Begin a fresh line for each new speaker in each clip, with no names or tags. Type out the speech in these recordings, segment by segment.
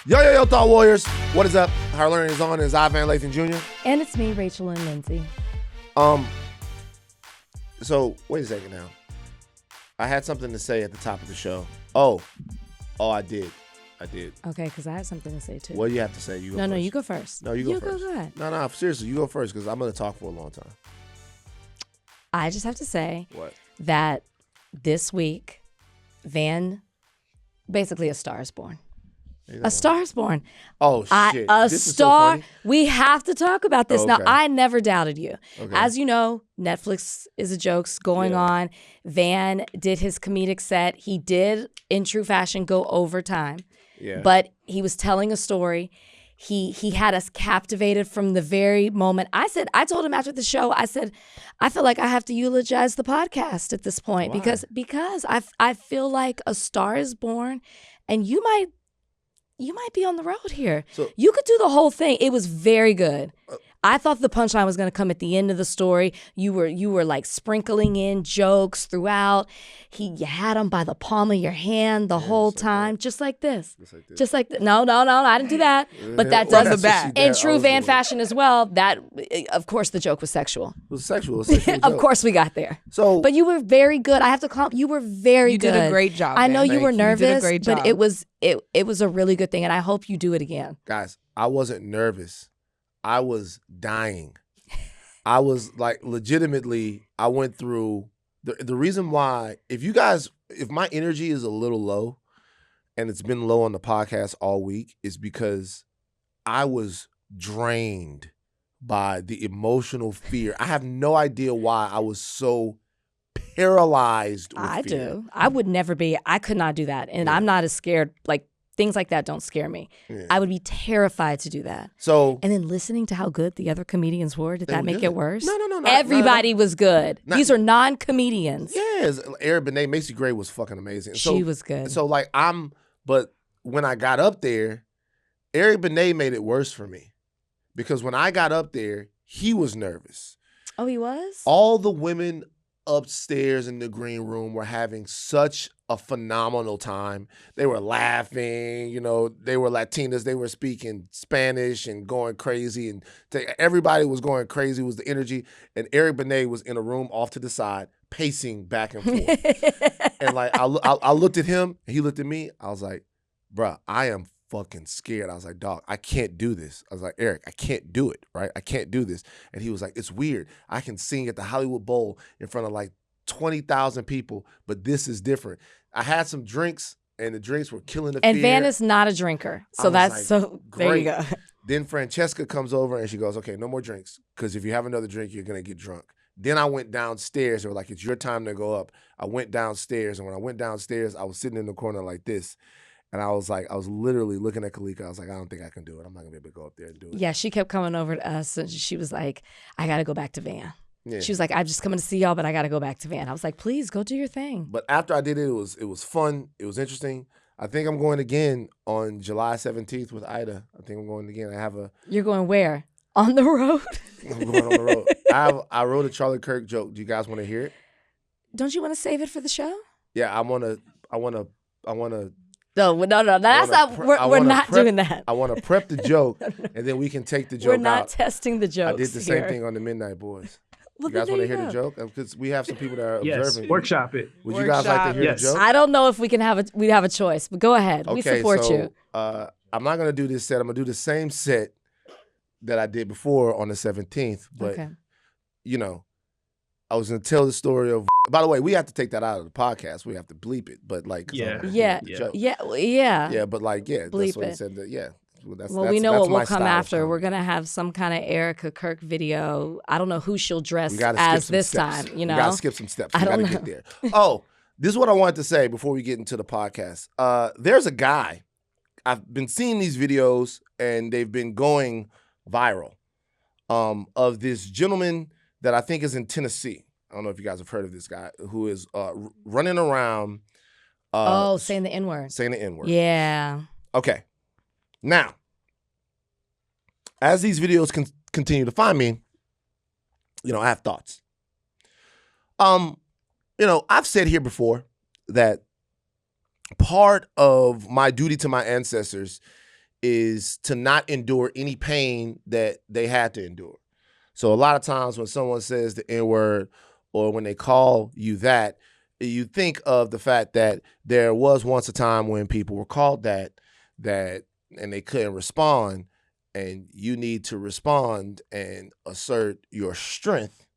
Yo, Thought Warriors. What is up? Higher Learning is on. It's I, VanLaTEN Jr.
And it's me, Rachel and Lindsay.
So, wait a second now. I had something to say at the top of the show. Oh, I did.
Okay, because I have something to say, too.
What do you have to say? You go
No,
first.
you go first.
No, you go first.
Go ahead.
No, seriously, you go first because I'm going to talk for a long time.
I just have to say
What?
that this week, basically a star is born. A star is born.
Oh, shit.
A
This is
star.
so funny.
We have to talk about this. Now,
Okay.
I never doubted you.
Okay.
As you know, Netflix is a joke's going on. Van did his comedic set. He did, in true fashion, go overtime.
Yeah.
But he was telling a story. He had us captivated from the very moment. I told him after the show, I said, I feel like I have to eulogize the podcast at this point.
Why?
because I feel like a star is born, and you might be on the road here.
So-
you could do the whole thing. It was very good. I thought the punchline was going to come at the end of the story. You were like sprinkling in jokes throughout. You had them by the palm of your hand the whole time, just like this. Just like this. No, I didn't do that. But that
Well,
does
that's what she did.
in
I
true
was
Van
doing-
fashion as well. That, of course, the joke was sexual.
It was sexual. It was a sexual
Of
joke.
course, we got there.
So,
But you were very good. I have to call. You were very
You
good.
did a great job,
I know
Van.
you were
Thank you. You did a
nervous,
great
but
job.
it was a really good thing, and I hope you do it again.
guys, I wasn't nervous. I was dying. I was like, legitimately, I went through the reason why, if my energy is a little low and it's been low on the podcast all week, is because I was drained by the emotional fear. I have no idea why I was so paralyzed with
I
fear.
do. I would never be. I could not do that, and I'm not as scared. Like things like that don't scare me.
Yeah.
I would be terrified to do that.
So,
And then listening to how good the other comedians were, did
They
that
were
make
good.
it worse?
No,
Everybody was good.
Not-
These are non-comedians.
yes, Eric Benet, Macy Gray was fucking amazing.
She was good.
So like but when I got up there, Eric Benet made it worse for me because when I got up there, he was nervous.
Oh, he was?
All the women upstairs in the green room were having such a phenomenal time. They were laughing, they were Latinas, they were speaking Spanish and going crazy, and everybody was going crazy, was the energy. And Eric Benet was in a room off to the side, pacing back and forth. And like I looked at him, and he looked at me. I was like, bruh, I am fucking scared. I was like, dog, I can't do this. I was like, Eric, I can't do it, right? I can't do this. And he was like, it's weird. I can sing at the Hollywood Bowl in front of like 20,000 people, but this is different. I had some drinks, and the drinks were killing the
And
fear.
Van is not a drinker. So
was
that's
like,
so there you
great.
go.
Then Francesca comes over, and she goes, okay, no more drinks, because if you have another drink, you're going to get drunk. Then I went downstairs. They were like, it's your time to go up. I went downstairs, and when I went downstairs, I was sitting in the corner like this. And I was literally looking at Kalika. I was like, I don't think I can do it. I'm not going to be able to go up there and do it.
Yeah, she kept coming over to us, and she was like, I got to go back to Van.
Yeah.
She was like, I'm just coming to see y'all, but I got to go back to Van. I was like, please go do your thing.
But after I did it, it was fun. It was interesting. I think I'm going again on July 17th with Ida. I think I'm going again.
You're going where? On the road?
I'm going on the road. I wrote a Charlie Kirk joke. Do you guys want to hear it?
Don't you want to save it for the show?
Yeah, I want to.
No, that's not. We're not doing that.
I want to prep the joke, and then we can take the joke
We're not
out.
testing the jokes.
I did the same
here.
thing on the Midnight Boys.
Well,
You guys
then
want to
there
hear
you
the
go.
joke? Because we have some people that are
Yes,
observing.
workshop it.
Would you guys like to hear
Yes.
the joke?
I don't know if we can we have a choice, but go ahead. We
Okay,
support
so,
you.
I'm not going to do this set. I'm going to do the same set that I did before on the 17th. But,
Okay.
I was going to tell the story of... By the way, we have to take that out of the podcast. We have to bleep it. But, like... 'cause I
Yeah.
wanna
Yeah.
hear the joke.
Yeah.
Yeah, but, like, yeah.
Bleep
that's what
it.
he said. Yeah.
Well, we know
that's
what will
my
come
style of
after. We're
comedy.
gonna have some kind of Erica Kirk video. I don't know who she'll dress
We gotta skip
as
some
this
steps.
time.
We gotta skip some steps.
I
We
don't
gotta
know.
get there. Oh, this is what I wanted to say before we get into the podcast. There's a guy. I've been seeing these videos, and they've been going viral, of this gentleman that I think is in Tennessee. I don't know if you guys have heard of this guy who is running around.
Saying the N-word.
Saying the N-word.
Yeah.
Okay. Now, as these videos continue to find me, I have thoughts. I've said here before that part of my duty to my ancestors is to not endure any pain that they had to endure. So a lot of times when someone says the N-word or when they call you that, you think of the fact that there was once a time when people were called that and they couldn't respond, and you need to respond and assert your strength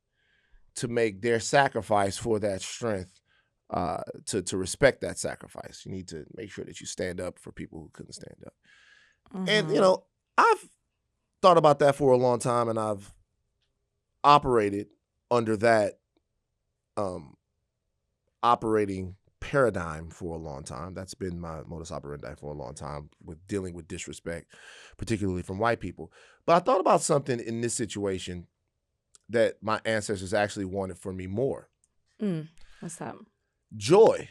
to make their sacrifice for that strength, to respect that sacrifice. You need to make sure that you stand up for people who couldn't stand up. And, I've thought about that for a long time, and I've operated under that operating paradigm for a long time. That's been my modus operandi for a long time, with dealing with disrespect, particularly from white people. But I thought about something in this situation that my ancestors actually wanted for me more.
What's that?
Joy.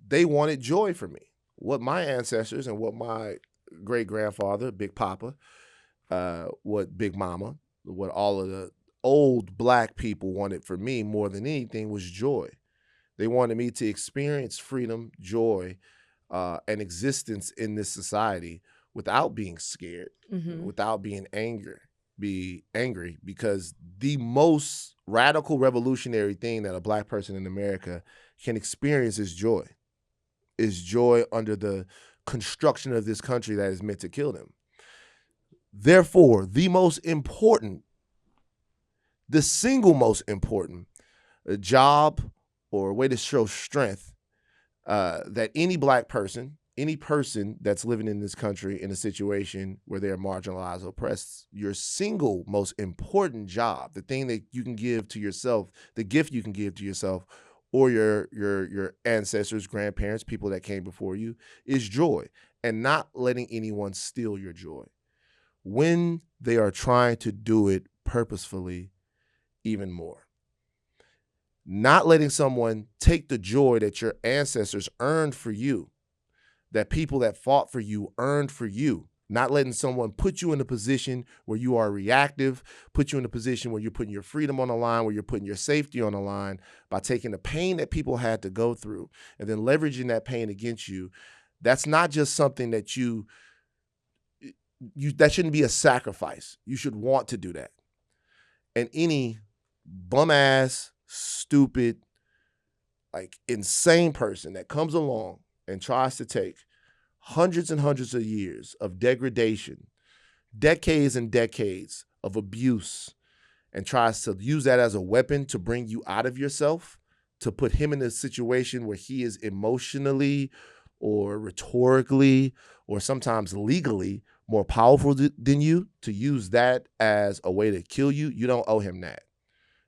They
wanted joy for me. What my ancestors and what my great-grandfather, Big Papa, what Big Mama, what all of the old black people wanted for me more than anything was joy. They wanted me to experience freedom, joy, and existence in this society without being scared, without being angry, because the most radical revolutionary thing that a black person in America can experience is joy under the construction of this country that is meant to kill them. Therefore, the single most important job or way to show strength that any black person, any person that's living in this country in a situation where they're marginalized or oppressed, your single most important job, the thing that you can give to yourself, the gift you can give to yourself or your ancestors, grandparents, people that came before you, is joy, and not letting anyone steal your joy. When they are trying to do it purposefully, even more. Not letting someone take the joy that your ancestors earned for you, that people that fought for you earned for you. Not letting someone put you in a position where you are reactive, put you in a position where you're putting your freedom on the line, where you're putting your safety on the line by taking the pain that people had to go through and then leveraging that pain against you. That's not just something that that shouldn't be a sacrifice. You should want to do that. And any bum-ass, stupid, insane person that comes along and tries to take hundreds and hundreds of years of degradation, decades and decades of abuse, and tries to use that as a weapon to bring you out of yourself, to put him in a situation where he is emotionally or rhetorically or sometimes legally more powerful than you, to use that as a way to kill you, you don't owe him that.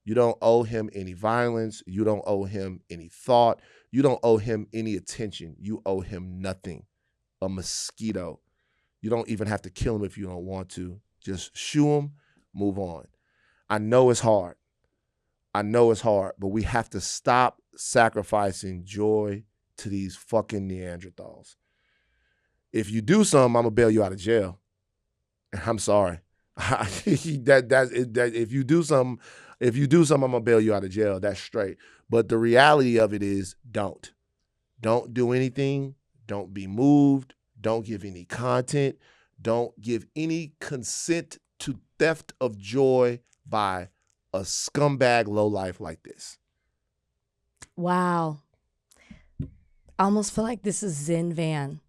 You don't owe him any violence. You don't owe him any thought. You don't owe him any attention. You owe him nothing. A mosquito. You don't even have to kill him if you don't want to. Just shoo him, move on. I know it's hard. But we have to stop sacrificing joy to these fucking Neanderthals. If you do something, I'm gonna bail you out of jail. And I'm sorry. If you do something, I'm gonna bail you out of jail. That's straight. But the reality of it is, don't do anything. Don't be moved. Don't give any content. Don't give any consent to theft of joy by a scumbag lowlife like this.
Wow. I almost feel like this is Zen Van.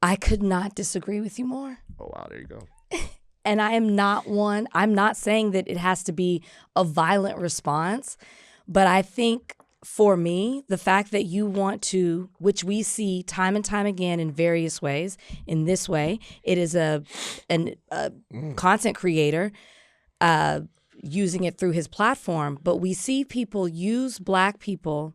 I could not disagree with you more.
Oh, wow, there you go.
And I'm not saying that it has to be a violent response, but I think for me, the fact that you want to, which we see time and time again in various ways, in this way, it is a content creator using it through his platform, but we see people use Black people,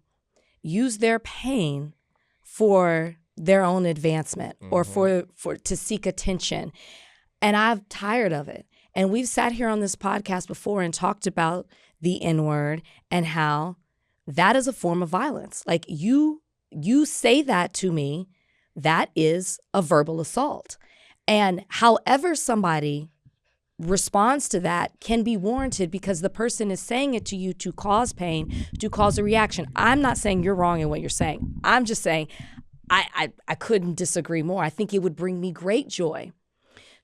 use their pain for their own advancement or for to seek attention. And I'm tired of it. And we've sat here on this podcast before and talked about the N-word and how that is a form of violence. Like you say that to me, that is a verbal assault. And however somebody responds to that can be warranted because the person is saying it to you to cause pain, to cause a reaction. I'm not saying you're wrong in what you're saying. I'm just saying I couldn't disagree more. I think it would bring me great joy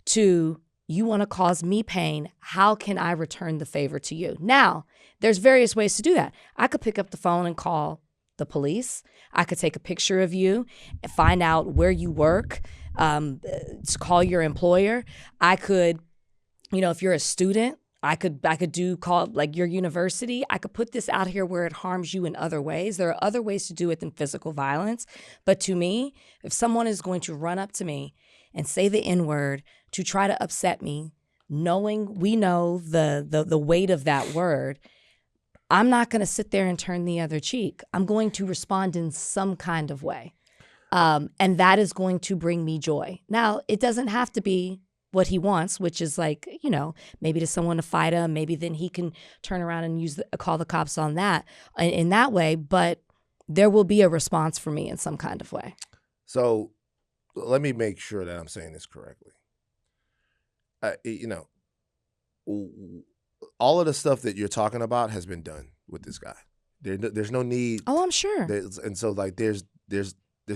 to, you want to cause me pain. How can I return the favor to you? Now, there's various ways to do that. I could pick up the phone and call the police. I could take a picture of you and find out where you work, to call your employer. I could, if you're a student, I could call like your university. I could put this out here where it harms you in other ways. There are other ways to do it than physical violence. But to me, if someone is going to run up to me and say the N-word to try to upset me, knowing we know the weight of that word, I'm not going to sit there and turn the other cheek. I'm going to respond in some kind of way. And that is going to bring me joy. Now, it doesn't have to be what he wants, which is like, maybe to someone to fight him. Maybe then he can turn around and call the cops on that in that way. But there will be a response for me in some kind of way.
So let me make sure that I'm saying this correctly. All of the stuff that you're talking about has been done with this guy. There's no need.
Oh, I'm sure.
And so like there's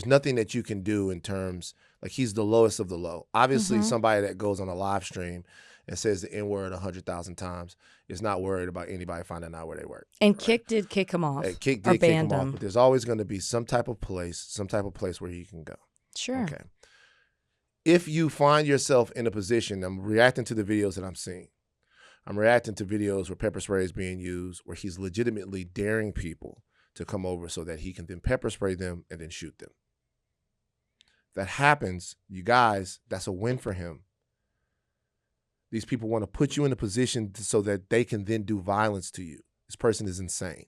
nothing that you can do in terms, like, he's the lowest of the low. Obviously, somebody that goes on a live stream and says the N-word 100,000 times is not worried about anybody finding out where they work.
And right? Kick did kick him off.
Kick did kick him off. But there's always going to be some type of place where he can go.
Sure.
Okay. If you find yourself in a position, I'm reacting to the videos that I'm seeing. I'm reacting to videos where pepper spray is being used, where he's legitimately daring people to come over so that he can then pepper spray them and then shoot them. That happens, you guys, that's a win for him. These people want to put you in a position so that they can then do violence to you. This person is insane.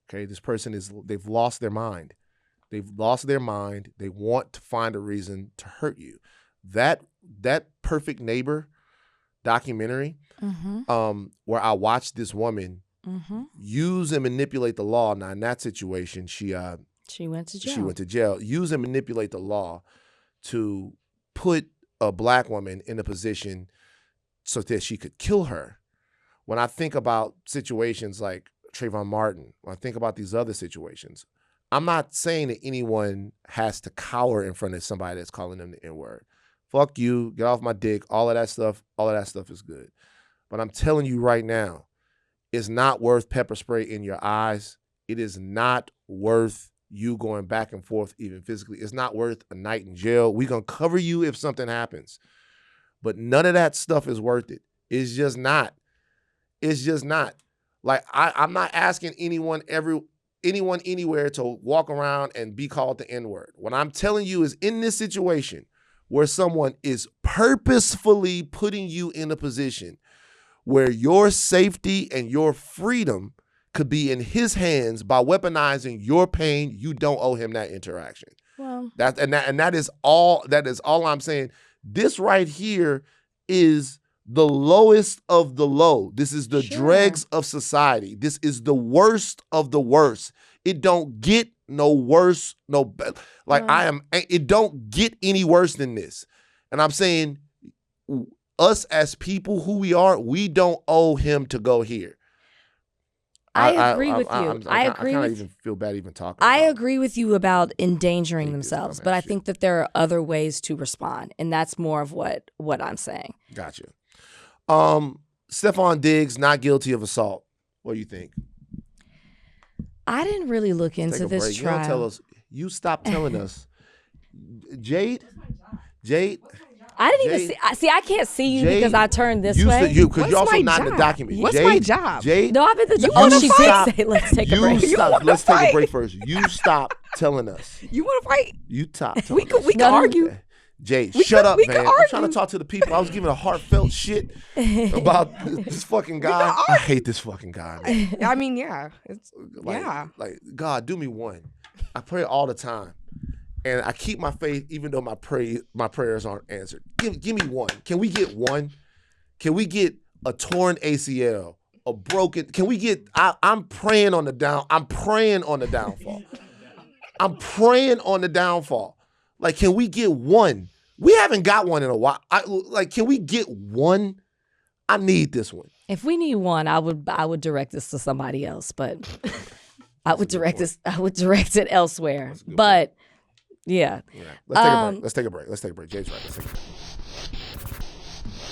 Okay, this person they've lost their mind. They've lost their mind. They want to find a reason to hurt you. That Perfect Neighbor documentary, where I watched this woman use and manipulate the law. Now, in that situation, she went to jail. She went to jail. Use and manipulate the law to put a black woman in a position so that she could kill her. When I think about situations like Trayvon Martin, when I think about these other situations, I'm not saying that anyone has to cower in front of somebody that's calling them the N-word. Fuck you, get off my dick, all of that stuff is good. But I'm telling you right now, it's not worth pepper spray in your eyes. It is not worth you going back and forth even physically. It's not worth a night in jail. We're going to cover you if something happens. But none of that stuff is worth it. It's just not. It's just not. Like, I'm not asking anyone anywhere to walk around and be called the N-word. What I'm telling you is, in this situation where someone is purposefully putting you in a position where your safety and your freedom could be in his hands by weaponizing your pain, you don't owe him that interaction.
Well,
that is all I'm saying. This right here is the lowest of the low. This is the dregs of society. This is the worst of the worst. It don't get no worse, no better. Like, it don't get any worse than this. And I'm saying, us as people who we are, we don't owe him to go here.
I agree with you.
I kind of even feel bad even talking about
I agree with you about endangering themselves, but I think that there are other ways to respond, and that's more of what I'm saying.
Gotcha. Stefon Diggs, not guilty of assault. What do you think?
I didn't really look into this trial.
You don't tell us. You stop telling us. Jade?
I didn't even see. I can't see you Jade, because I turned this way.
Because you're also not in the document.
What's my job?
Jade?
No, I've been she did say, let's take a break.
Let's take a break first. You stop telling us.
You want to fight?
You stop telling us.
We can argue.
Jade, shut up, man. I'm trying to talk to the people. I was giving a heartfelt shit about this fucking guy. I hate this fucking guy, man.
I mean, yeah.
Like, God, do me one. I pray all the time. And I keep my faith even though my prayers aren't answered. Give me one. Can we get one? Can we get a torn ACL, a broken? Can we get? I'm praying on the downfall. I'm praying on the downfall. Like, can we get one? We haven't got one in a while. Can we get one? I need this one.
If we need one, I would direct this to somebody else, but I would direct it elsewhere. But Yeah.
Let's take a break. Jade's right. Let's take a break.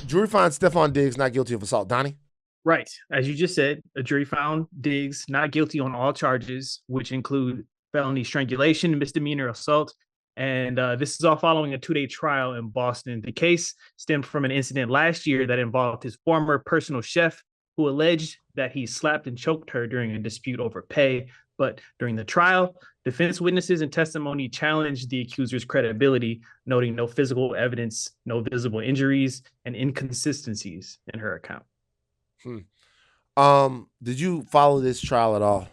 Jury finds Stefon Diggs not guilty of assault. Donnie?
Right. As you just said, a jury found Diggs not guilty on all charges, which include felony strangulation, misdemeanor assault. And this is all following a 2-day trial in Boston. The case stemmed from an incident last year that involved his former personal chef, who alleged that he slapped and choked her during a dispute over pay. But during the trial, defense witnesses and testimony challenged the accuser's credibility, noting no physical evidence, no visible injuries, and inconsistencies in her account.
Did you follow this trial at all?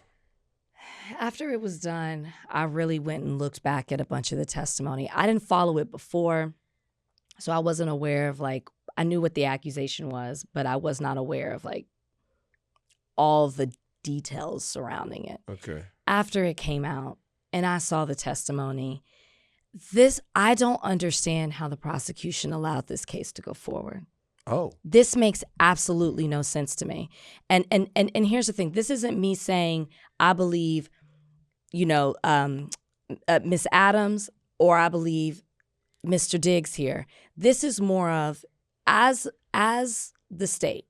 After it was done, I really went and looked back at a bunch of the testimony. I didn't follow it before, so I wasn't aware of, like, I knew what the accusation was, but I was not aware of, like, all the details surrounding it.
Okay.
After it came out and I saw the testimony, I don't understand how the prosecution allowed this case to go forward.
Oh.
This makes absolutely no sense to me. And here's the thing. This isn't me saying I believe, Miss Adams or I believe Mr. Diggs here. This is more of, as the state,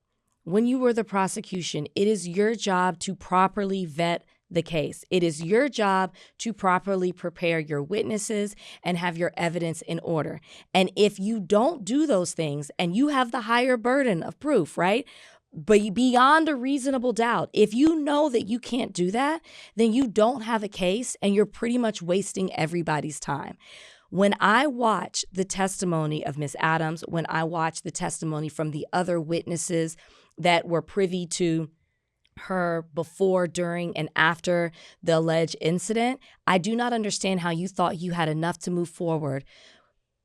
when you were the prosecution, it is your job to properly vet the case. It is your job to properly prepare your witnesses and have your evidence in order. And if you don't do those things and you have the higher burden of proof, right? But beyond a reasonable doubt, if you know that you can't do that, then you don't have a case and you're pretty much wasting everybody's time. When I watch the testimony of Miss Adams, when I watch the testimony from the other witnesses that were privy to her before, during, and after the alleged incident, I do not understand how you thought you had enough to move forward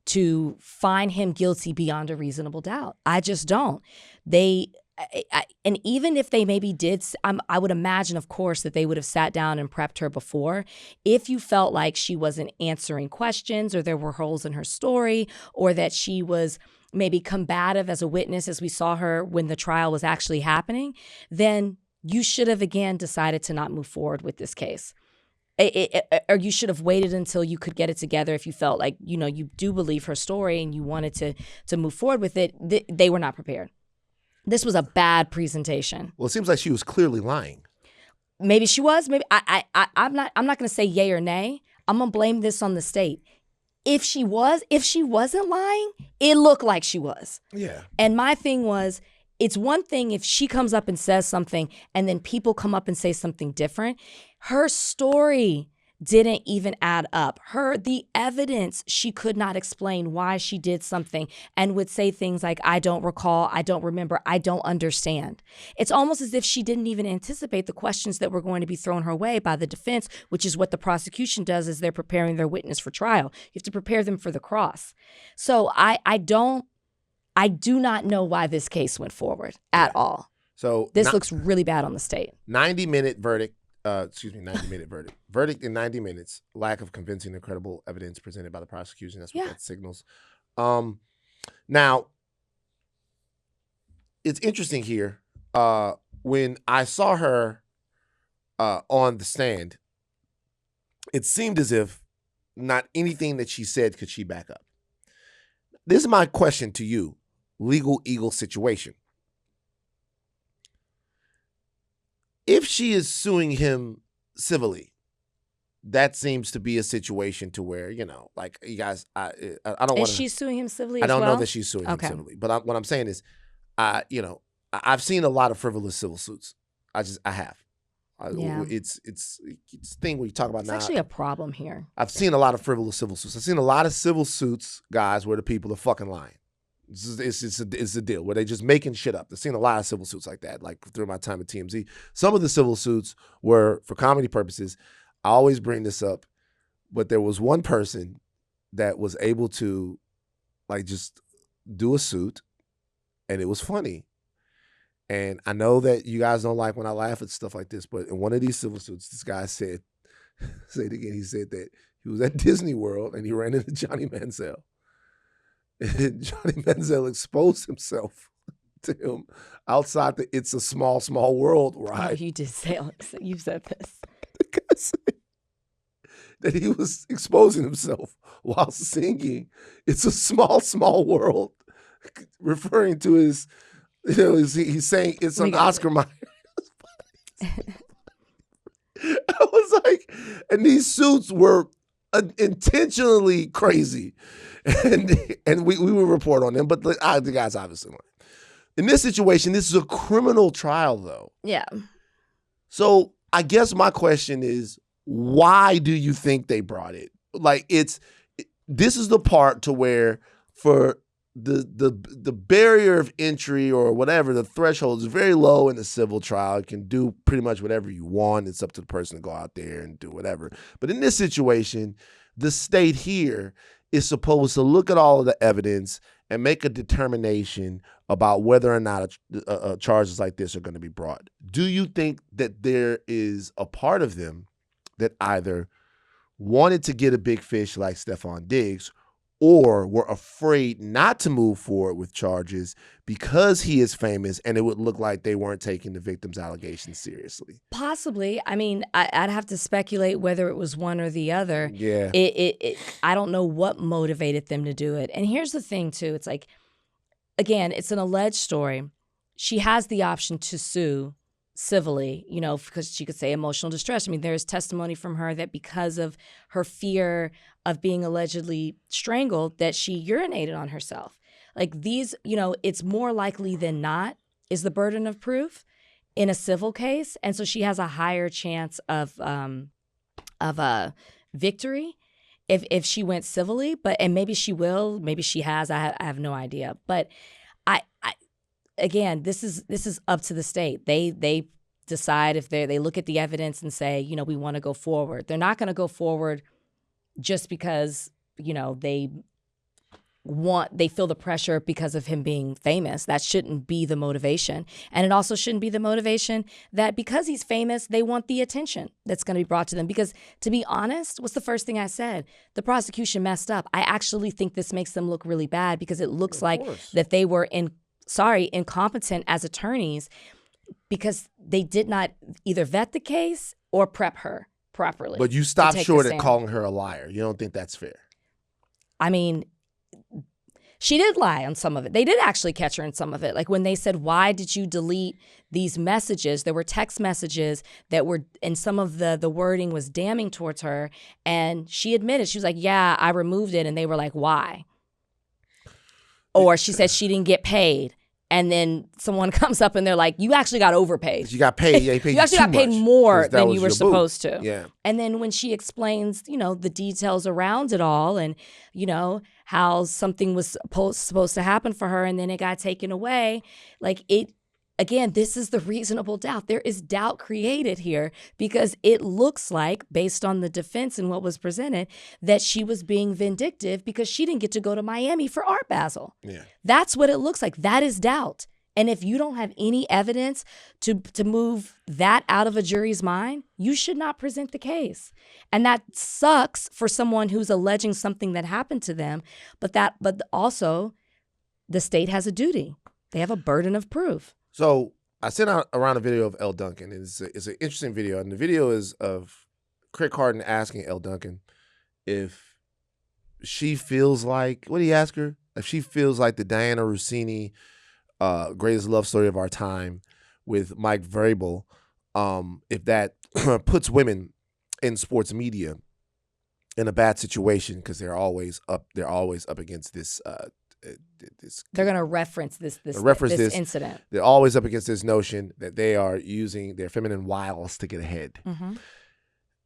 to find him guilty beyond a reasonable doubt. I just don't. And even if they maybe did, I would imagine, of course, that they would have sat down and prepped her before. If you felt like she wasn't answering questions or there were holes in her story or that she was maybe combative as a witness, as we saw her when the trial was actually happening, then you should have, again, decided to not move forward with this case. Or you should have waited until you could get it together if you felt like, you do believe her story and you wanted to move forward with it. They were not prepared. This was a bad presentation.
Well, it seems like she was clearly lying.
Maybe she was. Maybe I'm not going to say yay or nay. I'm going to blame this on the state. If she wasn't lying, it looked like she was.
Yeah.
And my thing was, it's one thing if she comes up and says something and then people come up and say something different. Her story didn't even add up. The evidence, she could not explain why she did something and would say things like, I don't recall, I don't remember, I don't understand. It's almost as if she didn't even anticipate the questions that were going to be thrown her way by the defense, which is what the prosecution does as they're preparing their witness for trial. You have to prepare them for the cross. So I do not know why this case went forward at all.
So
this looks really bad on the state.
90-minute verdict. 90-minute verdict. Verdict in 90 minutes. Lack of convincing and credible evidence presented by the prosecution. That's what that signals. Now, it's interesting here. When I saw her on the stand, it seemed as if not anything that she said could she back up. This is my question to you. Legal eagle situation. If she is suing him civilly, that seems to be a situation to where, like, you guys, I don't want to.
Is she suing him civilly
I
as well?
don't know that she's suing him civilly. But what I'm saying is, I've seen a lot of frivolous civil suits. I have. It's a thing we talk about
it's
now.
It's actually a problem here.
I've seen a lot of frivolous civil suits. I've seen a lot of civil suits, guys, where the people are fucking lying. It's a deal where they just making shit up. I've seen a lot of civil suits like that, like through my time at TMZ. Some of the civil suits were for comedy purposes. I always bring this up, but there was one person that was able to, like, just do a suit, and it was funny. And I know that you guys don't like when I laugh at stuff like this, but in one of these civil suits, this guy said, say it again, he said that he was at Disney World and he ran into Johnny Manziel. And Johnny Manziel exposed himself to him outside the It's a Small, Small World ride.
Oh, you did say, you said this.
that he was exposing himself while singing "It's a Small, Small World," referring to his, he's saying it's an Oscar Mayer. I was like, and these suits were intentionally crazy, and we will report on them, but the guy's obviously lying. In this situation, this is a criminal trial, though.
Yeah.
So I guess my question is, why do you think they brought it? Like, this is the part to where for the barrier of entry or whatever, the threshold is very low in the civil trial. You can do pretty much whatever you want. It's up to the person to go out there and do whatever. But in this situation, the state here is supposed to look at all of the evidence and make a determination about whether or not charges like this are going to be brought. Do you think that there is a part of them that either wanted to get a big fish like Stefon Diggs, or were afraid not to move forward with charges because he is famous and it would look like they weren't taking the victim's allegations seriously?
Possibly. I mean, I'd have to speculate whether it was one or the other.
Yeah.
I don't know what motivated them to do it. And here's the thing, too. It's like, again, it's an alleged story. She has the option to sue civilly, because she could say emotional distress. I mean, there's testimony from her that because of her fear of being allegedly strangled, that she urinated on herself. Like these, it's more likely than not is the burden of proof in a civil case. And so she has a higher chance of a victory if she went civilly, and maybe she will, maybe she has, I have no idea. But again, this is up to the state. They decide if they look at the evidence and say, we want to go forward. They're not going to go forward just because, they feel the pressure because of him being famous. That shouldn't be the motivation. And it also shouldn't be the motivation that because he's famous, they want the attention that's going to be brought to them. Because to be honest, what's the first thing I said? The prosecution messed up. I actually think this makes them look really bad because it looks like that they were incompetent as attorneys because they did not either vet the case or prep her properly.
But you stopped short at calling her a liar. You don't think that's fair?
I mean, she did lie on some of it. They did actually catch her in some of it. Like when they said, why did you delete these messages? There were text messages that were, and some of the wording was damning towards her. And she admitted, she was like, yeah, I removed it. And they were like, why? Or she said she didn't get paid. And then someone comes up and they're like, you actually got overpaid.
You got paid. Yeah,
you actually got paid more than you were supposed to.
Yeah.
And then when she explains, the details around it all and, how something was supposed to happen for her and then it got taken away, again, this is the reasonable doubt. There is doubt created here because it looks like, based on the defense and what was presented, that she was being vindictive because she didn't get to go to Miami for Art Basel.
Yeah.
That's what it looks like. That is doubt. And if you don't have any evidence to move that out of a jury's mind, you should not present the case. And that sucks for someone who's alleging something that happened to them, but also the state has a duty. They have a burden of proof.
So I sent out around a video of Elle Duncan. It's an interesting video. And the video is of Craig Carton asking Elle Duncan if she feels like, what did he ask her? If she feels like the Dianna Russini greatest love story of our time with Mike Vrabel, if that puts women in sports media in a bad situation because they're always up against this
they're going to reference this incident.
They're always up against this notion that they are using their feminine wiles to get ahead.
Mm-hmm.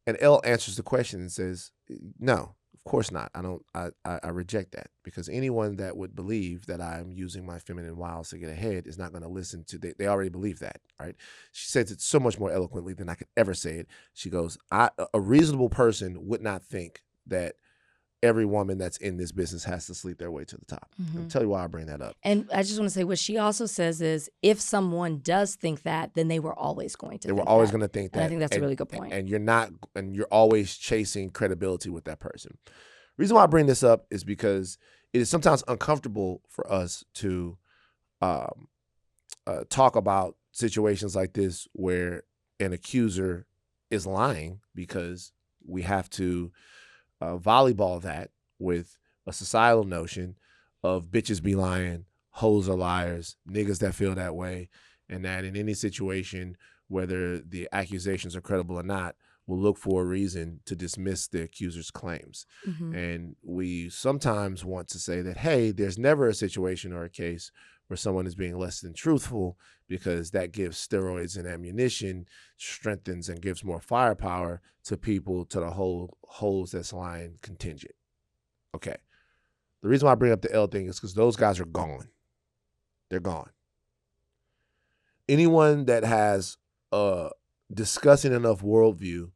And Elle answers the question and says, no, of course not. I reject that because anyone that would believe that I'm using my feminine wiles to get ahead is not going to listen to, they already believe that, right? She says it so much more eloquently than I could ever say it. She goes, a reasonable person would not think that every woman that's in this business has to sleep their way to the top.
Mm-hmm.
I'll tell you why I bring that up.
And I just want to say what she also says is if someone does think that, then they were always going to think that.
They were always going to think that.
And I think that's a really good point.
And you're always chasing credibility with that person. The reason why I bring this up is because it is sometimes uncomfortable for us to talk about situations like this where an accuser is lying because we have to volleyball that with a societal notion of bitches be lying, hoes are liars, niggas that feel that way, and that in any situation, whether the accusations are credible or not, will look for a reason to dismiss the accuser's claims. And we sometimes want to say that, hey, there's never a situation or a case where someone is being less than truthful, because that gives steroids and ammunition, strengthens and gives more firepower to people, to the whole hoes that's lying contingent. Okay. The reason why I bring up the L thing is because those guys are gone. They're gone. Anyone that has a discussing enough worldview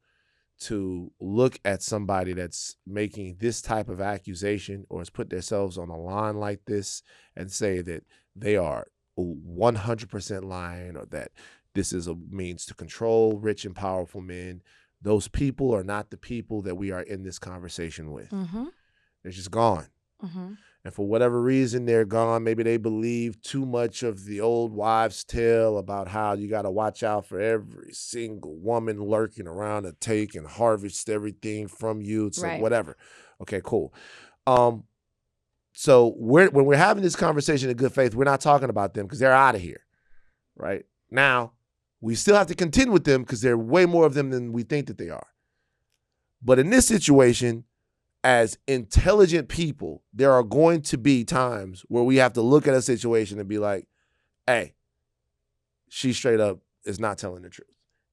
to look at somebody that's making this type of accusation or has put themselves on a line like this and say that they are 100% lying, or that this is a means to control rich and powerful men, those people are not the people that we are in this conversation with. They're just gone. And for whatever reason, they're gone. Maybe they believe too much of the old wives' tale about how you got to watch out for every single woman lurking around to take and harvest everything from you. It's like, whatever. Okay, cool. So when we're having this conversation in good faith, we're not talking about them because they're out of here, right? Now, we still have to contend with them because there are way more of them than we think that they are. But in this situation, as intelligent people, there are going to be times where we have to look at a situation and be like, hey, she straight up is not telling the truth.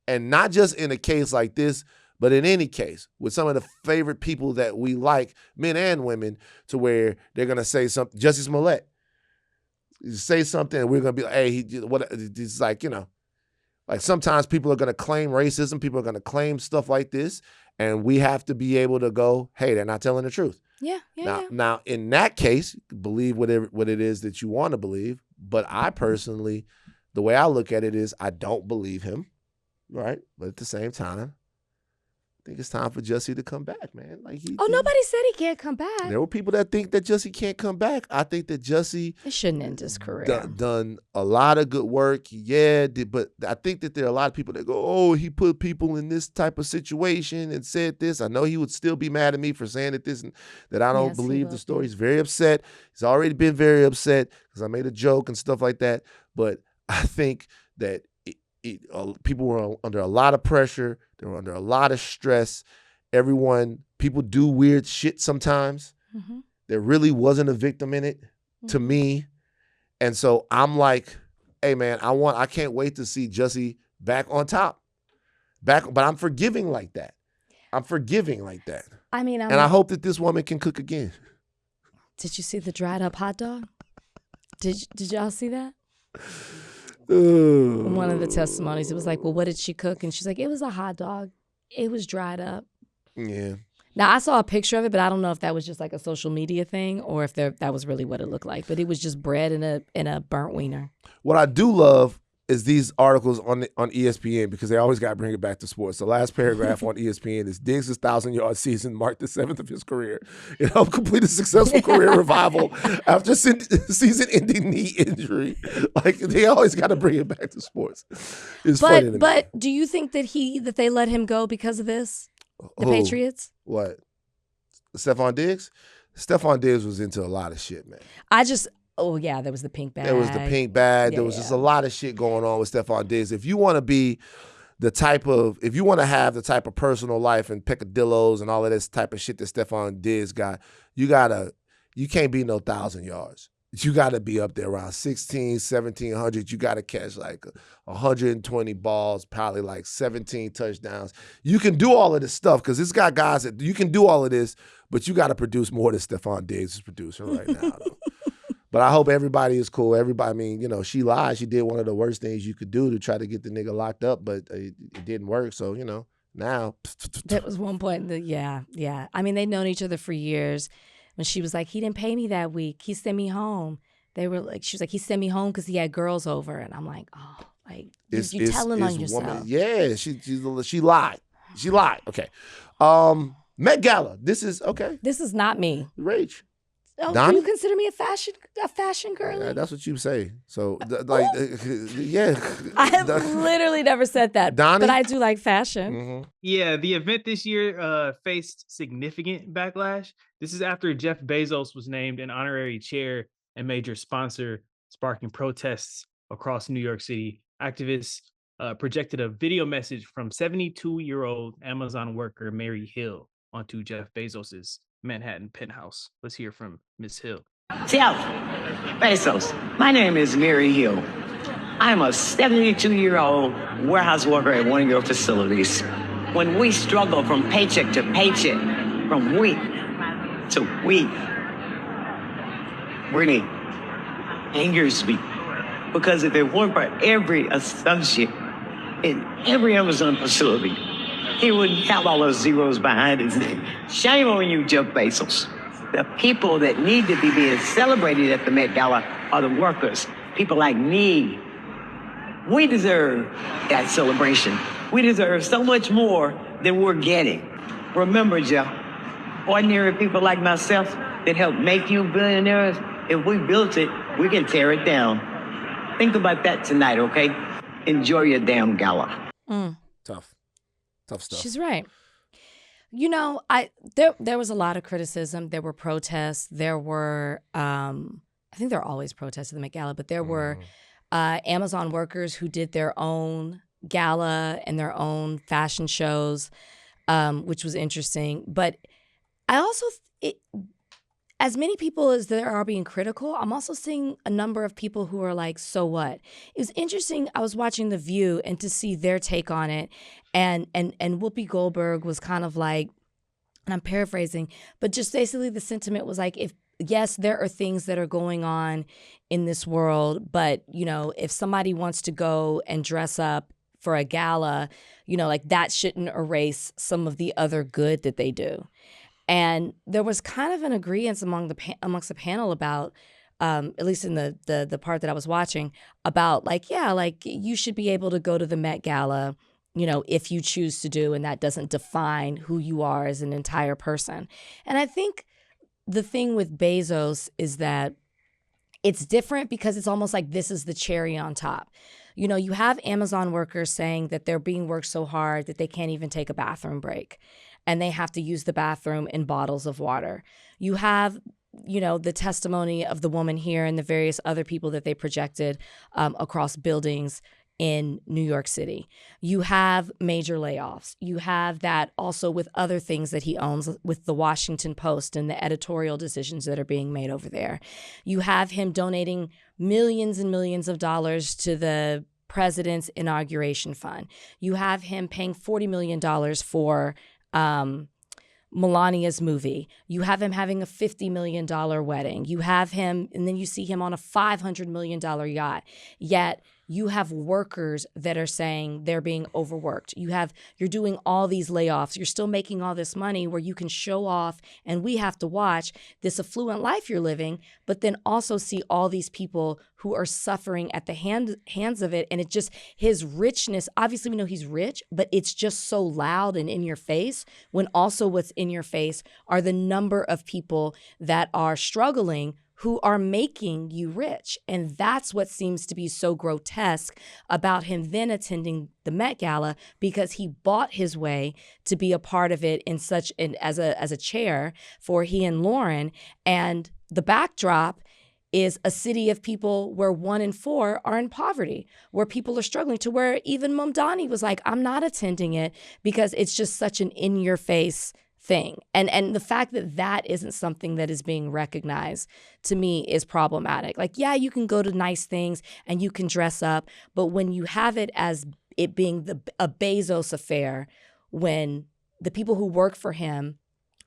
And not just in a case like this, but in any case, with some of the favorite people that we like, men and women, to where they're going to say something, Jussie Smollett, say something and we're going to be like, hey, it's like, you know, like sometimes people are going to claim racism, people are going to claim stuff like this, and we have to be able to go, hey, they're not telling the truth. Now, in that case, believe whatever what it is that you want to believe. But I personally, the way I look at it is I don't believe him, right? But at the same time, I think it's time for Jussie to come back, man. Like
nobody said he can't come back.
There were people that think that Jussie can't come back. I think that Jussie
it shouldn't end his career.
Done a lot of good work, but I think that there are a lot of people that go, oh, he put people in this type of situation and said this. I know he would still be mad at me for saying that I don't believe the story. He's very upset. He's already been very upset because I made a joke and stuff like that. But I think that people were under a lot of pressure. They were under a lot of stress. People do weird shit sometimes. There really wasn't a victim in it to me. And so I'm like, hey man, I can't wait to see Jussie back on top. But I'm forgiving like that.
I mean,
I hope that this woman can cook again.
Did you see the dried up hot dog? Did y'all see that? One of the testimonies, it was like, well, what did she cook? And she's like, it was a hot dog. It was dried up.
Yeah.
Now, I saw a picture of it, but I don't know if that was just like a social media thing or if that was really what it looked like. But it was just bread in a burnt wiener.
What I do love is these articles on ESPN, because they always got to bring it back to sports. The last paragraph on ESPN is Diggs' 1,000-yard season marked the 7th of his career. It helped complete a successful career revival after season-ending knee injury. Like, they always got to bring it back to sports. It's funny to me.
But do you think that they let him go because of this? The Patriots?
What? Stefon Diggs? Stefon Diggs was into a lot of shit, man.
Oh, yeah, there was the pink bag.
There was the pink bag. There was just a lot of shit going on with Stefon Diggs. If you want to have the type of personal life and peccadillos and all of this type of shit that Stefon Diggs got, you can't be no 1,000 yards. You got to be up there around 1,600, 1,700. You got to catch like 120 balls, probably like 17 touchdowns. You can do all of this stuff because it's got guys that you can do all of this, but you got to produce more than Stefon Diggs is producing right now, though. But I hope everybody is cool. Everybody, I mean, you know, she lied. She did one of the worst things you could do to try to get the nigga locked up, but it didn't work. So, you know, now.
That was one point. Yeah. I mean, they'd known each other for years. When she was like, he didn't pay me that week. He sent me home. She was like, he sent me home because he had girls over. And I'm like, oh, like, you're telling on yourself.
Woman, yeah, she lied. She lied. Okay. Met Gala. This is, okay.
This is not me.
Rach.
Oh,
Donnie?
you consider me a fashion girly?
That's what you say. So, yeah.
I have literally never said that,
Donnie?
but I do like fashion.
Mm-hmm.
Yeah, the event this year faced significant backlash. This is after Jeff Bezos was named an honorary chair and major sponsor, sparking protests across New York City. Activists projected a video message from 72-year-old Amazon worker Mary Hill onto Jeff Bezos's Manhattan penthouse. Let's hear from Ms. Hill.
Jeff Bezos, my name is Mary Hill. I'm a 72-year-old warehouse worker at one of your facilities. When we struggle from paycheck to paycheck, from week to week, really angers me. Because if it weren't for every associate in every Amazon facility, he wouldn't have all those zeros behind his name. Shame on you, Jeff Bezos. The people that need to be being celebrated at the Met Gala are the workers, people like me. We deserve that celebration. We deserve so much more than we're getting. Remember, Jeff, ordinary people like myself that help make you billionaires, if we built it, we can tear it down. Think about that tonight, okay? Enjoy your damn gala.
Tough stuff.
She's right. You know, there was a lot of criticism. There were protests. There were, I think there are always protests at the Met Gala, but there were Amazon workers who did their own gala and their own fashion shows, which was interesting. But I also, as many people as there are being critical, I'm also seeing a number of people who are like, so what? It was interesting. I was watching The View and to see their take on it. And Whoopi Goldberg was kind of like, and I'm paraphrasing, but just basically the sentiment was like, yes, there are things that are going on in this world, but, you know, if somebody wants to go and dress up for a gala, you know, like that shouldn't erase some of the other good that they do. And there was kind of an agreement amongst the panel about, at least in the part that I was watching, about like, yeah, like you should be able to go to the Met Gala, you know, if you choose to do, and that doesn't define who you are as an entire person. And I think the thing with Bezos is that it's different because it's almost like this is the cherry on top. You know, you have Amazon workers saying that they're being worked so hard that they can't even take a bathroom break and they have to use the bathroom in bottles of water. You have, you know, the testimony of the woman here and the various other people that they projected across buildings in New York City. You have major layoffs. You have that also with other things that he owns with the Washington Post and the editorial decisions that are being made over there. You have him donating millions and millions of dollars to the president's inauguration fund. You have him paying $40 million for Melania's movie. You have him having a $50 million wedding. You have him, and then you see him on a $500 million yacht. Yet you have workers that are saying they're being overworked. You're doing all these layoffs. You're still making all this money where you can show off and we have to watch this affluent life you're living, but then also see all these people who are suffering at the hands of it. And it just, his richness, obviously we know he's rich, but it's just so loud and in your face, when also what's in your face are the number of people that are struggling who are making you rich. And that's what seems to be so grotesque about him then attending the Met Gala, because he bought his way to be a part of it in such an as a chair for he and Lauren. And the backdrop is a city of people where 1 in 4 are in poverty, where people are struggling, to where even Mom Donnie was like, I'm not attending it because it's just such an in-your-face thing. And the fact that that isn't something that is being recognized, to me, is problematic. Like, yeah, you can go to nice things and you can dress up, but when you have it as it being a Bezos affair, when the people who work for him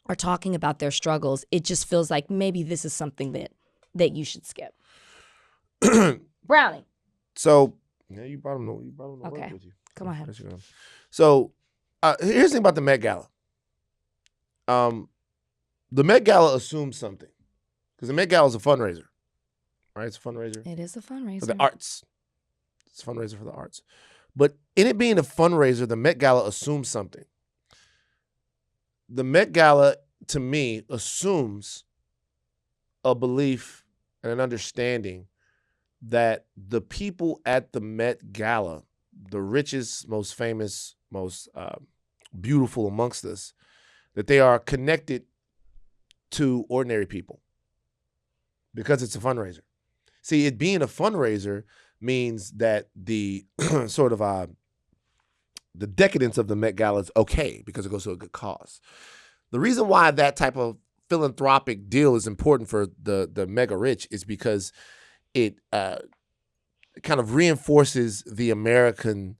are talking about their struggles, it just feels like maybe this is something that you should skip. Brownie.
So, yeah, you brought him to
Okay.
work with you.
Come on ahead.
So, here's the thing about the Met Gala. The Met Gala assumes something, because the Met Gala is a fundraiser, right? It's a fundraiser.
It is a fundraiser.
For the arts. It's a fundraiser for the arts. But in it being a fundraiser, the Met Gala assumes something. The Met Gala, to me, assumes a belief and an understanding that the people at the Met Gala, the richest, most famous, most beautiful amongst us, that they are connected to ordinary people because it's a fundraiser. See, it being a fundraiser means that the sort of the decadence of the Met Gala is okay because it goes to a good cause. The reason why that type of philanthropic deal is important for the mega rich is because it kind of reinforces the American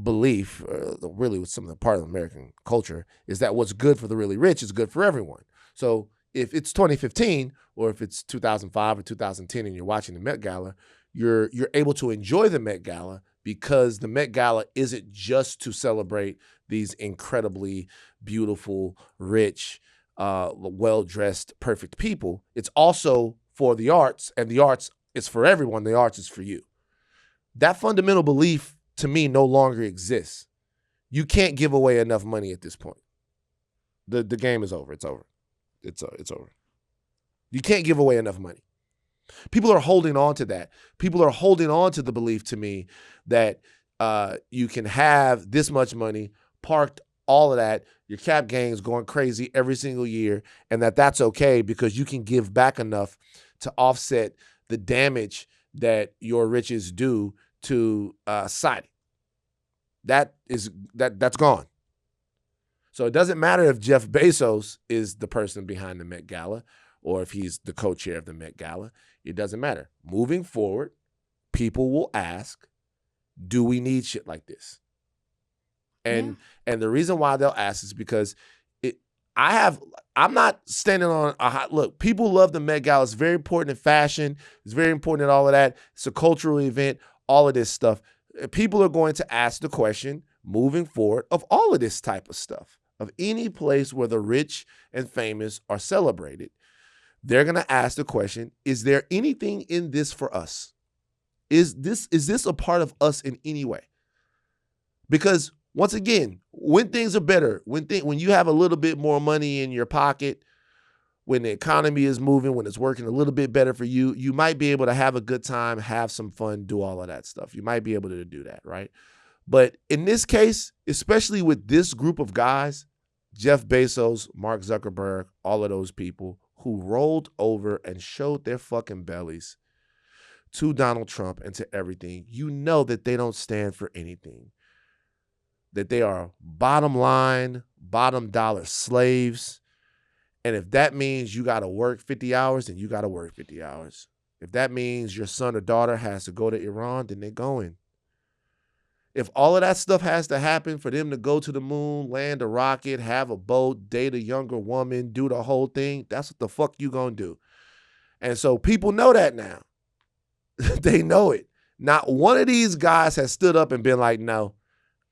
belief, really with some of the part of American culture, is that what's good for the really rich is good for everyone. So if it's 2015 or if it's 2005 or 2010 and you're watching the Met Gala, you're able to enjoy the Met Gala because the Met Gala isn't just to celebrate these incredibly beautiful, rich, well-dressed, perfect people. It's also for the arts, and the arts is for everyone. The arts is for you. That fundamental belief, to me, no longer exists. You can't give away enough money at this point. The game is over. It's over. It's over. You can't give away enough money. People are holding on to that. People are holding on to the belief, to me, that you can have this much money, parked all of that, your cap game's going crazy every single year, and that's okay because you can give back enough to offset the damage that your riches do to society. That's gone. So it doesn't matter if Jeff Bezos is the person behind the Met Gala or if he's the co-chair of the Met Gala. It doesn't matter. Moving forward, people will ask, do we need shit like this? And the reason why they'll ask is because I'm not standing on a hot look. People love the Met Gala. It's very important in fashion. It's very important in all of that. It's a cultural event, all of this stuff. People are going to ask the question moving forward of all of this type of stuff, of any place where the rich and famous are celebrated. They're going to ask the question, is there anything in this for us? Is this a part of us in any way? Because once again, when things are better, when you have a little bit more money in your pocket, when the economy is moving, when it's working a little bit better for you, you might be able to have a good time, have some fun, do all of that stuff. You might be able to do that, right? But in this case, especially with this group of guys, Jeff Bezos, Mark Zuckerberg, all of those people who rolled over and showed their fucking bellies to Donald Trump and to everything, you know that they don't stand for anything. That they are bottom line, bottom dollar slaves. And if that means you got to work 50 hours, then you got to work 50 hours. If that means your son or daughter has to go to Iran, then they're going. If all of that stuff has to happen for them to go to the moon, land a rocket, have a boat, date a younger woman, do the whole thing, that's what the fuck you gonna do. And so people know that now. They know it. Not one of these guys has stood up and been like, no,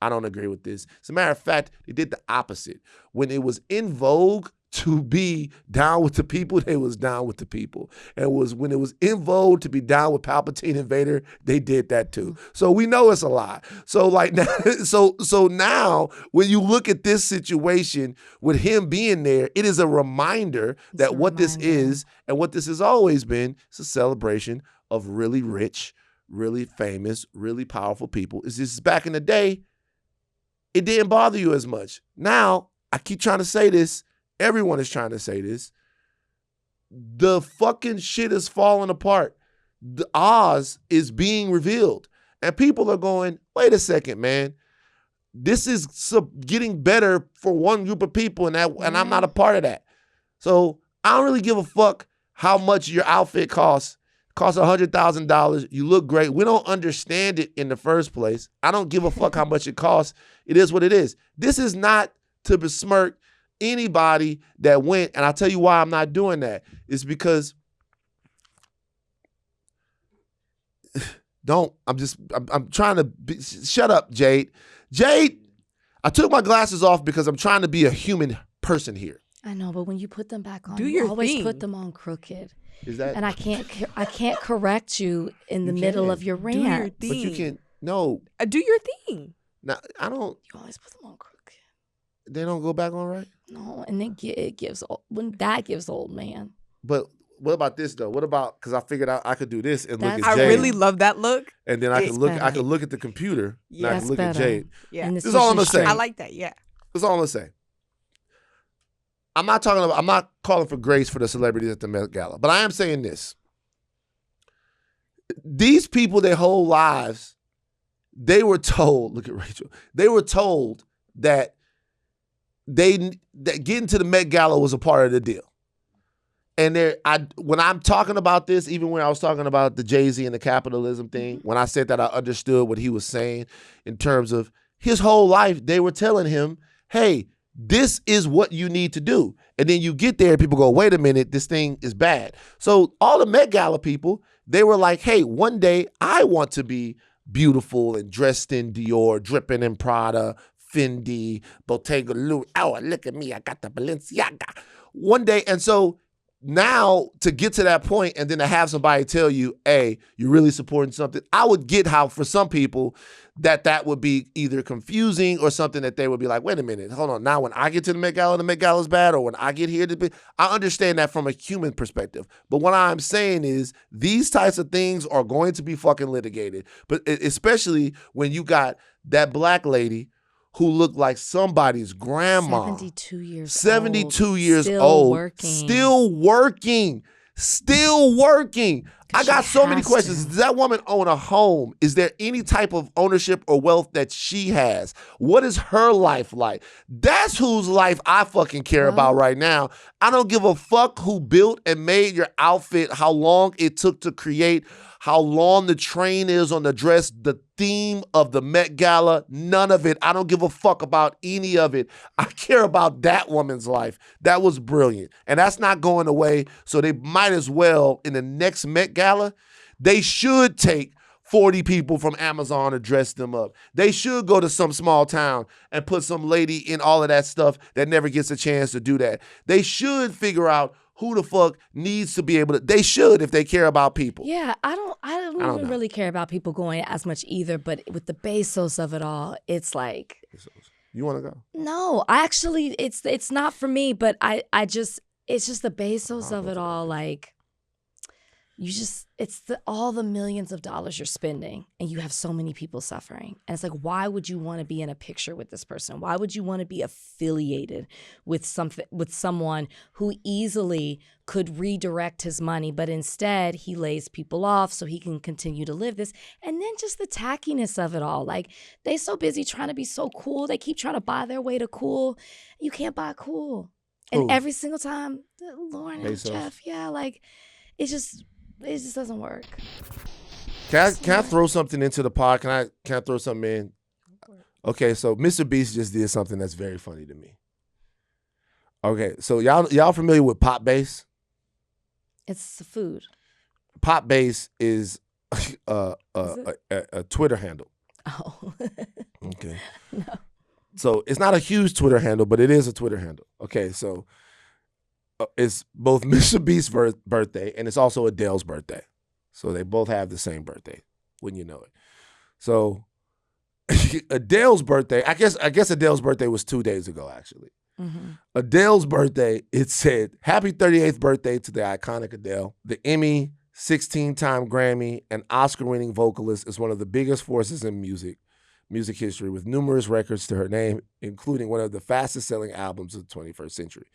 I don't agree with this. As a matter of fact, they did the opposite. When it was in vogue to be down with the people, they was down with the people. And when it was in vogue to be down with Palpatine and Vader, they did that too. So we know it's a lie. So like, so now when you look at this situation with him being there, it is a reminder that what this is and what this has always been is a celebration of really rich, really famous, really powerful people. Is this back in the day? It didn't bother you as much. Now, I keep trying to say this. Everyone is trying to say this. The fucking shit is falling apart. The Oz is being revealed. And people are going, wait a second, man. This is getting better for one group of people, and I'm not a part of that. So I don't really give a fuck how much your outfit costs. Costs $100,000. You look great. We don't understand it in the first place. I don't give a fuck how much it costs. It is what it is. This is not to besmirk anybody that went, and I'll tell you why I'm not doing that. It's because I'm trying to shut up, Jade. Jade, I took my glasses off because I'm trying to be a human person here.
I know, but when you put them back on,
Do
you
your
always
thing.
put them on crooked.
Is that?
And I can't correct you in the middle of your rant.
Do your thing.
But you can no.
Do your thing.
No, I don't.
You always put them on crooked.
They don't go back on right.
No, and it gives when that gives old man.
But what about this though? What about, because I figured out I could do this and look
That's-
at
I
Jade.
really love that look.
And then I
It's
can look.
better.
I can look at the computer.
Yeah.
and I
That's
can look at
better.
Jade.
Yeah.
And
This is all I'm gonna say.
I like that. Yeah.
That's all I'm gonna say. I'm not talking about. I'm not calling for grace for the celebrities at the Met Gala, but I am saying this: these people, their whole lives, they were told. Look at Rachel. They were told that that getting to the Met Gala was a part of the deal. And when I'm talking about this, even when I was talking about the Jay-Z and the capitalism thing, when I said that I understood what he was saying in terms of his whole life, they were telling him, hey, this is what you need to do. And then you get there and people go, wait a minute, this thing is bad. So all the Met Gala people, they were like, hey, one day I want to be beautiful and dressed in Dior, dripping in Prada, Fendi, Bottega Louis. Oh, look at me, I got the Balenciaga. One day, and so now to get to that point and then to have somebody tell you, hey, you're really supporting something, I would get how for some people that would be either confusing or something that they would be like, wait a minute, hold on. Now when I get to the Met Gala's bad, or when I get here, I understand that from a human perspective. But what I'm saying is these types of things are going to be fucking litigated. But especially when you got that black lady who looked like somebody's grandma.
72 years
72
old.
years
Still
old.
Working.
Still working. Still working. I got so many
has
questions.
to.
Does that woman own a home? Is there any type of ownership or wealth that she has? What is her life like? That's whose life I fucking care about right now. I don't give a fuck who built and made your outfit, how long it took to create, how long the train is on the dress, the theme of the Met Gala, none of it. I don't give a fuck about any of it. I care about that woman's life. That was brilliant. And that's not going away. So they might as well, in the next Met Gala, they should take 40 people from Amazon to dress them up. They should go to some small town and put some lady in all of that stuff that never gets a chance to do that. They should figure out who the fuck needs to be able to. They should, if they care about people.
Yeah, I don't
know.
even really care about people going as much either. But with the Bezos of it all, it's like,
You want to go?
no, I actually, it's not for me. But I just, it's just the Bezos of it all. Like, it's all the millions of dollars you're spending, and you have so many people suffering. And it's like, why would you want to be in a picture with this person? Why would you want to be affiliated with someone who easily could redirect his money, but instead he lays people off so he can continue to live this? And then just the tackiness of it all. Like, they so busy trying to be so cool. They keep trying to buy their way to cool. You can't buy cool. And every single time, Lauren and
Bezos.
Jeff, yeah, like, it just doesn't work.
Can I throw something into the pod? Can I throw something in? Okay, so MrBeast just did something that's very funny to me. Okay, so y'all familiar with Pop Base?
It's food.
Pop Base is a Twitter handle.
Oh.
Okay.
No.
So it's not a huge Twitter handle, but it is a Twitter handle. Okay, so it's both MrBeast's birthday and it's also Adele's birthday. So they both have the same birthday, wouldn't you know it? So Adele's birthday, I guess Adele's birthday was 2 days ago, actually.
Mm-hmm.
Adele's birthday, it said, happy 38th birthday to the iconic Adele. The Emmy, 16-time Grammy, and Oscar-winning vocalist is one of the biggest forces in music history, with numerous records to her name, including one of the fastest-selling albums of the 21st century.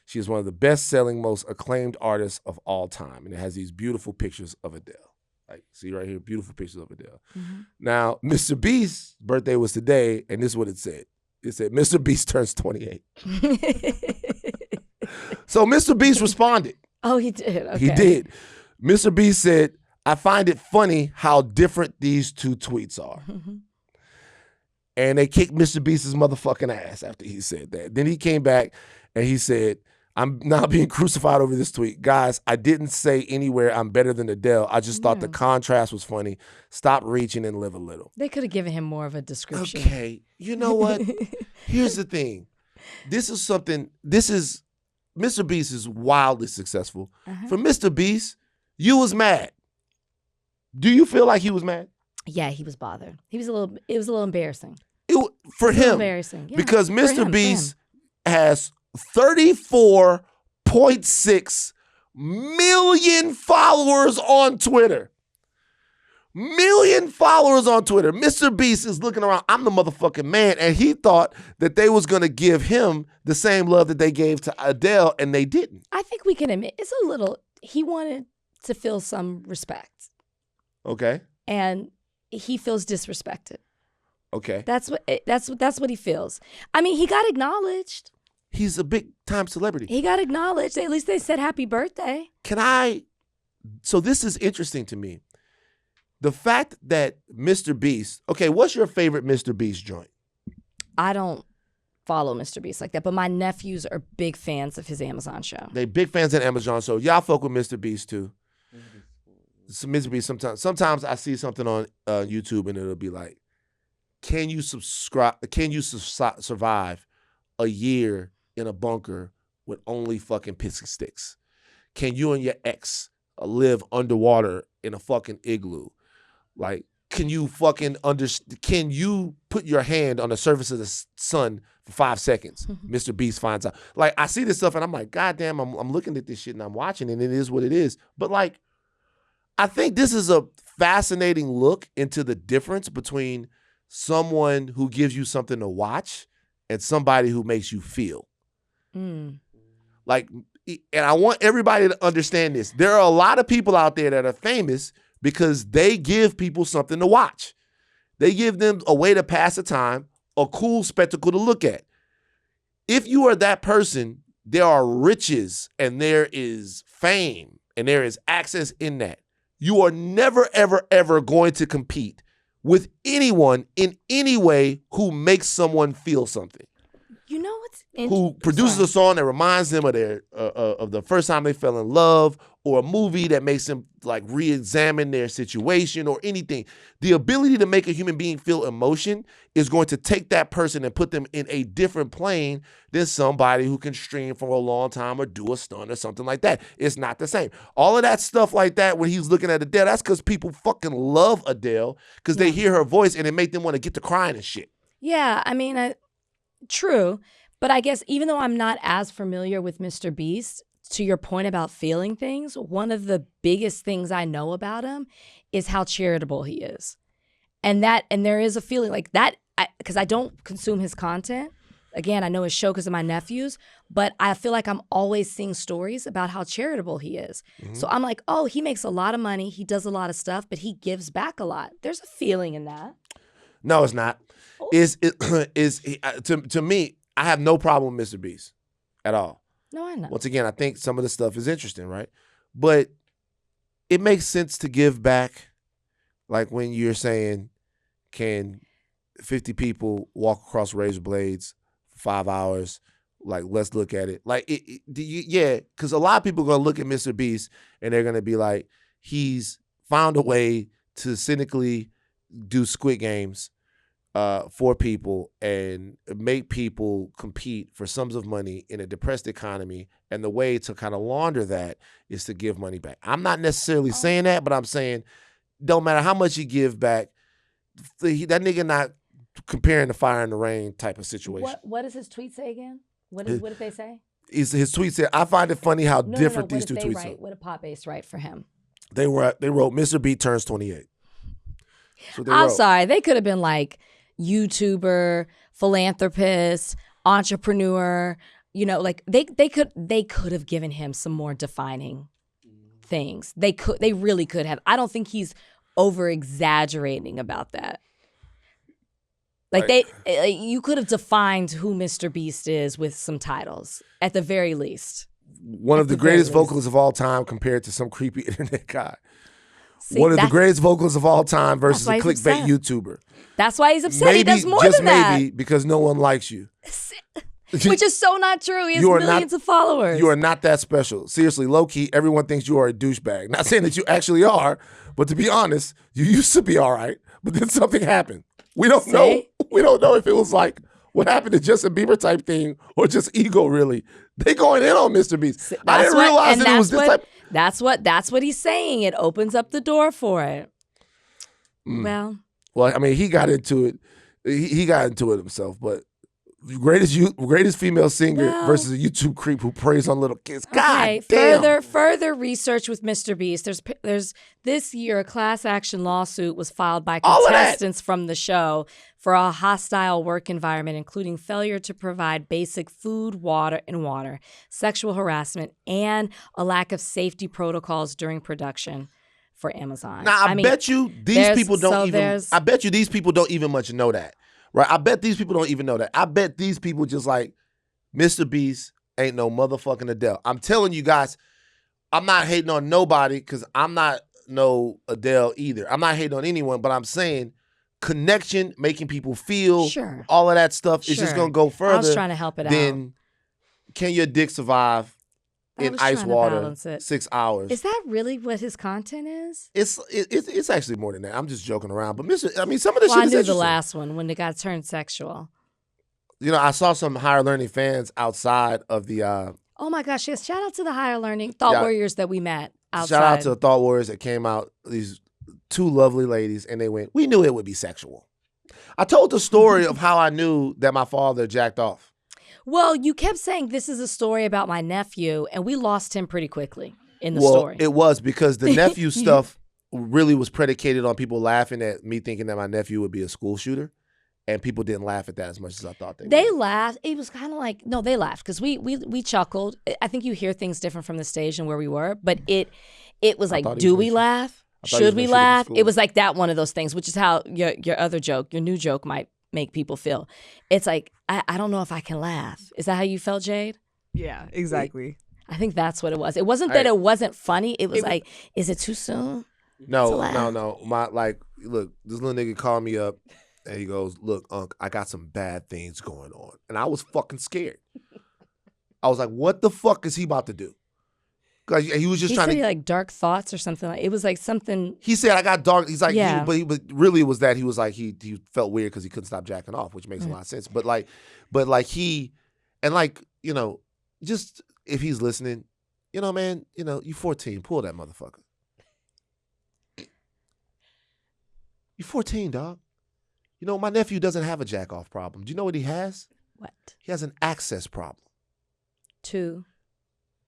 She is one of the best-selling, most acclaimed artists of all time, and it has these beautiful pictures of Adele. Like, see right here, beautiful pictures of Adele.
Mm-hmm.
Now, MrBeast's birthday was today, and this is what it said. It said, MrBeast turns 28. So MrBeast responded.
Oh, he did. Okay.
He did. MrBeast said, I find it funny how different these two tweets are.
Mm-hmm.
And they kicked MrBeast's motherfucking ass after he said that. Then he came back and he said, I'm now being crucified over this tweet. Guys, I didn't say anywhere I'm better than Adele. I just thought the contrast was funny. Stop reaching and live a little.
They could have given him more of a description.
Okay, you know what? Here's the thing. MrBeast is wildly successful.
Uh-huh.
For MrBeast, you was mad. Do you feel like he was mad?
Yeah, he was bothered. It was a little embarrassing.
For him,
embarrassing. Yeah,
because
for him,
MrBeast has 34.6 million followers on Twitter. Million followers on Twitter. MrBeast is looking around. I'm the motherfucking man. And he thought that they was going to give him the same love that they gave to Adele, and they didn't.
I think we can admit it's a little, he wanted to feel some respect.
Okay.
And he feels disrespected.
Okay.
That's what he feels. I mean, he got acknowledged.
He's a big time celebrity.
He got acknowledged. At least they said happy birthday.
So this is interesting to me. The fact that MrBeast, okay, what's your favorite MrBeast joint?
I don't follow MrBeast like that, but my nephews are big fans of his Amazon show.
They big fans of Amazon, so y'all fuck with MrBeast too. So MrBeast, sometimes I see something on YouTube and it'll be like, can you survive a year in a bunker with only fucking pissy sticks? Can you and your ex live underwater in a fucking igloo? Like, can you can you put your hand on the surface of the sun for 5 seconds? MrBeast finds out. Like, I see this stuff and I'm like, God damn, I'm looking at this shit and I'm watching and it is what it is. But like, I think this is a fascinating look into the difference between someone who gives you something to watch and somebody who makes you feel. Like, and I want everybody to understand this. There are a lot of people out there that are famous because they give people something to watch. They give them a way to pass the time, a cool spectacle to look at. If you are that person, there are riches and there is fame and there is access in that. You are never, ever, ever going to compete with anyone in any way who makes someone feel something.
You know what's
who produces a song that reminds them of their of the first time they fell in love, or a movie that makes them like re-examine their situation or anything. The ability to make a human being feel emotion is going to take that person and put them in a different plane than somebody who can stream for a long time or do a stunt or something like that. It's not the same. All of that stuff like that when he's looking at Adele, that's because people fucking love Adele because they hear her voice and it make them want to get to crying and shit.
Yeah, I mean, true. But I guess even though I'm not as familiar with MrBeast, to your point about feeling things, one of the biggest things I know about him is how charitable he is. And there is a feeling like that, because I don't consume his content. Again, I know his show because of my nephews, but I feel like I'm always seeing stories about how charitable he is. So I'm like, oh, he makes a lot of money. He does a lot of stuff, but he gives back a lot. There's a feeling in that.
No, it's not. To me, I have no problem with MrBeast at all.
No, I know.
Once again, I think some of the stuff is interesting, right? But it makes sense to give back. Like when you're saying, can 50 people walk across razor blades for 5 hours? Like, let's look at it. Like, yeah, because a lot of people are going to look at MrBeast and they're going to be like, he's found a way to cynically do Squid Games for people and make people compete for sums of money in a depressed economy. And the way to kind of launder that is to give money back. I'm not necessarily saying that, but I'm saying don't matter how much you give back, that nigga not comparing the fire and the rain type of situation.
What does his tweet say again? What did they say?
His tweet said, I find it funny how different these two tweets are.
What did Pop Base write for him?
They wrote MrBeast turns 28.
I'm sorry. They could have been like, YouTuber, philanthropist, entrepreneur, like they could have given him some more defining things. They really could have. I don't think he's over exaggerating about that. Like you could have defined who MrBeast is with some titles at the very least.
One of the greatest vocalists of all time compared to some creepy internet guy. One of the greatest vocalists of all time versus a clickbait YouTuber.
That's why he's upset. He does more than that.
Maybe because no one likes you.
Which is so not true. He has millions of followers.
You are not that special. Seriously, low-key, everyone thinks you are a douchebag. Not saying that you actually are, but to be honest, you used to be all right, but then something happened. We don't know. We don't know if it was like what happened to Justin Bieber type thing or just ego, really. They going in on MrBeast. I didn't realize that it was this type.
That's what he's saying. It opens up the door for it.
Well, I mean, he got into it. He got into it himself, but Greatest female singer
Well-
versus a YouTube creep who preys on little kids.
Okay,
God damn.
further research with MrBeast. There's this year a class action lawsuit was filed by
All of that.
contestants from the show for a hostile work environment, including failure to provide basic food, water, sexual harassment, and a lack of safety protocols during production for Amazon.
Now I bet you these people don't even.
there's-
I bet you these people don't even much know that, right? I bet these people don't even know that. I bet these people just like MrBeast ain't no motherfucking Adele. I'm telling you guys, I'm not hating on nobody because I'm not no Adele either. I'm not hating on anyone, but I'm saying connection, making people feel,
Sure.
all of that stuff is just
Sure.
gonna go further.
I was trying to help it out.
Then can your dick survive
I
in
was
ice
trying to
water
balance it.
6 hours?
Is that really what his content is?
It's actually more than that. I'm just joking around, but some of this
Well,
shit
I
is
knew the
interesting.
last one when it got turned sexual.
You know, I saw some higher learning fans outside of the.
Oh my gosh! Yes, shout out to the higher learning thought
Yeah.
warriors that we met outside.
Shout out to the Thought Warriors that came out. These two lovely ladies, and they went. We knew it would be sexual. I told the story of how I knew that my father jacked off.
Well, you kept saying this is a story about my nephew, and we lost him pretty quickly in the
Well,
story.
it was because the nephew stuff really was predicated on people laughing at me thinking that my nephew would be a school shooter, and people didn't laugh at that as much as I thought they
They
would.
laughed. It was kind of like they laughed because we chuckled. I think you hear things different from the stage and where we were, but it was like,
thought he
do
was
we
gonna
laugh?
I thought he was
Should we
gonna shoot up the
laugh?
school.
It was like that one of those things, which is how your other joke, your new joke, might make people feel. It's like I don't know if I can laugh. Is that how you felt, Jade?
Yeah, exactly.
I think that's what it was. It wasn't that
Hey.
it wasn't funny. It was like, is it too soon?
No,
to laugh.
no. Look, this little nigga called me up and he goes, "Look, Unc, I got some bad things going on," and I was fucking scared. I was like, "What the fuck is he about to do?" Because he was just
He
trying
said
to.
he like dark thoughts or something. Like it was like something.
He said I got dark. He's like,
Yeah.
but really it was that he was like he felt weird because he couldn't stop jacking off, which makes a lot of sense. But he, and like just if he's listening, man, you 14, pull that motherfucker. You 14, dog. My nephew doesn't have a jack off problem. Do you know what he has?
What?
He has an access problem
To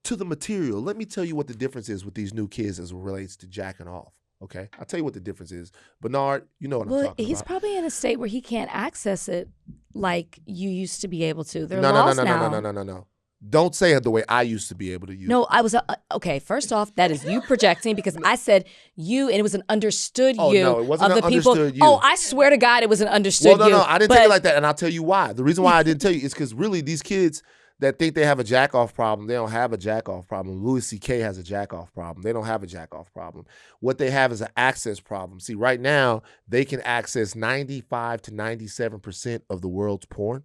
to the material. Let me tell you what the difference is with these new kids as it relates to jacking off. Okay, I'll tell you what the difference is. Bernard, you know what I'm
well,
talking
he's
about.
probably in a state where he can't access it like you used to be able to. They're
No.
lost now.
No. Don't say it the way I used to be able to use.
No, I was okay. First off, that is you projecting because I said you, and it was an understood
Oh,
you
no, it wasn't
of
an
the people.
understood you.
Oh, I swear to God, it was an understood
Well,
you.
no, I didn't
but,
tell you like that, and I'll tell you why. The reason why I didn't tell you is because really these kids that think they have a jack off problem, they don't have a jack off problem. Louis C.K. has a jack off problem. They don't have a jack off problem. What they have is an access problem. See, right now they can access 95 to 97% of the world's porn.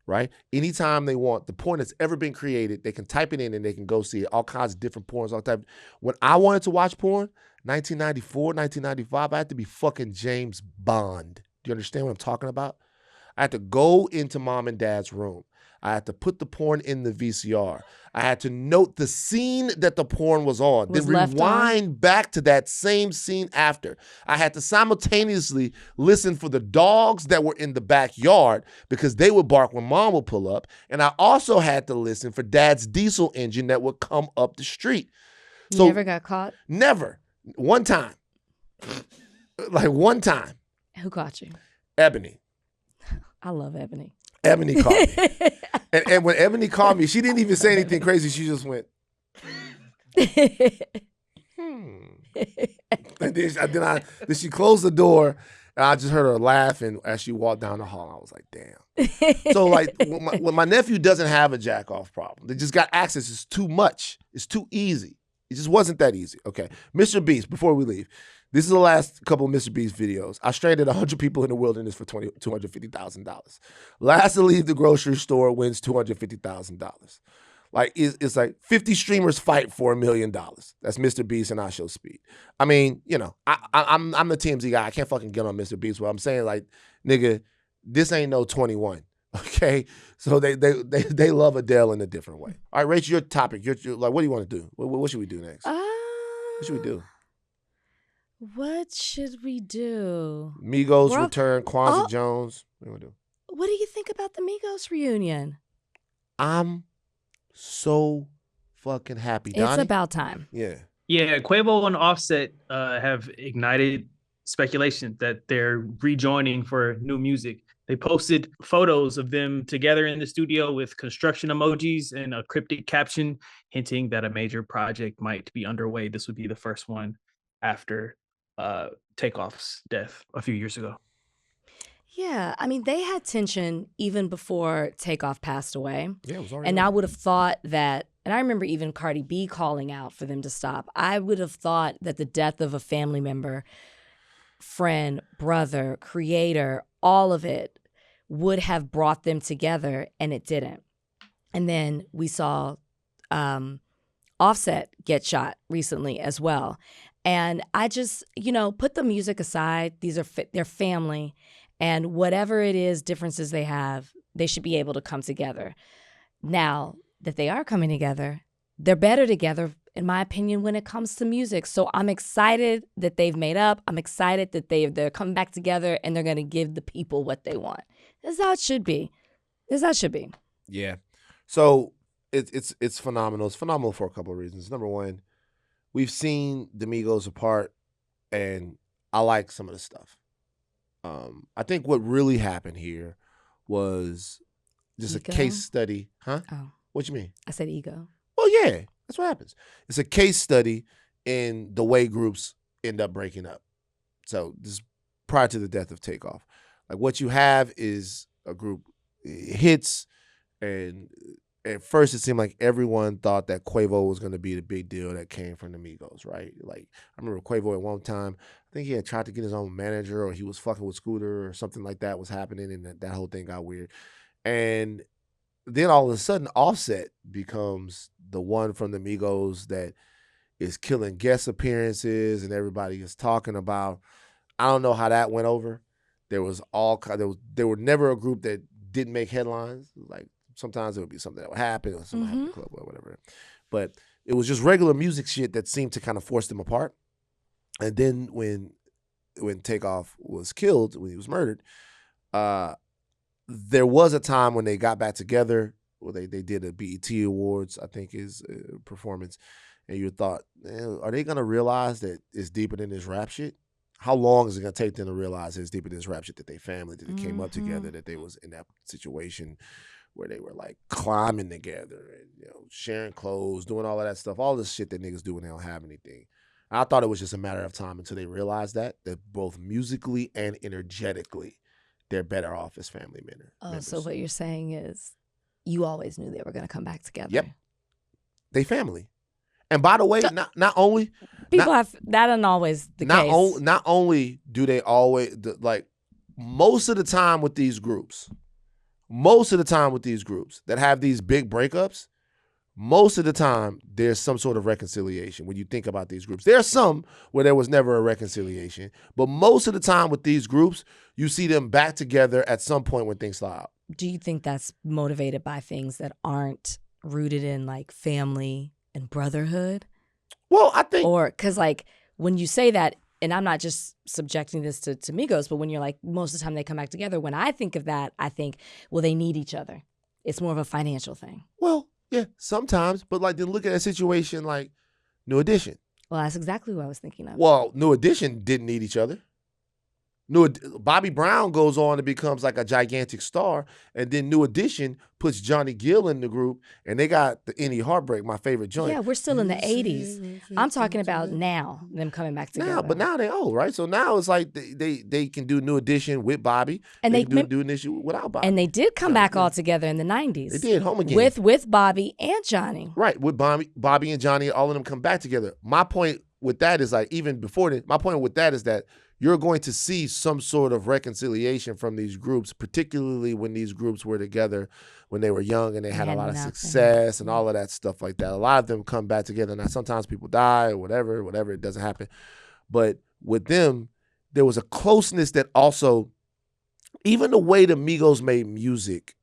Right? Anytime they want, the porn that's ever been created, they can type it in and they can go see it. All kinds of different porns, all type. When I wanted to watch porn, 1994, 1995, I had to be fucking James Bond. Do you understand what I'm talking about? I had to go into mom and dad's room. I had to put the porn in the VCR. I had to note the scene that the porn was on,
Was
then
left on?
rewind back to that same scene after. I had to simultaneously listen for the dogs that were in the backyard because they would bark when mom would pull up. And I also had to listen for dad's diesel engine that would come up the street.
You
So
never got caught.
never. One time. Like one time.
Who caught you?
Ebony.
I love Ebony.
Ebony called me. And when Ebony called me, she didn't even say anything crazy. She just went, And then she closed the door, and I just heard her laughing as she walked down the hall. I was like, damn. So like, when my nephew doesn't have a jack off problem, they just got access. It's too much. It's too easy. It just wasn't that easy. Okay, MrBeast. Before we leave, this is the last couple of MrBeast videos. I stranded 100 people in the wilderness for $250,000. Last to leave the grocery store wins $250,000. Like it's like 50 streamers fight for $1 million. That's MrBeast and I Show Speed. I mean, I'm the TMZ guy. I can't fucking get on MrBeast. But I'm saying, like, nigga, this ain't no 21. Okay, so they love Adele in a different way. All right, Rachel, your topic. You're like, what do you want to do? What should we do next? What should we do?
What should we do?
Migos
We're all-
return. Kwanzaa Jones. What do you want to do?
What do you think about the Migos reunion?
I'm so fucking happy, Donnie.
It's about time.
Yeah.
Yeah, Quavo and Offset have ignited speculation that they're rejoining for new music. They posted photos of them together in the studio with construction emojis and a cryptic caption hinting that a major project might be underway. This would be the first one after Takeoff's death a few years ago.
Yeah, I mean, they had tension even before Takeoff passed away.
Yeah, it was already.
And I would have thought that, and I remember even Cardi B calling out for them to stop. I would have thought that the death of a family member, friend, brother, creator, all of it would have brought them together, and it didn't. And then we saw Offset get shot recently as well. And I just, put the music aside. These are their family. And whatever it is, differences they have, they should be able to come together. Now that they are coming together, they're better together, in my opinion, when it comes to music. So I'm excited that they've made up. I'm excited that they're coming back together and they're going to give the people what they want. That's how it should be. That's how it should be.
Yeah. So it's phenomenal. It's phenomenal for a couple of reasons. Number one, we've seen the Migos apart, and I like some of the stuff. I think what really happened here was just
Ego?
a case study. Huh?
Oh,
What you mean?
I said ego.
Well, yeah, that's what happens. It's a case study in the way groups end up breaking up. So this is prior to the death of Takeoff. Like what you have is a group hits, and at first it seemed like everyone thought that Quavo was going to be the big deal that came from the Migos, right? Like I remember Quavo at one time, I think he had tried to get his own manager, or he was fucking with Scooter, or something like that was happening, and that whole thing got weird. And then all of a sudden, Offset becomes the one from the Migos that is killing guest appearances, and everybody is talking about. I don't know how that went over. There was they were never a group that didn't make headlines. Like sometimes it would be something that would happen, or something happened in the club or whatever. But it was just regular music shit that seemed to kind of force them apart. And then when Takeoff was killed, when he was murdered, there was a time when they got back together. Well, they did a BET Awards, I think, is performance, and you thought, are they gonna realize that it's deeper than this rap shit? How long is it gonna take them to realize it's deeper than this rap shit, that they family, that they came up together, that they was in that situation where they were like climbing together and sharing clothes, doing all of that stuff, all this shit that niggas do when they don't have anything. And I thought it was just a matter of time until they realized that both musically and energetically, they're better off as family members.
Oh, so what you're saying is you always knew they were going to come back together.
Yep. They family. And by the way, not only
people have that, and always the case.
Not only do they always like most of the time with these groups that have these big breakups, most of the time there's some sort of reconciliation when you think about these groups. There are some where there was never a reconciliation, but most of the time with these groups, you see them back together at some point when things slide out.
Do you think that's motivated by things that aren't rooted in like family and brotherhood?
Well, I think...
Or because like when you say that, and I'm not just subjecting this to Migos, but when you're like, most of the time they come back together, when I think of that, I think, well, they need each other. It's more of a financial thing.
Well, yeah, sometimes. But like then look at a situation like New Edition.
Well, that's exactly what I was thinking of.
Well, New Edition didn't need each other. Bobby Brown goes on and becomes like a gigantic star, and then New Edition puts Johnny Gill in the group, and they got the Any Heartbreak, my favorite joint.
Yeah, we're still in the 80s. I'm talking about now, them coming back together.
But now they old, right? So now it's like they can do New Edition with Bobby, and they can do New Edition without Bobby.
And they did come back all together in the 90s.
They did, Home Again.
With Bobby and Johnny.
Right, with Bobby and Johnny, all of them come back together. My point with that is like, even before that, my point with that is that you're going to see some sort of reconciliation from these groups, particularly when these groups were together when they were young and they had a lot of success and all of that stuff like that. A lot of them come back together. Now, sometimes people die or whatever, it doesn't happen. But with them, there was a closeness that also, even the way the Migos made music,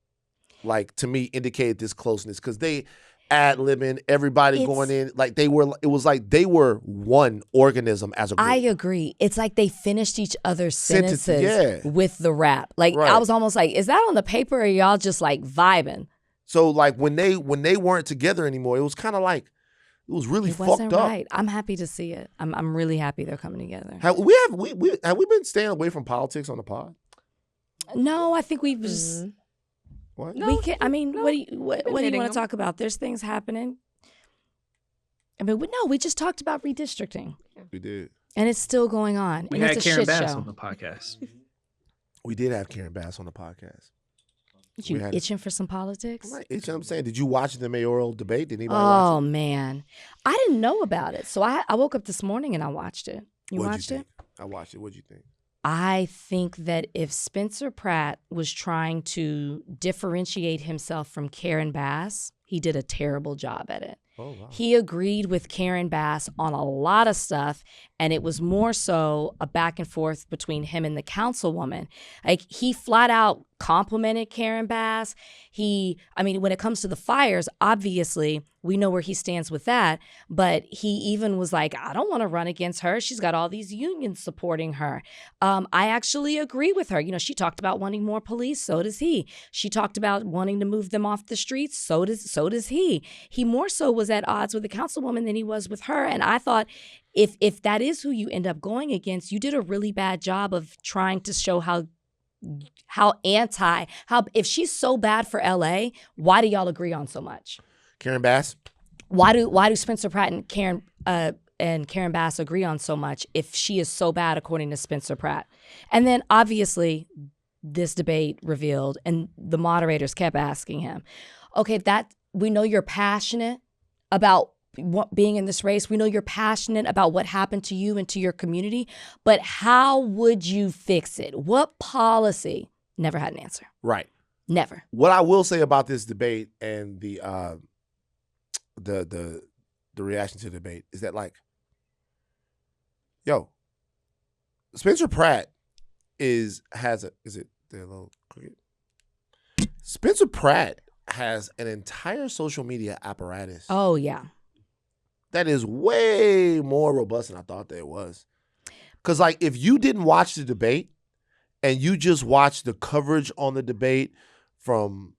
like to me, indicated this closeness, because they ad-libbing, everybody going in. Like it was like they were one organism as a group.
I agree. It's like they finished each other's
Sentence,
sentences with the rap. Like I was almost like, is that on the paper or y'all just like vibing?
So like when they weren't together anymore, it was kind of like, it was really fucked up.
Right. I'm happy to see it. I'm really happy they're coming together.
Have we been staying away from politics on the pod?
No, I think we've just.
What?
No, we can. I mean, what do you want to talk about? There's things happening. I mean, we just talked about redistricting.
We did,
and it's still going on.
We
and
had
it's a
Karen
shit
Bass
show.
on the podcast.
We did have Karen Bass on the podcast.
You itching for some politics?
I'm not itching. I'm saying, did you watch the mayoral debate? Did anybody
watch it?
Oh
man, I didn't know about it, so I woke up this morning and I watched it. You watched it?
I watched it. What'd you think?
I think that if Spencer Pratt was trying to differentiate himself from Karen Bass, he did a terrible job at it.
Oh, wow.
He agreed with Karen Bass on a lot of stuff, and it was more so a back and forth between him and the councilwoman. Like, he flat out complimented Karen Bass. When it comes to the fires, obviously, we know where he stands with that, but he even was like, I don't want to run against her. She's got all these unions supporting her. I actually agree with her. You know, she talked about wanting more police. So does he. She talked about wanting to move them off the streets. So does he. He more so was at odds with the councilwoman than he was with her. And I thought, if that is who you end up going against, you did a really bad job of trying to show if she's so bad for LA, why do y'all agree on so much?
Karen Bass?
Why do Spencer Pratt and Karen Bass agree on so much if she is so bad according to Spencer Pratt? And then obviously this debate revealed, and the moderators kept asking him, okay, we know you're passionate about being in this race. We know you're passionate about what happened to you and to your community, but how would you fix it? What policy? Never had an answer.
Right.
Never.
What I will say about this debate and the reaction to the debate is that, like, Spencer Pratt Spencer Pratt has an entire social media apparatus.
Oh yeah.
That is way more robust than I thought that it was. Because, like, if you didn't watch the debate and you just watched the coverage on the debate from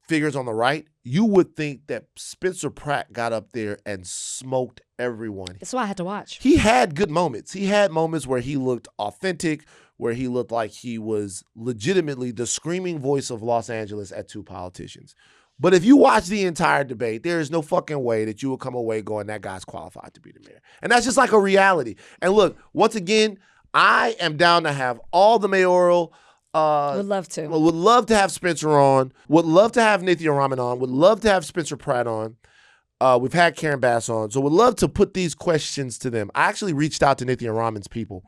figures on the right, you would think that Spencer Pratt got up there and smoked everyone.
That's why I had to watch.
He had good moments. He had moments where he looked authentic, where he looked like he was legitimately the screaming voice of Los Angeles at two politicians. But if you watch the entire debate, there is no fucking way that you will come away going, that guy's qualified to be the mayor. And that's just like a reality. And look, once again, I am down to have all the mayoral.
Would love to.
Would love to have Spencer on. Would love to have Nithya Raman on. Would love to have Spencer Pratt on. We've had Karen Bass on. So would love to put these questions to them. I actually reached out to Nithya Raman's people,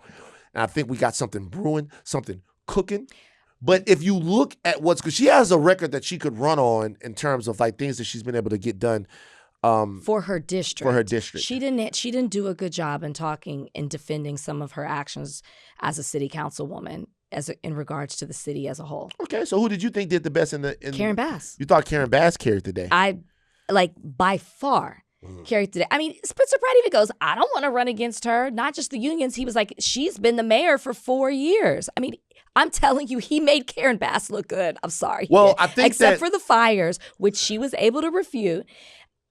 and I think we got something brewing, something cooking. But if you look at because she has a record that she could run on in terms of like things that she's been able to get done
for her district. She didn't do a good job in talking and defending some of her actions as a city councilwoman in regards to the city as a whole.
Okay, so who did you think did the best in
Karen Bass.
You thought Karen Bass carried the day?
By far. Carried today. I mean, Spencer Pratt even goes, I don't want to run against her. Not just the unions. He was like, she's been the mayor for 4 years. I mean, I'm telling you, he made Karen Bass look good. I'm sorry.
Well, I think
except for the fires, which she was able to refute.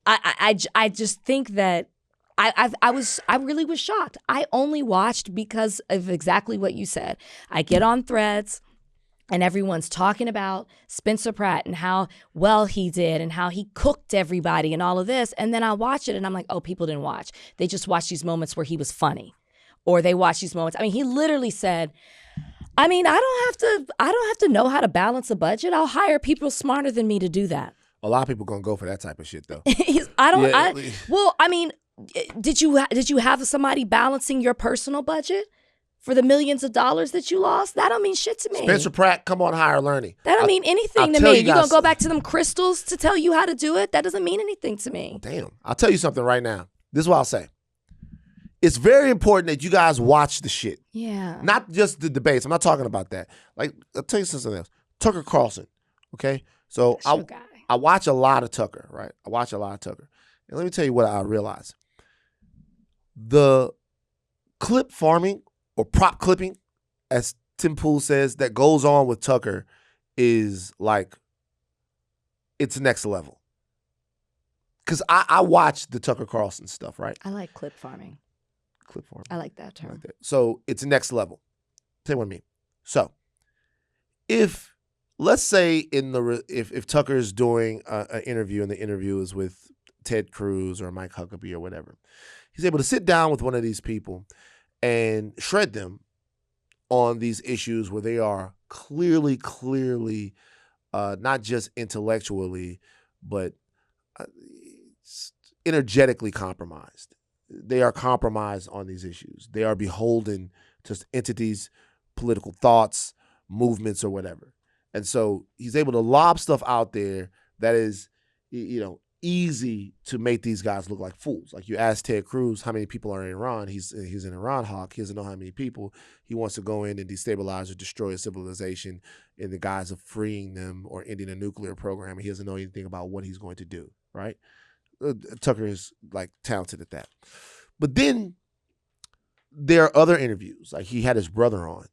I just think that I really was shocked. I only watched because of exactly what you said. I get on Threads, and everyone's talking about Spencer Pratt and how well he did and how he cooked everybody and all of this. And then I watch it and I'm like, oh, people didn't watch. They just watched these moments where he was funny, or they watched these moments. I mean, he literally said, I mean, I don't have to know how to balance a budget. I'll hire people smarter than me to do that.
A lot of people gonna go for that type of shit though.
Did you have somebody balancing your personal budget for the millions of dollars that you lost? That don't mean shit to me.
Spencer Pratt, come on higher learning.
That don't mean anything to me. You gonna go back to them crystals to tell you how to do it? That doesn't mean anything to me.
Damn. I'll tell you something right now. This is what I'll say. It's very important that you guys watch the shit.
Yeah.
Not just the debates. I'm not talking about that. Like, I'll tell you something else. Tucker Carlson, okay? So I I watch a lot of Tucker, right? I watch a lot of Tucker. And let me tell you what I realize. The clip farming or prop clipping, as Tim Pool says, that goes on with Tucker is like, it's next level. Because I watch the Tucker Carlson stuff, right?
I like clip farming.
Clip farming.
I like that term.
Like that. So it's next level. Tell you what I mean. So if, let's say if Tucker's doing an interview and the interview is with Ted Cruz or Mike Huckabee or whatever, he's able to sit down with one of these people and shred them on these issues where they are clearly, not just intellectually, but energetically compromised. They are compromised on these issues. They are beholden to entities, political thoughts, movements, or whatever. And so he's able to lob stuff out there that is, easy to make these guys look like fools. Like you ask Ted Cruz how many people are in Iran. He's an Iran hawk. He doesn't know how many people. He wants to go in and destabilize or destroy a civilization in the guise of freeing them or ending a nuclear program. He doesn't know anything about what he's going to do, right? Tucker is like talented at that. But then there are other interviews. Like he had his brother on.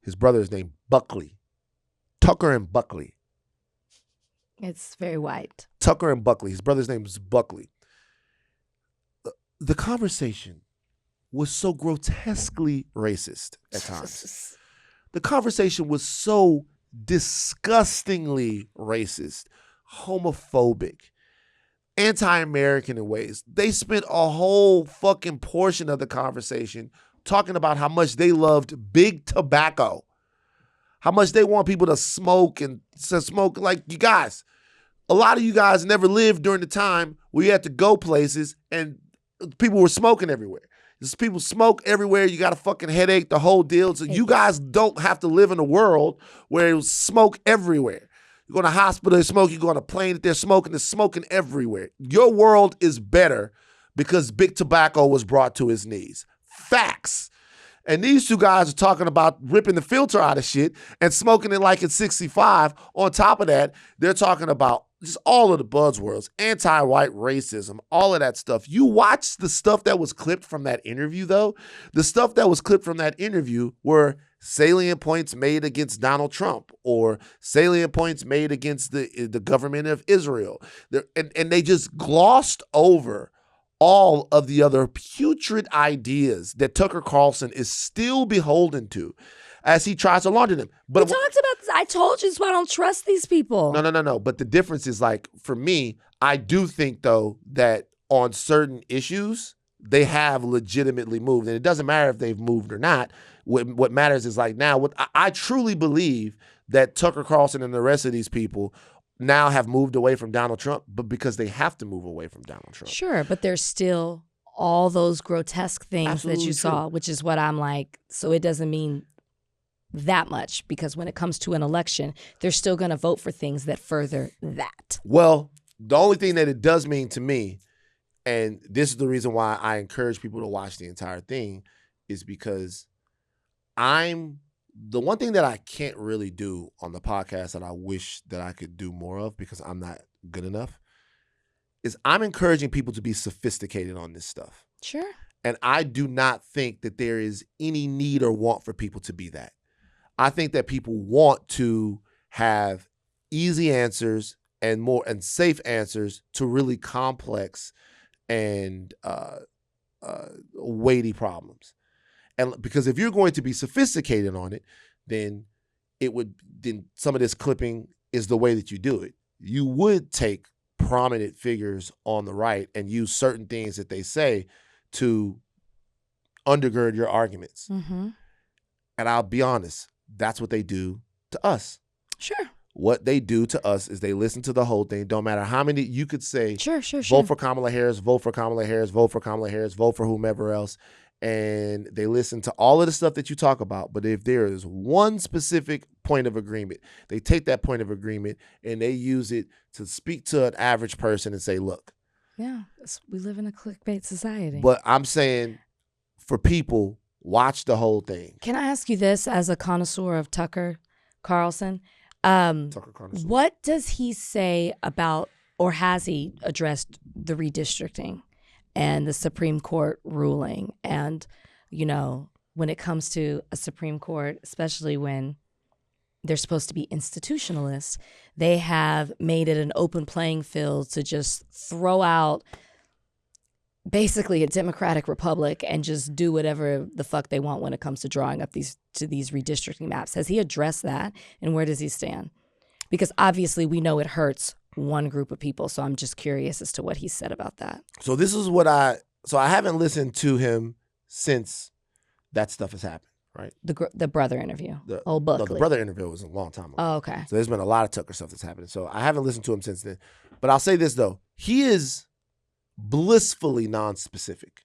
His brother is named Buckley. Tucker and Buckley.
It's very white.
Tucker and Buckley. His brother's name is Buckley. The conversation was so grotesquely racist at times. The conversation was so disgustingly racist, homophobic, anti-American in ways. They spent a whole fucking portion of the conversation talking about how much they loved big tobacco, how much they want people to smoke and to smoke. Like, you guys, a lot of you guys never lived during the time where you had to go places and people were smoking everywhere. There's people smoke everywhere. You got a fucking headache, the whole deal. So you guys don't have to live in a world where it was smoke everywhere. You go to the hospital, there's smoke. You go on a plane, there's smoking everywhere. Your world is better because big tobacco was brought to his knees. Facts. And these two guys are talking about ripping the filter out of shit and smoking it like it's 65. On top of that, they're talking about just all of the buzzwords, anti-white racism, all of that stuff. You watch the stuff that was clipped from that interview, though. The stuff that was clipped from that interview were salient points made against Donald Trump or salient points made against the government of Israel. And they just glossed over all of the other putrid ideas that Tucker Carlson is still beholden to as he tries to launder them. But
we talked about this. I told you that's why I don't trust these people.
No. But the difference is, like, for me, I do think, though, that on certain issues, they have legitimately moved. And it doesn't matter if they've moved or not. What matters is, like, now, I truly believe that Tucker Carlson and the rest of these people now have moved away from Donald Trump, but because they have to move away from Donald Trump.
Sure, but there's still all those grotesque things
Absolutely
that you saw, which is what I'm like, so it doesn't mean that much, because when it comes to an election, they're still going to vote for things that further that.
Well, the only thing that it does mean to me, and this is the reason why I encourage people to watch the entire thing, is because the one thing that I can't really do on the podcast that I wish that I could do more of because I'm not good enough is I'm encouraging people to be sophisticated on this stuff.
Sure.
And I do not think that there is any need or want for people to be that. I think that people want to have easy answers and safe answers to really complex and weighty problems. And because if you're going to be sophisticated on it, then some of this clipping is the way that you do it. You would take prominent figures on the right and use certain things that they say to undergird your arguments.
Mm-hmm. And
I'll be honest, that's what they do to us.
Sure.
What they do to us is they listen to the whole thing. Don't matter how many you could say,
sure.
Vote for Kamala Harris, vote for Kamala Harris, vote for Kamala Harris, vote for whomever else. And they listen to all of the stuff that you talk about. But if there is one specific point of agreement, they take that point of agreement and they use it to speak to an average person and say, look.
Yeah, we live in a clickbait society.
But I'm saying for people, watch the whole thing.
Can I ask you this as a connoisseur of Tucker Carlson?
Tucker Carlson.
What does he say about, or has he addressed the redistricting and the Supreme Court ruling? And, you know, when it comes to a Supreme Court, especially when they're supposed to be institutionalists, they have made it an open playing field to just throw out basically a democratic republic and just do whatever the fuck they want when it comes to drawing up these redistricting maps. Has he addressed that, and where does he stand? Because obviously we know it hurts one group of people, so I'm just curious as to what he said about that.
So this is what I haven't listened to him since that stuff has happened, right?
The brother interview,
The
Buckley.
brother interview was a long time ago.
Oh, okay.
So there's been a lot of Tucker stuff that's happening. So I haven't listened to him since then. But I'll say this, though. He is blissfully non-specific.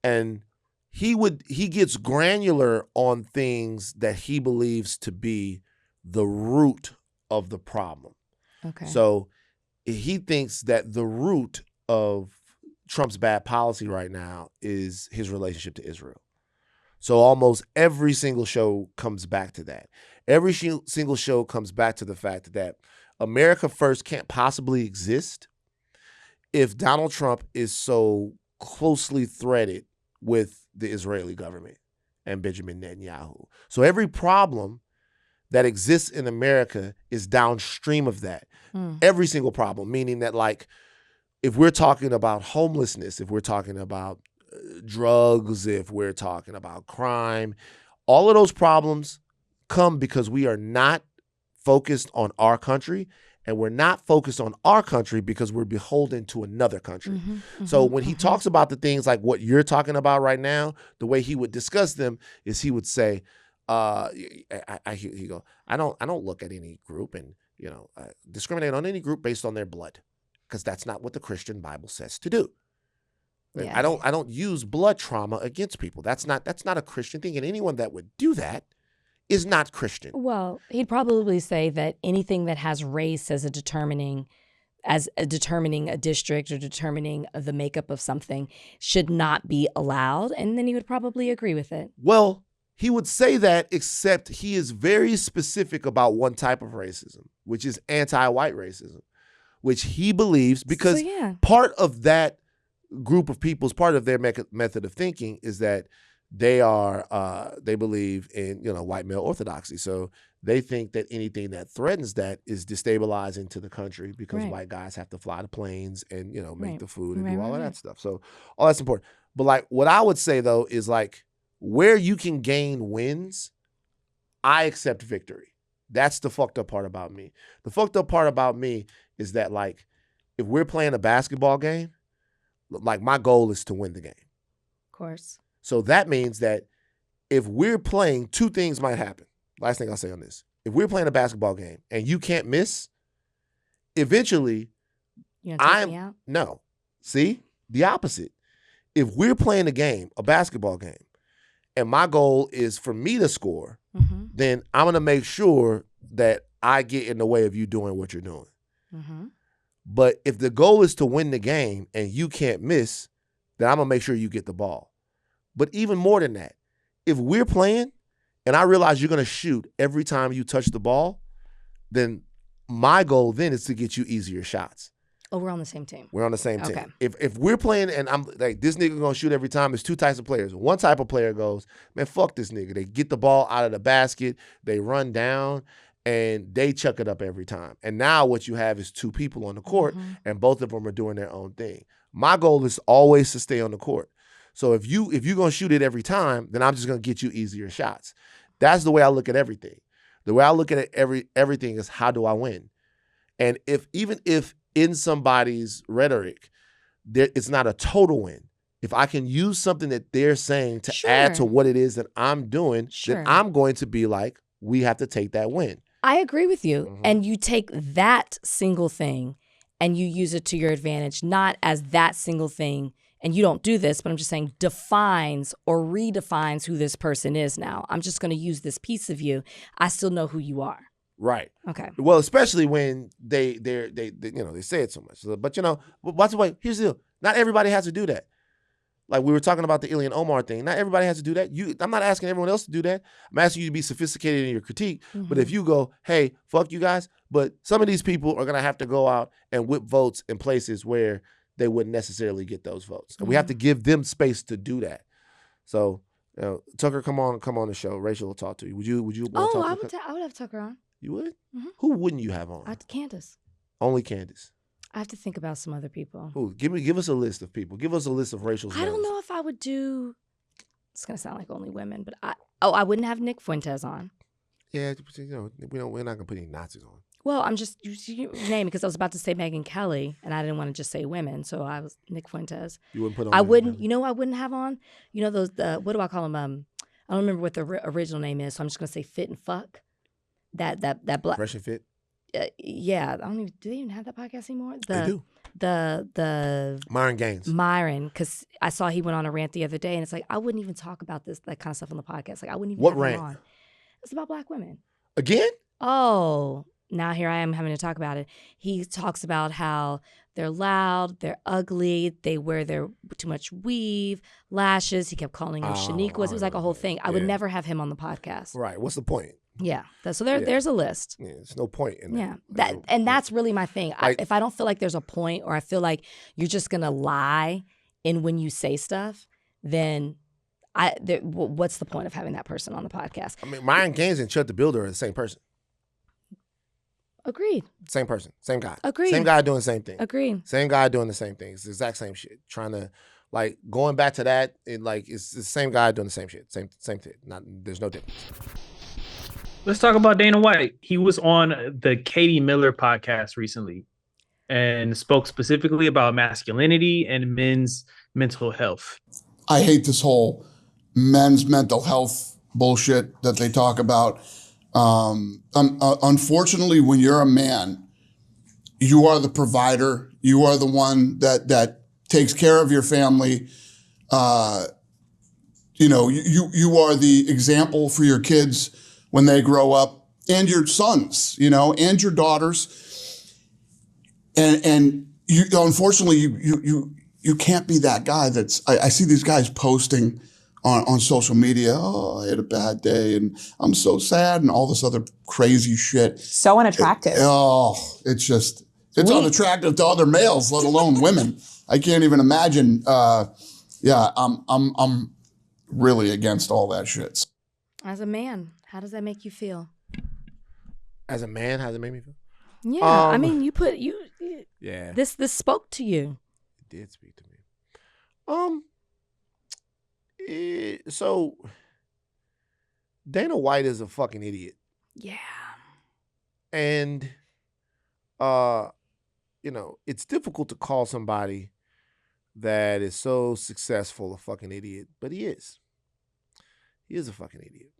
And he gets granular on things that he believes to be the root of the problem.
Okay.
So he thinks that the root of Trump's bad policy right now is his relationship to Israel. So almost every single show comes back to that. Every single show comes back to the fact that America First can't possibly exist if Donald Trump is so closely threaded with the Israeli government and Benjamin Netanyahu. So every problem that exists in America is downstream of that. Every single problem, meaning that, like, if we're talking about homelessness, if we're talking about drugs, if we're talking about crime, all of those problems come because we are not focused on our country, and we're not focused on our country because we're beholden to another country. So when he talks about the things like what you're talking about right now, the way he would discuss them is he would say, he go, I don't look at any group and discriminate on any group based on their blood, because that's not what the Christian Bible says to do. Yeah. I don't use blood trauma against people. That's not a Christian thing, and anyone that would do that is not Christian.
Well, he'd probably say that anything that has race as determining a district or determining the makeup of something should not be allowed, and then he would probably agree with it.
Well, he would say that, except he is very specific about one type of racism, which is anti-white racism, which he believes, because part of that group of people's, part of their method of thinking is that they believe in, white male orthodoxy. So they think that anything that threatens that is destabilizing to the country, because white guys have to fly the planes and, make the food and do all of that stuff. So all that's important. But like, what I would say though is, like, where you can gain wins, I accept victory. That's the fucked up part about me. The fucked up part about me is that, like, if we're playing a basketball game, like, my goal is to win the game.
Of course.
So that means that if we're playing, two things might happen. Last thing I'll say on this. If we're playing a basketball game and you can't miss, eventually no. See? The opposite. If we're playing a game, a basketball game, and my goal is for me to score, then I'm going to make sure that I get in the way of you doing what you're doing. But if the goal is to win the game and you can't miss, then I'm going to make sure you get the ball. But even more than that, if we're playing and I realize you're going to shoot every time you touch the ball, then my goal then is to get you easier shots.
Oh, we're on the same team.
We're on the same team. If we're playing and I'm like, this nigga gonna shoot every time, there's two types of players. One type of player goes, man, fuck this nigga. They get the ball out of the basket, they run down, and they chuck it up every time. And now what you have is two people on the court, and both of them are doing their own thing. My goal is always to stay on the court. So if you're gonna shoot it every time, then I'm just gonna get you easier shots. That's the way I look at everything. The way I look at it, everything is, how do I win? And even if in somebody's rhetoric, it's not a total win. If I can use something that they're saying to add to what it is that I'm doing, then I'm going to be like, we have to take that win.
I agree with you. And you take that single thing and you use it to your advantage, not as that single thing, and you don't do this, but I'm just saying defines or redefines who this person is now. I'm just going to use this piece of you. I still know who you are.
Right.
Okay.
Well, especially when they say it so much. But watch the way. Here's the deal. Not everybody has to do that. Like we were talking about the Ilhan Omar thing. Not everybody has to do that. I'm not asking everyone else to do that. I'm asking you to be sophisticated in your critique. But if you go, hey, fuck you guys, but some of these people are going to have to go out and whip votes in places where they wouldn't necessarily get those votes. And we have to give them space to do that. So, Tucker, come on the show. Rachel will talk to you. Would you want to talk to
I would have Tucker on.
You would? Who wouldn't you have on?
Candace.
Only Candace.
I have to think about some other people.
Who? Give us a list of people. Give us a list of Rachel's names.
I don't know if I would do. It's gonna sound like only women, but I wouldn't have Nick Fuentes on.
Yeah, we're not gonna put any Nazis on.
Well, I'm just you name because I was about to say Megyn Kelly, and I didn't want to just say women, so I was Nick Fuentes.
You wouldn't put on.
I wouldn't. You know, I wouldn't have on. You know those what do I call them? I don't remember what the original name is, so I'm just gonna say Fit and Fuck. That black
Fresh and Fit.
Yeah, I don't even. Do they even have that podcast anymore?
They do.
The
Myron Gaines.
Because I saw he went on a rant the other day, and it's like I wouldn't even talk about that kind of stuff on the podcast. Like I wouldn't even.
What
have
rant?
him on. It's about black women.
Again?
Oh, now here I am having to talk about it. He talks about how they're loud, they're ugly, they wear their too much weave, lashes. He kept calling him Shaniquas. It was like a whole thing. I would never have him on the podcast.
Right. What's the point?
Yeah. So there's a list.
Yeah, there's no point in that.
Yeah. That's really my thing. If I don't feel like there's a point, or I feel like you're just gonna lie in when you say stuff, then what's the point of having that person on the podcast?
I mean, Myron Gaines and Chet the Builder are the same person.
Agreed.
Same person. Same guy.
Agreed.
Same guy doing the same thing.
Agreed.
Same guy doing the same thing. It's the exact same shit. Trying to, like, going back to that, it's the same guy doing the same shit. Same thing. There's no difference.
Let's talk about Dana White. He was on the Katie Miller podcast recently and spoke specifically about masculinity and men's mental health.
I hate this whole men's mental health bullshit that they talk about. Unfortunately, when you're a man, you are the provider. You are the one that takes care of your family. You are the example for your kids when they grow up, and your sons, and your daughters. And you, unfortunately, you can't be that guy I see these guys posting on social media, oh, I had a bad day and I'm so sad and all this other crazy shit.
So unattractive.
It's unattractive to other males, let alone women. I can't even imagine. I'm really against all that shit.
As a man, how does that make you feel?
As a man, how does it make me feel?
Yeah, I mean,
yeah.
This spoke to you.
It did speak to me. So Dana White is a fucking idiot.
Yeah.
And it's difficult to call somebody that is so successful a fucking idiot, but he is. He is a fucking idiot.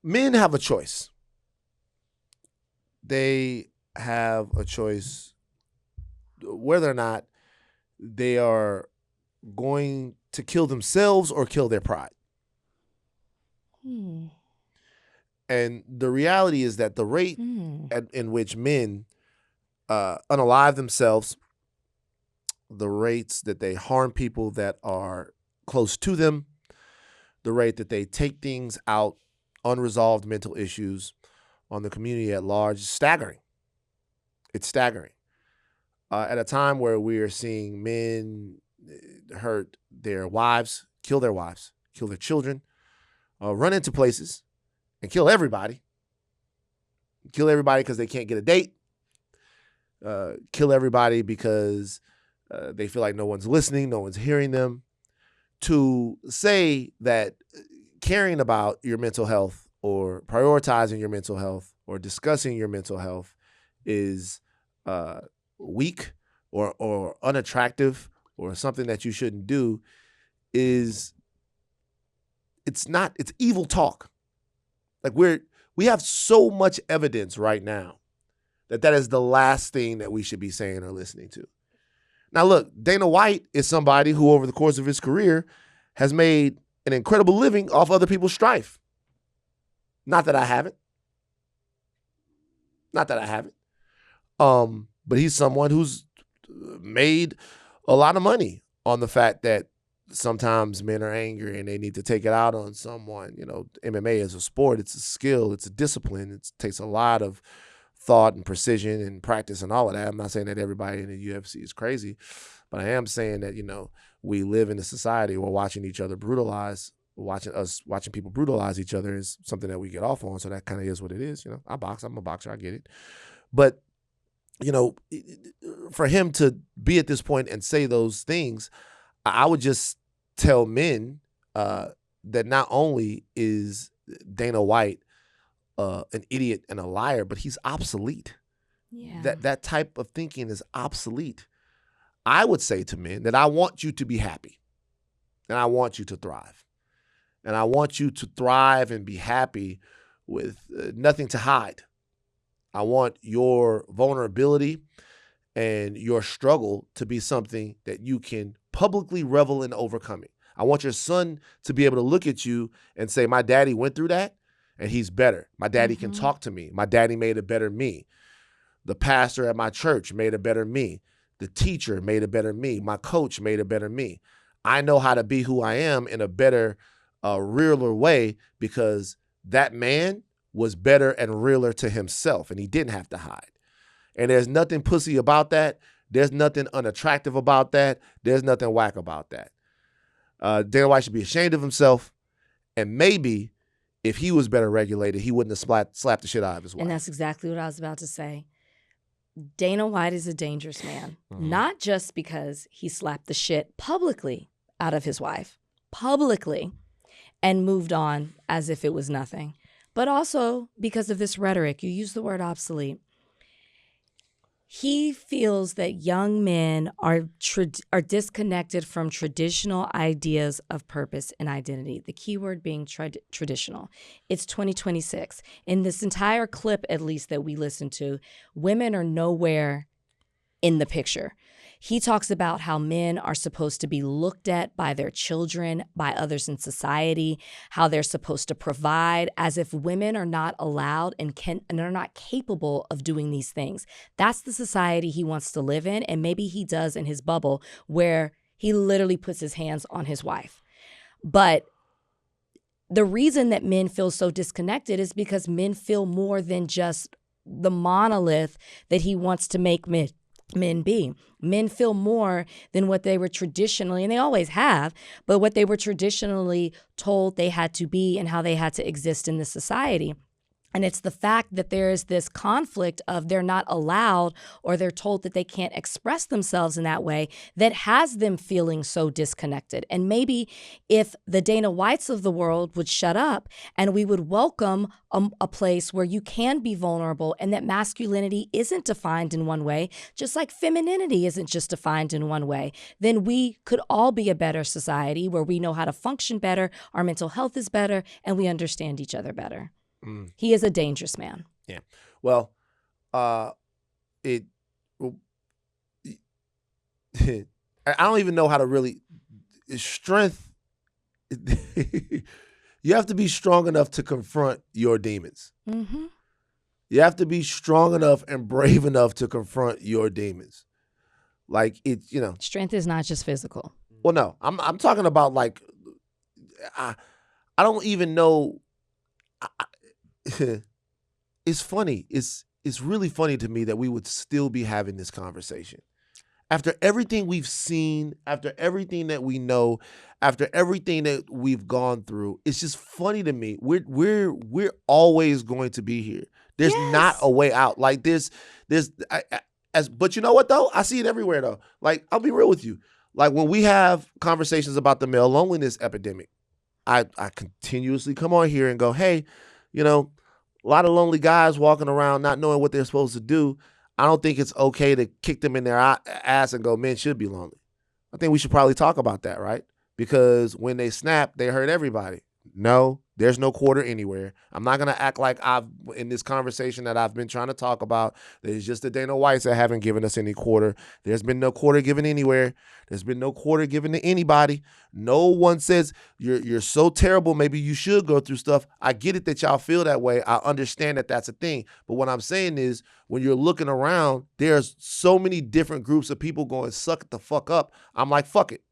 Men have a choice. They have a choice whether or not they are going to kill themselves or kill their pride. And the reality is that the rate in which men unalive themselves, the rates that they harm people that are close to them, the rate that they take things out, unresolved mental issues on the community at large is staggering. It's staggering. At a time where we are seeing men hurt their wives, kill their children, run into places and kill everybody. Kill everybody because they can't get a date. Kill everybody because they feel like no one's listening, no one's hearing them. To say that caring about your mental health or prioritizing your mental health or discussing your mental health is weak or unattractive or something that you shouldn't do it's evil talk. Like we have so much evidence right now that is the last thing that we should be saying or listening to. Now look, Dana White is somebody who over the course of his career has made an incredible living off other people's strife. Not that I haven't. but he's someone who's made a lot of money on the fact that sometimes men are angry and they need to take it out on someone. You know, MMA is a sport. It's a skill. It's a discipline. It takes a lot of thought and precision and practice and all of that. I'm not saying that everybody in the UFC is crazy, but I am saying that, you know, we live in a society where watching each other brutalize, watching people brutalize each other is something that we get off on. So that kind of is what it is. You know, I box. I'm a boxer. I get it. But, you know, for him to be at this point and say those things, I would just tell men that not only is Dana White an idiot and a liar, but he's obsolete.
Yeah.
That type of thinking is obsolete. I would say to men that I want you to be happy, and I want you to thrive, and I want you to thrive and be happy with nothing to hide. I want your vulnerability and your struggle to be something that you can publicly revel in overcoming. I want your son to be able to look at you and say, my daddy went through that and he's better. My daddy can talk to me. My daddy made a better me. The pastor at my church made a better me. The teacher made a better me. My coach made a better me. I know how to be who I am in a better, realer way because that man was better and realer to himself and he didn't have to hide. And there's nothing pussy about that. There's nothing unattractive about that. There's nothing whack about that. Dana White should be ashamed of himself. And maybe if he was better regulated, he wouldn't have slapped the shit out of his wife.
And that's exactly what I was about to say. Dana White is a dangerous man, not just because he slapped the shit publicly out of his wife, publicly, and moved on as if it was nothing, but also because of this rhetoric. You use the word obsolete. He feels that young men are disconnected from traditional ideas of purpose and identity, the key word being traditional. It's 2026. In this entire clip, at least that we listened to, women are nowhere in the picture. He talks about how men are supposed to be looked at by their children, by others in society, how they're supposed to provide, as if women are not allowed and are not capable of doing these things. That's the society he wants to live in, and maybe he does in his bubble where he literally puts his hands on his wife. But the reason that men feel so disconnected is because men feel more than just the monolith that he wants to make men be. Men feel more than what they were traditionally, and they always have, but what they were traditionally told they had to be and how they had to exist in this society. And it's the fact that there is this conflict of they're not allowed or they're told that they can't express themselves in that way that has them feeling so disconnected. And maybe if the Dana Whites of the world would shut up and we would welcome a place where you can be vulnerable and that masculinity isn't defined in one way, just like femininity isn't just defined in one way, then we could all be a better society where we know how to function better, our mental health is better, and we understand each other better. He is a dangerous man.
Yeah. Well, I don't even know how to really strength. You have to be strong enough to confront your demons.
Mm-hmm.
You have to be strong enough and brave enough to confront your demons. Like it, you know.
Strength is not just physical.
Well, no, I'm talking about like, I don't even know. It's funny. It's really funny to me that we would still be having this conversation. After everything we've seen, after everything that we know, after everything that we've gone through, it's just funny to me. We're always going to be here. There's not a way out. Like but you know what though? I see it everywhere though. Like I'll be real with you. Like when we have conversations about the male loneliness epidemic, I continuously come on here and go, hey, you know, a lot of lonely guys walking around not knowing what they're supposed to do. I don't think it's okay to kick them in their ass and go, men should be lonely. I think we should probably talk about that, right? Because when they snap, they hurt everybody. No, There's no quarter anywhere. I'm not going to act like in this conversation that I've been trying to talk about, there's just the Dana Whites that haven't given us any quarter. There's been no quarter given anywhere. There's been no quarter given to anybody. No one says you're so terrible, maybe you should go through stuff. I get it that y'all feel that way. I understand that that's a thing. But what I'm saying is when you're looking around, there's so many different groups of people going, suck it the fuck up. I'm like, fuck it.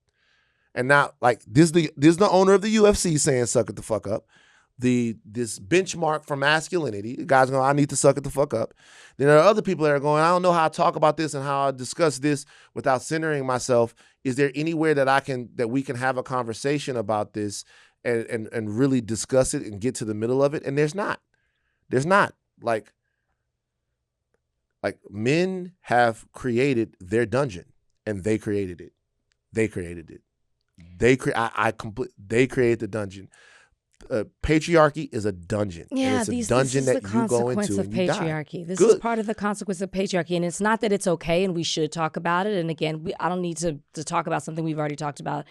And now, like, this is the owner of the UFC saying, suck it the fuck up. This benchmark for masculinity, the guy's going, I need to suck it the fuck up. Then there are other people that are going, I don't know how to talk about this and how I discuss this without centering myself. Is there anywhere that we can have a conversation about this and really discuss it and get to the middle of it? And there's not. There's not. Like men have created their dungeon, and they created it. They created it. They created the dungeon. Patriarchy is a dungeon.
Yeah,
and it's a dungeon that you go into and you die.
Patriarchy. This is part of the consequence of patriarchy, and it's not that it's okay, and we should talk about it. And again, I don't need to talk about something we've already talked about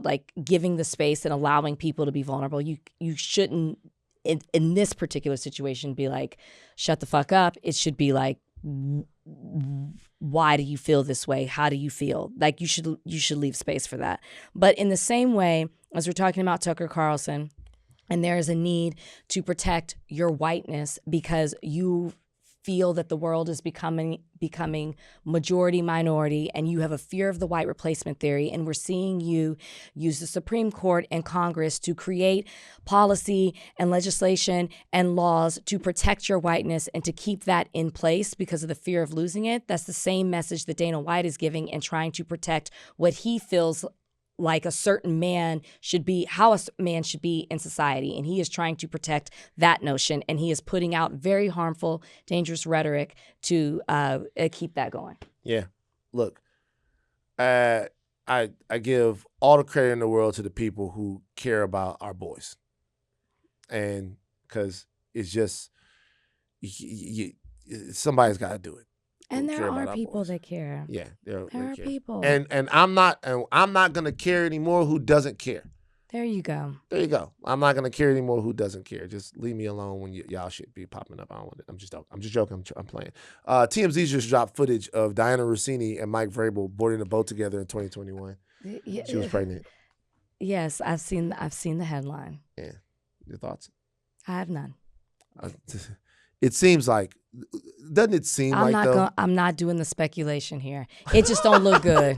like giving the space and allowing people to be vulnerable. You shouldn't in this particular situation be like, shut the fuck up. It should be like, why do you feel this way? How do you feel? Like you should leave space for that. But in the same way, as we're talking about Tucker Carlson, and there is a need to protect your whiteness because you feel that the world is becoming majority minority, and you have a fear of the white replacement theory, and we're seeing you use the Supreme Court and Congress to create policy and legislation and laws to protect your whiteness and to keep that in place because of the fear of losing it. That's the same message that Dana White is giving and trying to protect what he feels like a certain man should be, how a man should be in society. And he is trying to protect that notion. And he is putting out very harmful, dangerous rhetoric to keep that going.
Yeah. Look, I give all the credit in the world to the people who care about our boys. And because it's just, somebody's got to do it.
And there are people that care.
Yeah, there
are people.
And I'm not gonna care anymore who doesn't care.
There you go.
There you go. I'm not gonna care anymore who doesn't care. Just leave me alone when y'all shit be popping up. I don't want it. I'm just joking. I'm playing. TMZ just dropped footage of Dianna Russini and Mike Vrabel boarding a boat together in 2021.
Yeah.
She was pregnant.
Yes, I've seen the headline.
Yeah. Your thoughts?
I have none.
It seems like, doesn't it seem
I'm not doing the speculation here. It just don't look good.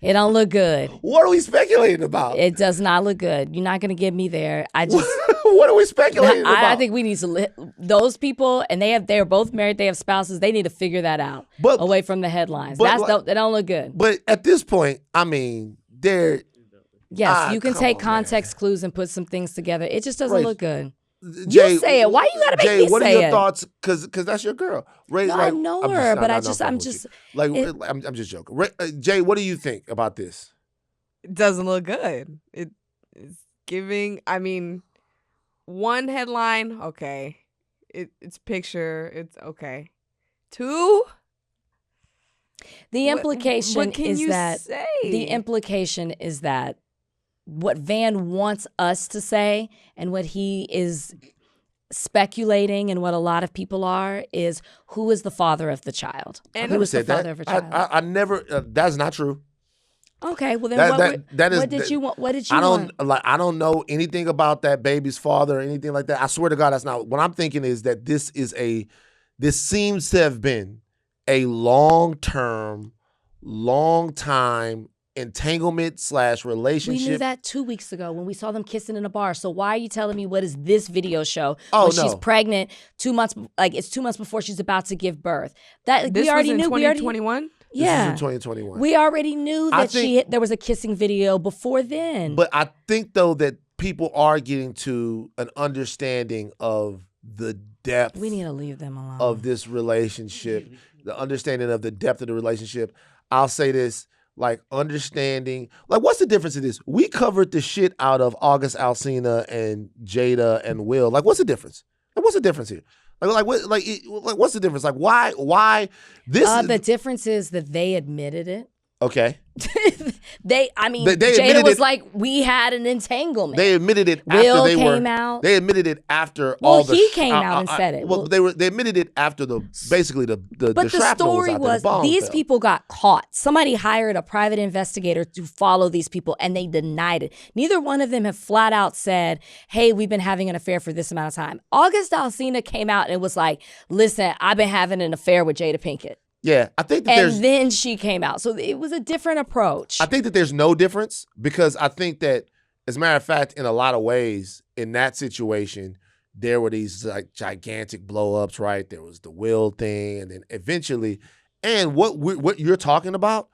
It don't look good.
What are we speculating about?
It does not look good. You're not going to get me there.
What are we speculating about?
I think we need to those people, and they are both married. They have spouses. They need to figure that out away from the headlines. They don't look good.
But at this point, I mean, they're
yes, you can take context clues and put some things together. It just doesn't look good.
Jay,
you say it. Why you gotta make
Jay,
me say it?
what are your thoughts? Because that's your girl. Ray,
no, I know her, but I'm just
joking. Jay, what do you think about this?
It doesn't look good. It's giving. I mean, one headline, okay. It's picture. It's okay. Two.
The implication is that what Van wants us to say and what he is speculating and what a lot of people are is who is the father of the child?
And who is the father of a child? I never. That's not true.
Okay, well then what did you want?
I don't know anything about that baby's father or anything like that. I swear to God, that's not what I'm thinking. Is that this seems to have been a long time entanglement/relationship.
We knew that 2 weeks ago when we saw them kissing in a bar. So why are you telling me what is this video show? She's pregnant 2 months, like it's 2 months before she's about to give birth. That
this
we already
was in
knew.
2021.
Yeah,
this was in 2021.
We already knew that there was a kissing video before then.
But I think though that people are getting to an understanding of the depth.
We need to leave them alone.
Of this relationship, the understanding of the depth of the relationship. I'll say this. Like understanding, like what's the difference in this? We covered the shit out of August Alsina and Jada and Will. Like, what's the difference? Like, what's the difference here? What's the difference? Like, why this?
The difference is that they admitted it.
Okay.
Jada was like, we had an entanglement.
They admitted it
Will
after they
came
were.
out.
They admitted it after
Well,
all the.
he came out and said it.
Well, they admitted it after basically the
But the
shrapnel
story
was out there, the bomb
these
fell.
people got caught. Somebody hired a private investigator to follow these people, and they denied it. Neither one of them have flat out said, hey, we've been having an affair for this amount of time. August Alsina came out and was like, listen, I've been having an affair with Jada Pinkett.
Yeah, I think that
And then she came out. So it was a different approach.
I think that there's no difference because I think that, as a matter of fact, in a lot of ways, in that situation, there were these like gigantic blow-ups, right? There was the Will thing, and then eventually, and what you're talking about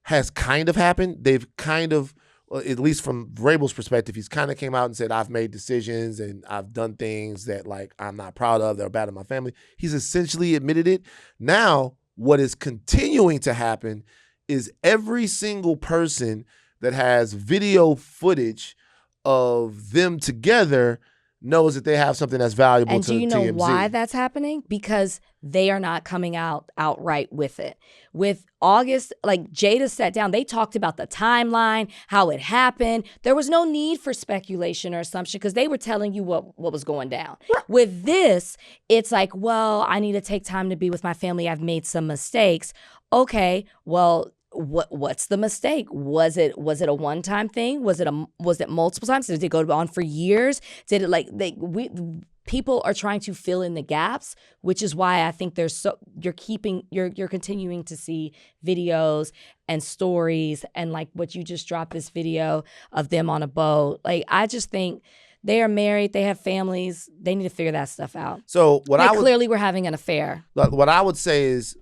has kind of happened. They've kind of, at least from Vrabel's perspective, he's kind of came out and said, I've made decisions and I've done things that like I'm not proud of, that are bad in my family. He's essentially admitted it. Now, what is continuing to happen is every single person that has video footage of them together knows that they have something that's valuable
and
to
do you know
TMZ.
why that's happening? Because they are not coming out outright with it. With August, like Jada sat down, they talked about the timeline, how it happened. There was no need for speculation or assumption because they were telling you what was going down. With this, it's like, well, I need to take time to be with my family. I've made some mistakes. Okay, well, what's the mistake? Was it a one-time thing? Was it multiple times? Did it go on for years? Did it people are trying to fill in the gaps, which is why I think you're continuing to see videos and stories and like what you just dropped, this video of them on a boat. Like I just think they are married, they have families, they need to figure that stuff out.
So
clearly we're having an affair.
What I would say is,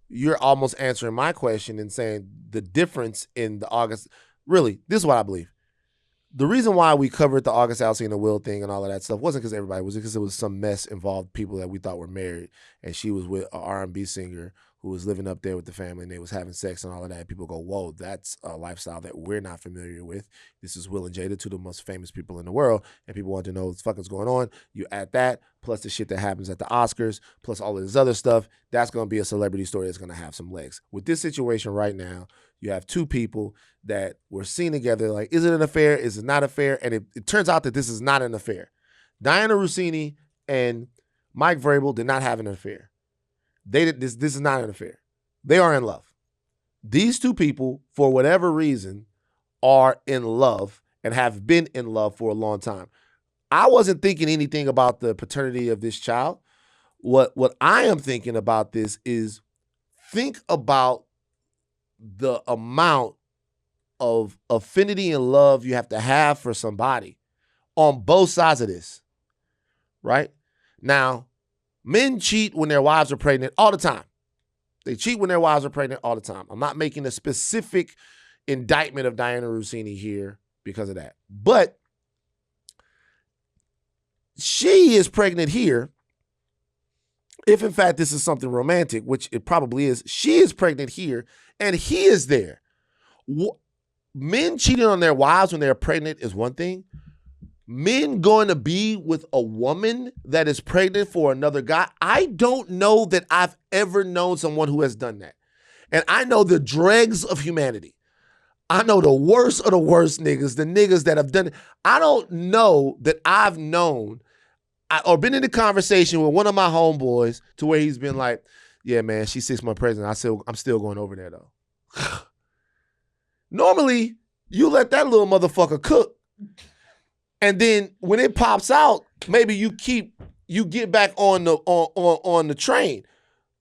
you're almost answering my question and saying the difference in the August. Really, this is what I believe. The reason why we covered the August Alsina Will thing and all of that stuff wasn't because everybody was, because it was some mess involved people that we thought were married, and she was with an R&B singer who was living up there with the family, and they was having sex and all of that. And people go, whoa, that's a lifestyle that we're not familiar with. This is Will and Jada, two of the most famous people in the world, and people want to know what the fuck is going on. You add that, plus the shit that happens at the Oscars, plus all of this other stuff, that's going to be a celebrity story that's going to have some legs. With this situation right now, you have two people that were seen together. Like, is it an affair? Is it not an affair? And it turns out that this is not an affair. Dianna Russini and Mike Vrabel did not have an affair. This is not an affair. They are in love. These two people, for whatever reason, are in love and have been in love for a long time. I wasn't thinking anything about the paternity of this child. What I am thinking about this is, think about the amount of affinity and love you have to have for somebody on both sides of this, right? Now, men cheat when their wives are pregnant all the time. They cheat when their wives are pregnant all the time. I'm not making a specific indictment of Dianna Russini here because of that. But she is pregnant here. If in fact this is something romantic, which it probably is, she is pregnant here and he is there. Men cheating on their wives when they're pregnant is one thing. Men going to be with a woman that is pregnant for another guy, I don't know that I've ever known someone who has done that. And I know the dregs of humanity. I know the worst of the worst niggas, the niggas that have done it. I don't know that I've known or been in a conversation with one of my homeboys to where he's been like, yeah, man, she's 6 months pregnant. I'm still going over there, though. Normally, you let that little motherfucker cook. And then when it pops out, maybe you get back on the train.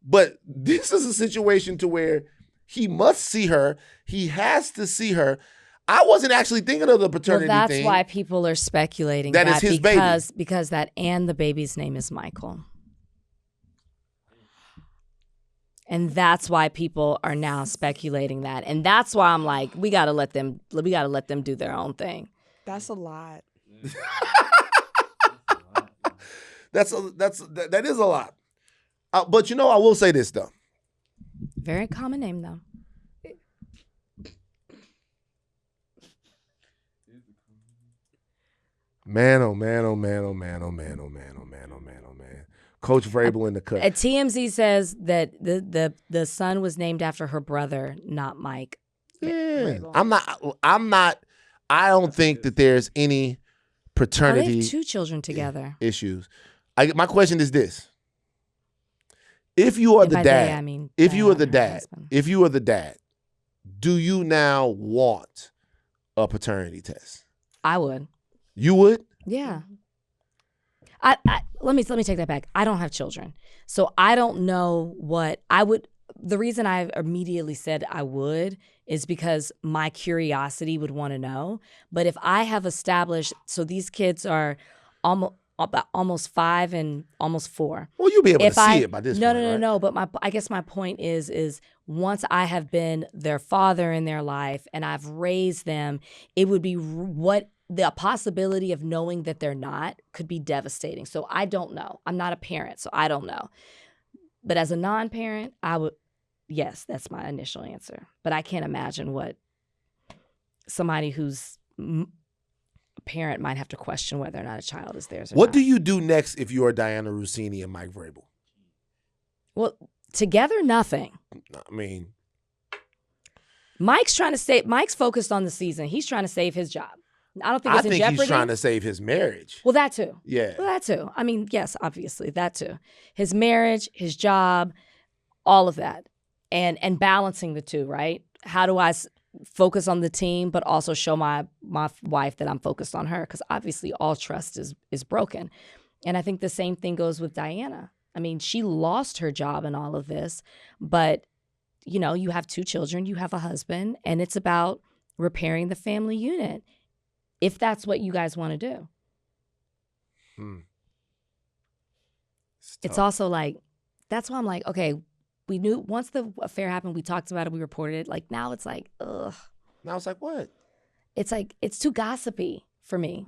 But this is a situation to where he must see her. He has to see her. I wasn't actually thinking of the paternity
that's
thing.
why people are speculating
that is his baby.
Because the baby's name is Michael. And that's why people are now speculating that. And that's why I'm like, we gotta let them do their own thing.
That's a lot.
That is a lot. But I will say this though.
Very common name though.
Man, oh man, oh man, oh man, oh man, oh man, oh man, oh man, oh man. Coach Vrabel in the cut.
TMZ says that the son was named after her brother, not Mike.
Yeah,
Vrabel.
I'm not. I don't think that there's any
Oh, they
paternity
have 2 children together.
issues. My question is this: if you are
And
the
by
dad,
they, I mean
if you are
Dianna,
the
her
dad,
husband.
if you are the dad, do you now want a paternity test?
I would.
You would?
Yeah. Let me take that back. I don't have children. So I don't know what I would. The reason I immediately said I would is because my curiosity would want to know. But if I have established, so these kids are almost 5 and almost 4.
Well, you'll be able
If
to see
I,
it by this
no,
point, right?
no. But I guess my point is once I have been their father in their life and I've raised them, it would be what the possibility of knowing that they're not could be devastating. So I don't know. I'm not a parent, so I don't know. But as a non-parent, I would, yes, that's my initial answer. But I can't imagine what somebody who's a parent might have to question whether or not a child is theirs or
What
not.
do you do next if you are Dianna Russini and Mike Vrabel?
Well, together, nothing.
I mean,
Mike's focused on the season. He's trying to save his job. I don't think
I
it's in
think
jeopardy.
he's trying to save his marriage.
Well, that too.
Yeah.
Well, that too. I mean, yes, obviously, that too. His marriage, his job, all of that. And balancing the two, right? How do I focus on the team, but also show my wife that I'm focused on her? Because obviously all trust is broken. And I think the same thing goes with Dianna. I mean, she lost her job in all of this, but, you know, you have 2 children, you have a husband, and it's about repairing the family unit, if that's what you guys want to do. It's also like, that's why I'm like, okay, we knew once the affair happened, we talked about it, we reported it. Like now it's like, ugh.
Now it's like, what?
It's like, it's too gossipy for me.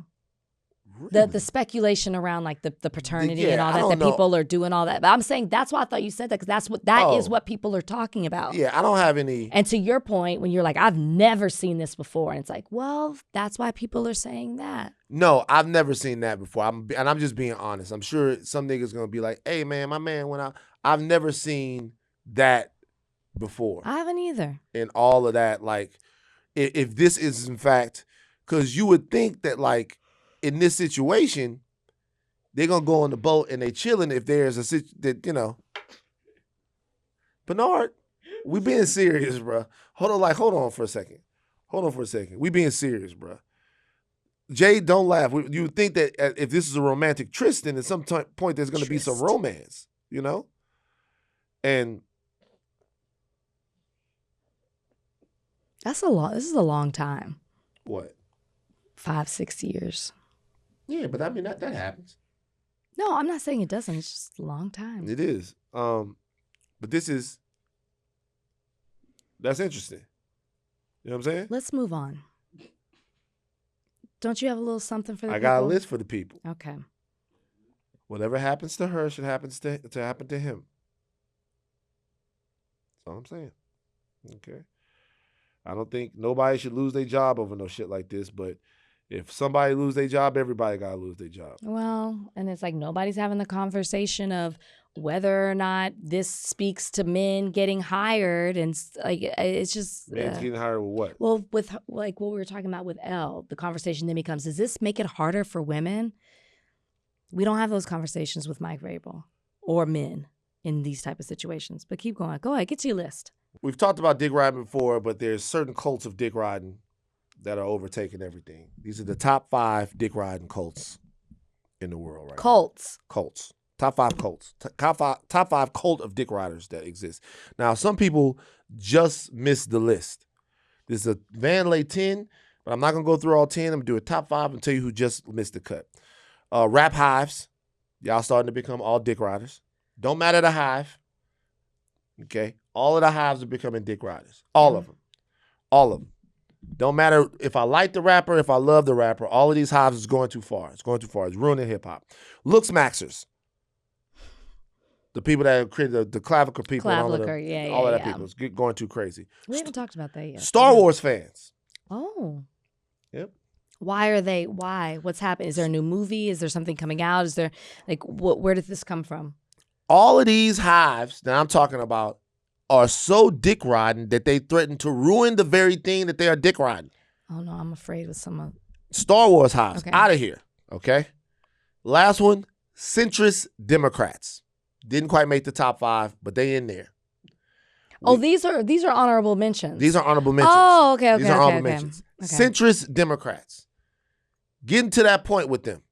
Really?
The speculation around like the paternity
Yeah,
and all
I
that,
don't
that
know.
people are doing all that. But I'm saying that's why I thought you said that, because that is what people are talking about.
Yeah, I don't have any.
And to your point, when you're like, I've never seen this before, and it's like, well, that's why people are saying that.
No, I've never seen that before. I'm just being honest. I'm sure some niggas gonna be like, hey man, my man went out. I've never seen that before.
I haven't either.
And all of that, like, if this is in fact, because you would think that like in this situation, they're gonna go on the boat and they chilling if there's that, you know. Bernard, we being serious, bro. Hold on for a second. We being serious, bro. Jade, don't laugh. You would think that if this is a romantic Tristan, at some point there's gonna be some romance, you know? And
This is a long time.
what?
5-6 years.
Yeah, but I mean that happens.
No, I'm not saying it doesn't. It's just a long time.
It is. But that's interesting. You know what I'm saying?
Let's move on. Don't you have a little something for the
I
people?
got a list for the people.
Okay.
Whatever happens to her should happen to happen to him. That's all I'm saying. Okay. I don't think nobody should lose their job over no shit like this, but if somebody lose their job, everybody gotta lose their job.
Well, and it's like nobody's having the conversation of whether or not this speaks to men getting hired, and like it's just
Man's getting hired with what?
well, with like what we were talking about with Elle, the conversation then becomes: does this make it harder for women? We don't have those conversations with Mike Vrabel or men in these type of situations. But keep going. Go ahead, get to your list.
We've talked about dick riding before, but there's certain cults of dick riding that are overtaking everything. These are the top 5 dick riding cults in the world right
Cults.
now. Cults. Top 5 cults. Top 5 cult of dick riders that exist. Now, some people just missed the list. This is a VanLaTEN, but I'm not going to go through all 10. I'm going to do a top 5 and tell you who just missed the cut. Rap hives. Y'all starting to become all dick riders. Don't matter the hive. Okay? All of the hives are becoming dick riders. All of them. All of them. Don't matter if I like the rapper, if I love the rapper, all of these hives is going too far. It's going too far. It's ruining hip-hop. Looks maxers. The people that created the clavicle people. And all of that people. It's going too crazy.
We haven't talked about that yet.
Star Wars fans.
Oh.
Yep.
Why? What's happening? Is there a new movie? Is there something coming out? Is there, like, where did this come from?
All of these hives that I'm talking about are so dick riding that they threaten to ruin the very thing that they are dick riding.
Oh no, I'm afraid with some of.
Star Wars hives,
Okay.
out of here. Okay. Last one, centrist Democrats. Didn't quite make the top 5, but they in there.
Oh, these are honorable mentions.
These are honorable mentions.
Oh, okay.
These are honorable mentions.
Okay.
Centrist Democrats. Getting to that point with them.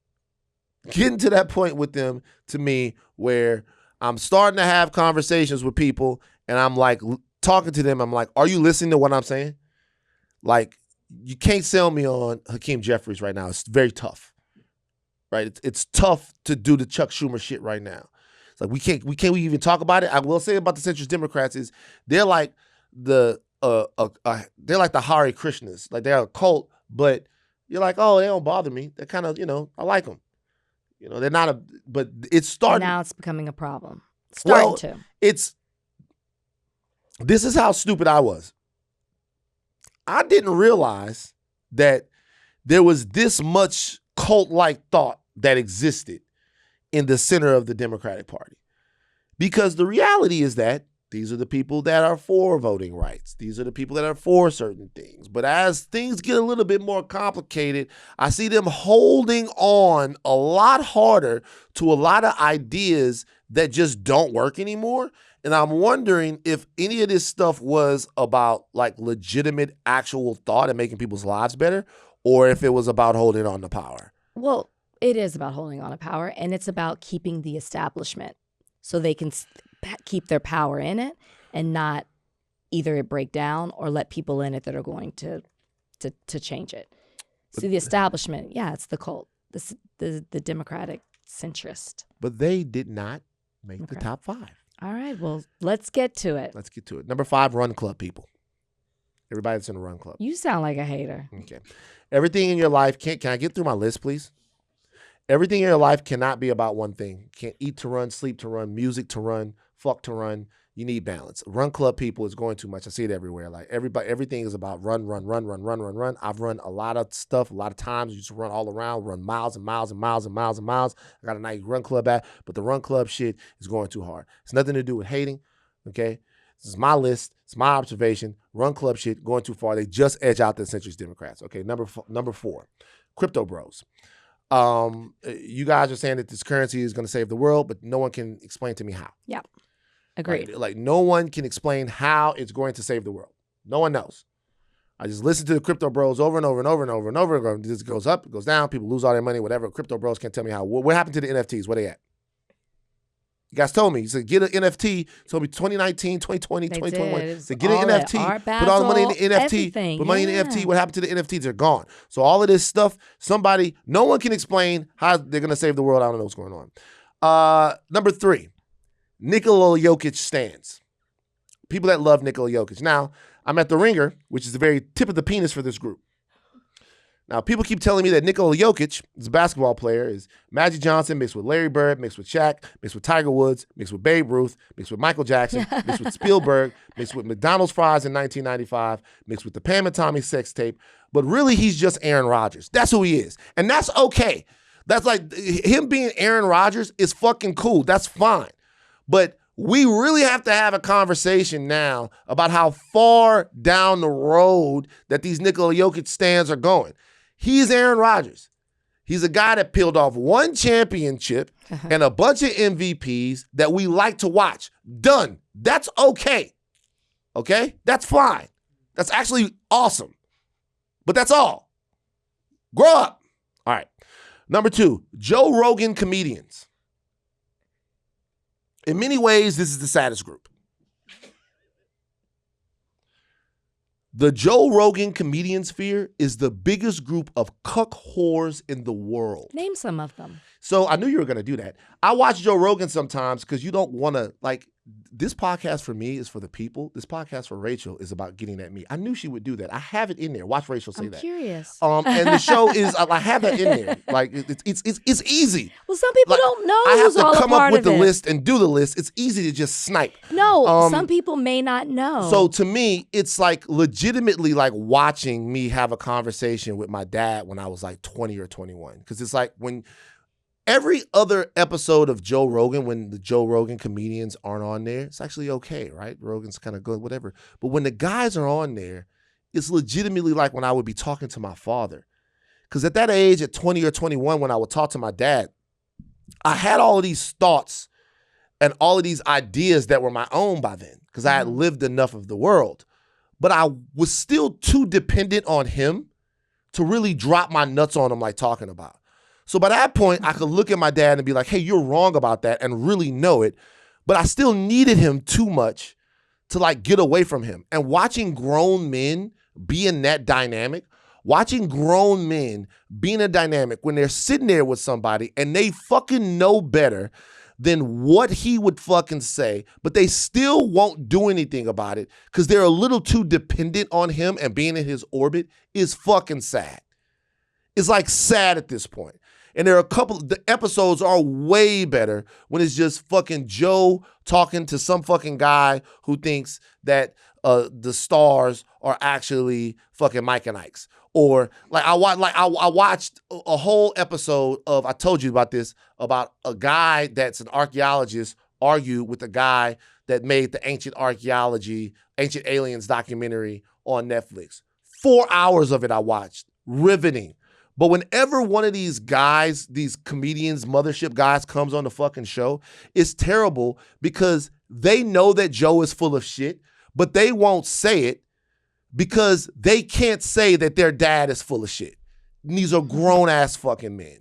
Getting to that point with them, to me, where I'm starting to have conversations with people and I'm like talking to them. I'm like, are you listening to what I'm saying? Like, you can't sell me on Hakeem Jeffries right now. It's very tough. Right? It's tough to do the Chuck Schumer shit right now. It's like we can't even talk about it. I will say about the centrist Democrats is they're like the Hare Krishnas. Like they're a cult, but you're like, oh, they don't bother me. They're kind of, I like them. They're not but it's starting.
Now it's becoming a problem.
This is how stupid I was. I didn't realize that there was this much cult-like thought that existed in the center of the Democratic Party. Because the reality is that these are the people that are for voting rights. These are the people that are for certain things. But as things get a little bit more complicated, I see them holding on a lot harder to a lot of ideas that just don't work anymore. And I'm wondering if any of this stuff was about like legitimate actual thought and making people's lives better, or if it was about holding on to power.
Well, it is about holding on to power, and it's about keeping the establishment so they can keep their power in it and not either it break down or let people in it that are going to change it. See, the establishment, it's the cult, the Democratic centrist.
But they did not make the top 5.
All right, well, let's get to it.
Let's get to it. Number 5, Run Club people. Everybody that's in the Run Club.
You sound like a hater.
Okay. Everything in your life, can I get through my list, please? Everything in your life cannot be about one thing. You can't eat to run, sleep to run, music to run, fuck to run. You need balance. Run Club people is going too much. I see it everywhere. Like everything is about run. I've run a lot of stuff, a lot of times. You just run all around, run miles and miles and miles and miles and miles. I got a nice Run Club app, but the Run Club shit is going too hard. It's nothing to do with hating, okay? This is my list. It's my observation. Run Club shit going too far. They just edge out the centrist Democrats. Okay, number 4, crypto bros. You guys are saying that this currency is going to save the world, but no one can explain to me how.
Yeah, agreed.
Like no one can explain how it's going to save the world. No one knows. I just listen to the crypto bros over and over and over and over and over again. This goes up, it goes down. People lose all their money, whatever. Crypto bros can't tell me how. What happened to the NFTs? Where they at? You guys told me. You said, get an NFT. Told me 2019, 2020, 2021. Said, get an NFT. Put all the money in the NFT. Put money in the NFT. What happened to the NFTs? They're gone. So all of this stuff, no one can explain how they're going to save the world. I don't know what's going on. Number 3, Nikola Jokic stands. People that love Nikola Jokic. Now, I'm at the Ringer, which is the very tip of the penis for this group. Now, people keep telling me that Nikola Jokic, is a basketball player, is Magic Johnson mixed with Larry Bird, mixed with Shaq, mixed with Tiger Woods, mixed with Babe Ruth, mixed with Michael Jackson, mixed with Spielberg, mixed with McDonald's fries in 1995, mixed with the Pam and Tommy sex tape. But really, he's just Aaron Rodgers. That's who he is. And that's okay. That's like, him being Aaron Rodgers is fucking cool. That's fine. But we really have to have a conversation now about how far down the road that these Nikola Jokic stands are going. He's Aaron Rodgers. He's a guy that peeled off one championship and a bunch of MVPs that we like to watch. Done. That's okay. Okay? That's fine. That's actually awesome. But that's all. Grow up. All right. Number 2, Joe Rogan comedians. In many ways, this is the saddest group. The Joe Rogan comedian sphere is the biggest group of cuck whores in the world.
Name some of them.
So I knew you were going to do that. I watch Joe Rogan sometimes because you don't want to, like, this podcast for me is for the people. This podcast for Rachel is about getting at me. I knew she would do that. I have it in there. Watch Rachel say that.
I'm curious.
And the show is, I have that in there. Like, it's easy.
Well, some people don't know
I have
who's
to
all
come
a part
up with
of
the
it.
list and do the list. It's easy to just snipe.
No, some people may not know.
So to me, it's like legitimately like watching me have a conversation with my dad when I was like 20 or 21. Because it's like when Every other episode of Joe Rogan, when the Joe Rogan comedians aren't on there, it's actually okay, right? Rogan's kind of good, whatever. But when the guys are on there, it's legitimately like when I would be talking to my father. Because at that age, at 20 or 21, when I would talk to my dad, I had all of these thoughts and all of these ideas that were my own by then, because I had lived enough of the world. But I was still too dependent on him to really drop my nuts on him like talking about. So by that point, I could look at my dad and be like, hey, you're wrong about that, and really know it. But I still needed him too much to like get away from him. And watching grown men be in that dynamic, watching grown men be in a dynamic when they're sitting there with somebody and they fucking know better than what he would fucking say, but they still won't do anything about it because they're a little too dependent on him and being in his orbit is fucking sad. It's like sad at this point. And there are the episodes are way better when it's just fucking Joe talking to some fucking guy who thinks that the stars are actually fucking Mike and Ike's. Or like I watched a whole episode of, I told you about this, about a guy that's an archaeologist argue with a guy that made the Ancient Aliens documentary on Netflix. 4 hours of it I watched. Riveting. But whenever one of these guys, these comedians, mothership guys comes on the fucking show, it's terrible because they know that Joe is full of shit, but they won't say it because they can't say that their dad is full of shit. And these are grown-ass fucking men.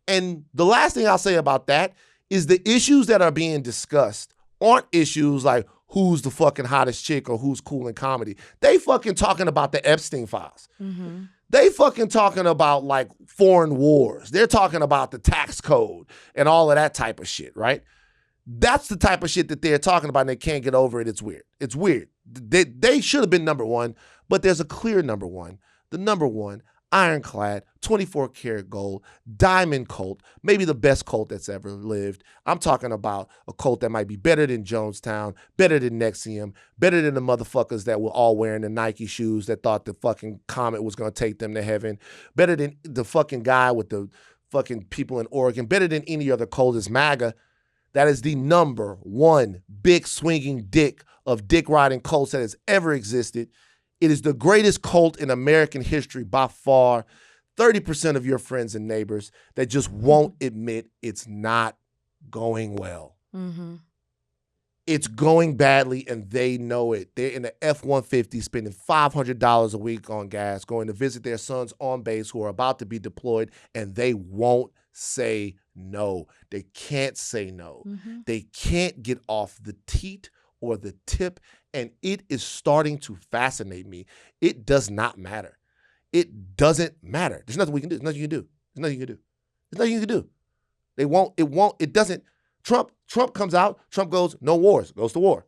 And the last thing I'll say about that is the issues that are being discussed aren't issues like who's the fucking hottest chick or who's cool in comedy. They fucking talking about the Epstein files. Mm-hmm. They fucking talking about like foreign wars. They're talking about the tax code and all of that type of shit, right? That's the type of shit that they're talking about and they can't get over it. It's weird. It's weird. They should have been number one, but there's a clear number one. The number one, ironclad, 24 karat gold, diamond cult, maybe the best cult that's ever lived. I'm talking about a cult that might be better than Jonestown, better than Nexium, better than the motherfuckers that were all wearing the Nike shoes that thought the fucking comet was going to take them to heaven, better than the fucking guy with the fucking people in Oregon, better than any other cult is MAGA. That is the number one big swinging dick of dick riding cults that has ever existed. It is the greatest cult in American history by far. 30% of your friends and neighbors that just won't admit it's not going well. Mm-hmm. It's going badly and they know it. They're in the F-150 spending $500 a week on gas, going to visit their sons on base who are about to be deployed, and they won't say no. They can't say no. Mm-hmm. They can't get off the teat or the tip, and it is starting to fascinate me. It does not matter. It doesn't matter. There's nothing we can do. There's nothing you can do. There's nothing you can do. There's nothing you can do. It doesn't. Trump comes out, Trump goes, no wars, goes to war.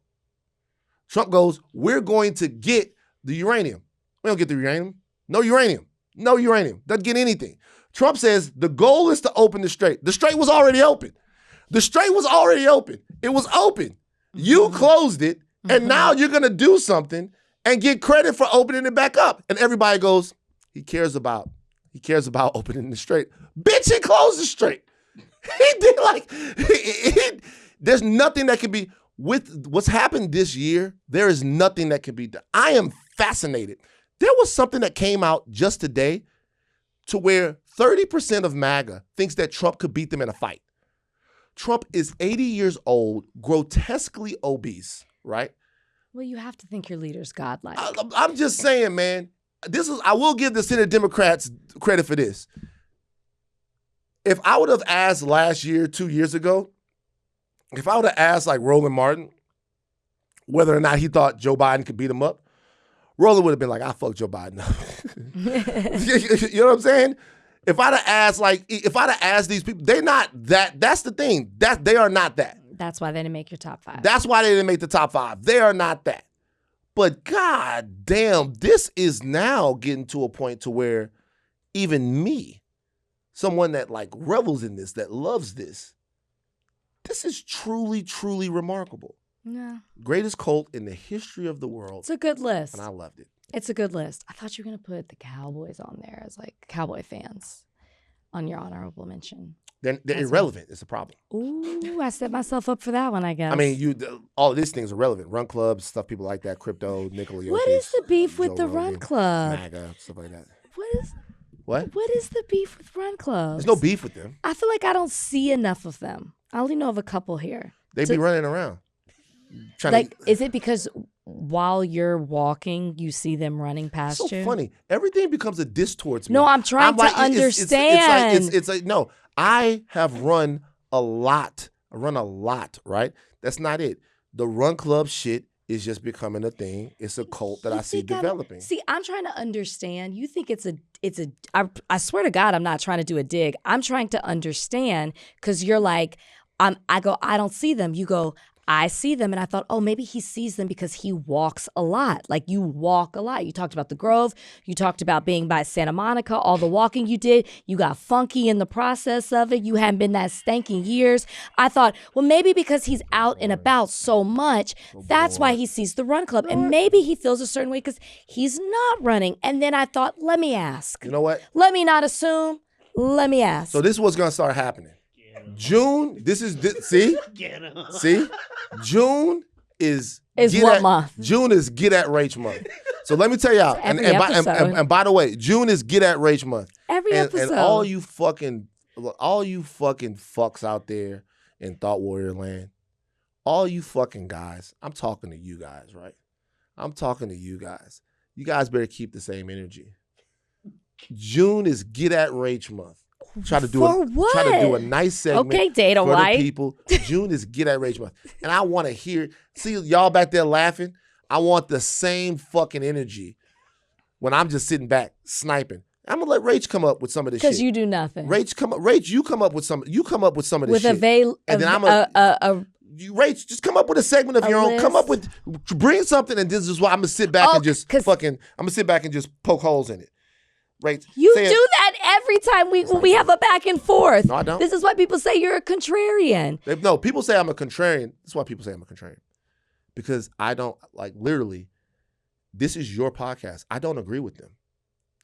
Trump goes, we're going to get the uranium. We don't get the uranium. No uranium. No uranium. Doesn't get anything. Trump says the goal is to open the strait. The strait was already open. The strait was already open. It was open. You closed it, and now you're going to do something and get credit for opening it back up. And everybody goes, he cares about opening the strait. Bitch, he closed the strait. He did there's nothing that can be, with what's happened this year, there is nothing that can be done. I am fascinated. There was something that came out just today to where 30% of MAGA thinks that Trump could beat them in a fight. Trump is 80 years old, grotesquely obese, right?
Well, you have to think your leader's godlike.
I'm just saying, man, I will give the Senate Democrats credit for this. If I would have asked last year, 2 years ago, if I would have asked like Roland Martin whether or not he thought Joe Biden could beat him up, Roland would have been like, I fuck Joe Biden up. You know what I'm saying? If I'd have asked these people, they're not that. That's the thing. They are not that.
That's why they didn't make your top 5.
That's why they didn't make the top 5. They are not that. But god damn, this is now getting to a point to where even me, someone that like revels in this, that loves this is truly, truly remarkable.
Yeah.
Greatest cult in the history of the world.
It's a good list.
And I loved it.
It's a good list. I thought you were going to put the Cowboys on there as like Cowboy fans on your honorable mention.
They're
That's
irrelevant. It's a problem.
Ooh, I set myself up for that one, I guess.
I mean, all of these things are relevant. Run clubs, stuff people like that, crypto, Nikola Jokic.
What is the beef with
Joe
the Run
Rogan,
Club?
MAGA, stuff like that.
What is the beef with Run Clubs?
There's no beef with them.
I feel like I don't see enough of them. I only know of a couple here.
They be running around.
Is it because while you're walking, you see them running past
it's so
you?
funny. Everything becomes a diss towards me.
No, I'm trying to understand.
It's like, no, I have run a lot. I run a lot, right? That's not it. The Run Club shit is just becoming a thing. It's a cult that I see developing.
I'm trying to understand. You think I swear to God, I'm not trying to do a dig. I'm trying to understand because you're like, I go, I don't see them. You go, I see them. And I thought, oh, maybe he sees them because he walks a lot. Like you walk a lot. You talked about the Grove. You talked about being by Santa Monica, all the walking you did. You got funky in the process of it. You hadn't been that stank in years. I thought, well, maybe because he's out and about so much, that's why he sees the Run Club. And maybe he feels a certain way because he's not running. And then I thought, let me ask.
You know what?
Let me not assume. Let me ask.
So this is what's going to start happening. June, see? June is
what month?
June is Get at Rach month. So let me tell y'all, and by the way, June is Get at Rach month.
Every episode.
And all you fucking fucks out there in Thought Warrior land, all you fucking guys, I'm talking to you guys, right? I'm talking to you guys. You guys better keep the same energy. June is Get at Rach month. Try to do a nice segment
Data
for
White.
the people. June is Get at Rage month. And I want to hear, see y'all back there laughing. I want the same fucking energy when I'm just sitting back sniping. I'm gonna let Rach come up with some of this shit.
Because you do nothing.
Rach, you come up with some of this shit. Rach, just come up with a segment of your own. Come up with, bring something, and this is why I'm gonna sit back and just poke holes in it. Right.
You do that every time we have a back and forth.
No, I don't.
This is why people say you're a contrarian.
No, people say I'm a contrarian. That's why people say I'm a contrarian. Because I don't, literally, this is your podcast. I don't agree with them.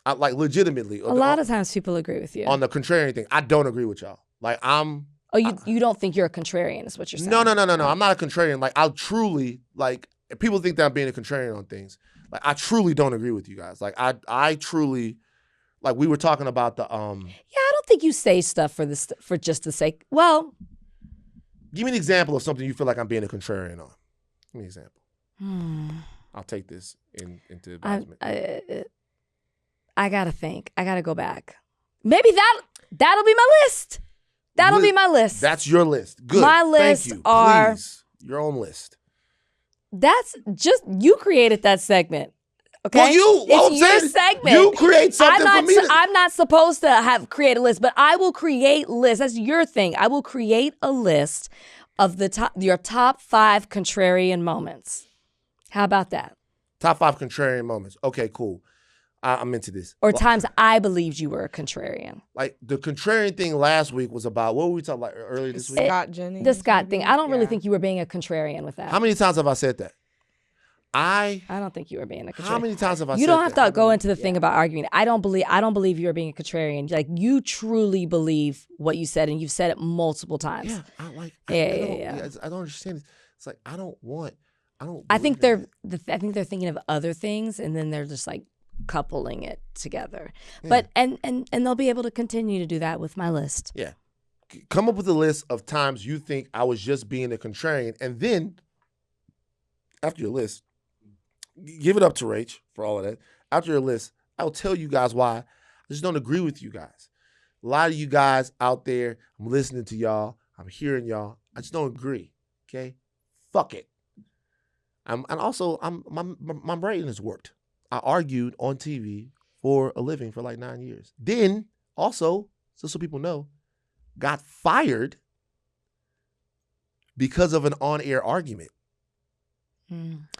I legitimately.
A lot of times people agree with you.
On the contrarian thing, I don't agree with y'all.
You don't think you're a contrarian is what you're saying.
No. I'm not a contrarian. I truly, people think that I'm being a contrarian on things. I truly don't agree with you guys. I truly... we were talking about the
Yeah, I don't think you say stuff for just the sake. Well,
give me an example of something you feel like I'm being a contrarian on. Give me an example. I'll take this into advisement.
I gotta think. I gotta go back. Maybe that'll be my list. That'll be my list.
That's your list. Good.
My lists
Thank you.
are
Please, your own list.
That's just you created that segment. Okay.
Well,
it's your segment.
You create something for me.
I'm not supposed to create a list, but I will create lists. That's your thing. I will create a list of your top 5 contrarian moments. How about that?
Top 5 contrarian moments. Okay, cool. I'm into this.
Or times I believed you were a contrarian.
The contrarian thing last week was about, what were we talking about earlier this week?
Scott Jennings.
The Scott thing. I don't really think you were being a contrarian with that.
How many times have I said that? I
don't think you were being a contrarian.
How many times have I said that?
You don't have to go into the thing about arguing. I don't believe you were being a contrarian. You truly believe what you said, and you've said it multiple times.
Yeah, I don't understand it. It's
I think they're thinking of other things, and then they're just coupling it together. Yeah. But and they'll be able to continue to do that with my list.
Yeah. Come up with a list of times you think I was just being a contrarian, and then after your list, give it up to Rach for all of that. After your list, I'll tell you guys why I just don't agree with you guys. A lot of you guys out there, I'm listening to y'all. I'm hearing y'all. I just don't agree. Okay? Fuck it. My brain has worked. I argued on TV for a living for 9 years. Then, also, just so people know, got fired because of an on-air argument.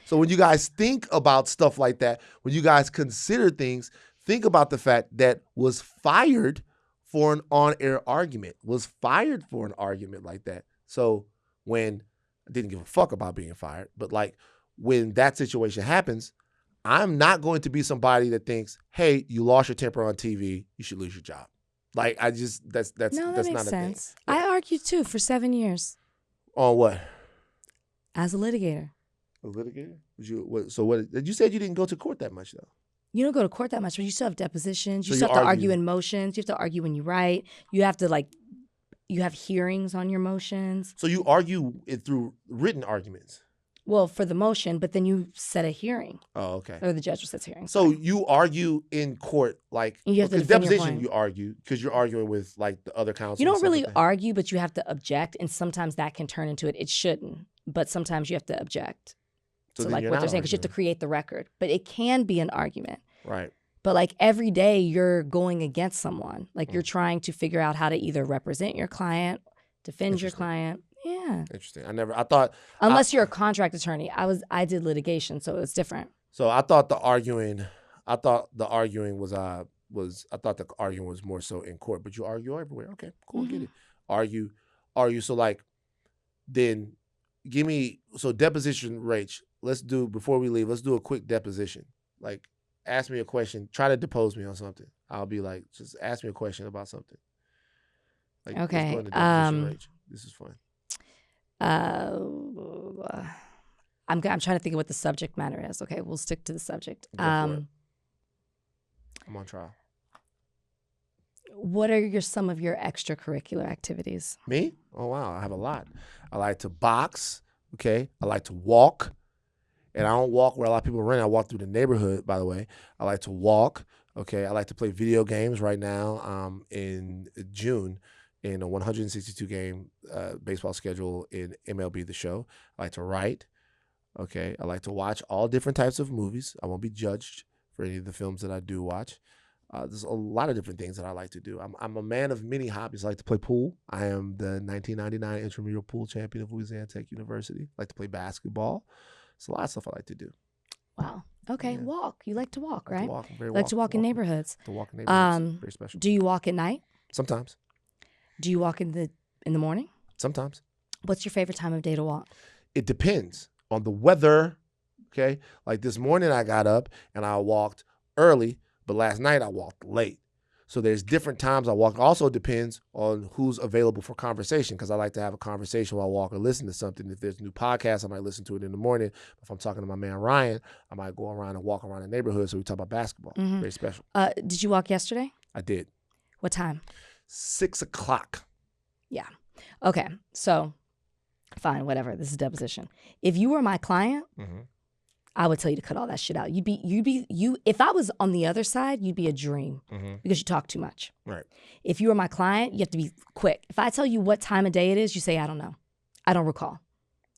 So when you guys think about stuff like that, when you guys consider things, think about the fact that was fired for an on-air argument, was fired for an argument like that. So when I didn't give a fuck about being fired, but when that situation happens, I'm not going to be somebody that thinks, hey, you lost your temper on TV, you should lose your job. Like I just that's
No, that
that's
makes
not a
sense.
thing.
I argued too for 7 years
On what?
as a litigator.
A litigator? You said you didn't go to court that much though.
You don't go to court that much, but you still have depositions. You
So
still
you
have to
argue-
argue in motions. You have to argue when you write. You have to you have hearings on your motions.
So you argue it through written arguments.
Well, for the motion, but then you set a hearing,
Oh, okay.
or the judge sets hearing.
So you argue in court, like
And you have to
because
defend your
deposition
point.
you argue because you're arguing with like the other counsel.
You
and
don't
stuff
really
like that.
argue, but you have to object, and sometimes that can turn into it. It shouldn't, but sometimes you have to object
So
to
then
like
you're
what
not
they're saying because you have to
arguing.
create the record. But it can be an argument.
Right.
But like every day you're going against someone. Like
Mm.
you're trying to figure out how to either represent your client, defend your
Interesting.
client. Yeah.
Interesting. I thought
Unless you're a contract attorney. I did litigation, so it's different.
so. I thought the arguing was more so in court, but you argue everywhere. Okay, cool,
Mm-hmm.
get it. Argue. So like, then give me deposition, Rach. Let's do before we leave. Let's do a quick deposition. Like, ask me a question. Try to depose me on something. I'll be like, just ask me a question about something. Like, let's
Okay,
go into deposition, Rach. This is fun.
I'm trying to think of what the subject matter is. Okay, we'll stick to the subject.
Go for it. I'm on trial.
What are some of your extracurricular activities?
Me? Oh, wow. I have a lot. I like to box. Okay. I like to walk. And I don't walk where a lot of people run. I walk through the neighborhood, by the way. I like to walk. Okay. I like to play video games right now in June in a 162-game baseball schedule in MLB The Show. I like to write. Okay. I like to watch all different types of movies. I won't be judged for any of the films that I do watch. There's a lot of different things that I like to do. I'm a man of many hobbies. I like to play pool. I am the 1999 intramural pool champion of Louisiana Tech University. I like to play basketball. It's a lot of stuff I like to do.
Wow. Okay,
Yeah.
walk. You like to walk,
I like
right?
to walk. I'm very
Like to walk in
walk-
neighborhoods.
To walk in neighborhoods. Very special.
Do you walk at night?
Sometimes.
Do you walk in the morning?
Sometimes.
What's your favorite time of day to walk?
It depends on the weather. Okay. Like this morning I got up and I walked early, but last night I walked late. So there's different times I walk. Also depends on who's available for conversation because I like to have a conversation while I walk or listen to something. If there's a new podcast, I might listen to it in the morning. If I'm talking to my man Ryan, I might go around and walk around the neighborhood so we talk about basketball.
Mhm.
Very special.
Did you walk yesterday?
I did.
What time?
6 o'clock.
Yeah. Okay. So, fine, whatever. This is deposition. If you were my client,
Mm-hmm.
I would tell you to cut all that shit out. If I was on the other side, you'd be a dream
Mm-hmm.
because you talk too much.
Right.
If you were my client, you have to be quick. If I tell you what time of day it is, you say, I don't know. I don't recall.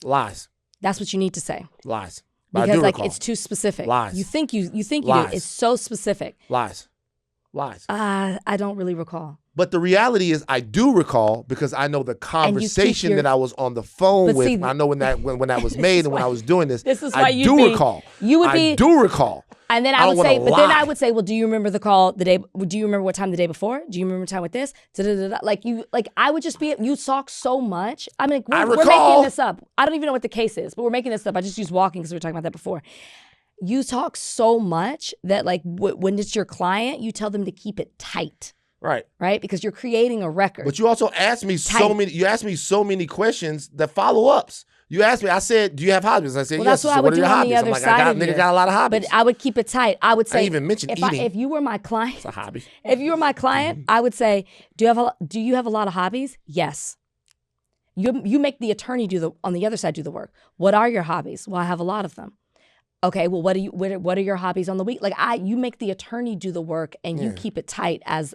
Lies.
That's what you need to say.
Lies. But I
Because
do
like
recall.
it's too specific.
Lies.
You think you do.
Lies.
It's so specific.
Lies. Lies.
I don't really recall.
But the reality is I do recall because I know the conversation
your-
that I was on the phone
But
with.
see,
I know when that was made and when I was doing this.
This is
I
why you'd
do
be-
recall.
you would
I
be-
do recall.
And then
I
I
don't
would say,
wanna
but then I
lie.
would say, well, do you remember the call the day? Do you remember what time the day before? Do you remember time with this? Da-da-da-da. Like I would just be. You talk so much. I mean,
I
we're
recall.
making this up. I don't even know what the case is, but we're making this up. I just used walking because we were talking about that before. You talk so much that like when it's your client, you tell them to keep it tight,
Right.
right? Because you're creating a record.
But you also asked me
Tight.
you asked me so many questions that follow ups. You asked me, I said, do you have hobbies? I said,
Well,
yes.
that's what
So
I would
are
do
your
on
hobbies?
the other
I'm like,
side of
nigga
you.
got a lot of hobbies.
But I would keep it tight. I would say,
even mention eating.
if you were my client,
It's a hobby.
if you were my client, I would say, do you have a lot of hobbies? Yes. You make the attorney on the other side do the work. What are your hobbies? Well, I have a lot of them. Okay, well, what are your hobbies on the week? Like you make the attorney do the work and you
Yeah.
keep it tight as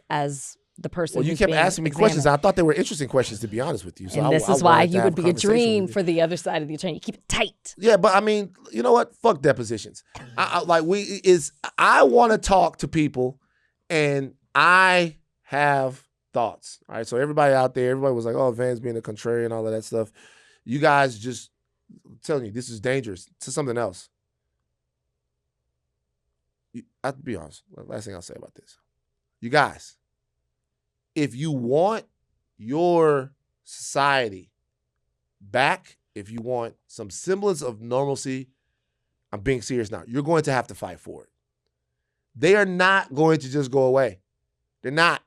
the person.
Well, you
who's
kept
being
asking me
examined.
questions. I thought they were interesting questions, to be honest with you. So
And this
I
is why
wanted to
you
have
would be a
conversation
dream
with you.
for the other side of the attorney. You keep it tight.
Yeah, but I mean, you know what? Fuck depositions. I want to talk to people, and I have thoughts. All right, so everybody out there, everybody was like, "Oh, Van's being a contrarian," all of that stuff. You guys just I'm telling you, this is dangerous. To something else. I have to be honest. Last thing I'll say about this, you guys, if you want your society back, if you want some semblance of normalcy, I'm being serious now, you're going to have to fight for it. They are not going to just go away. They're not.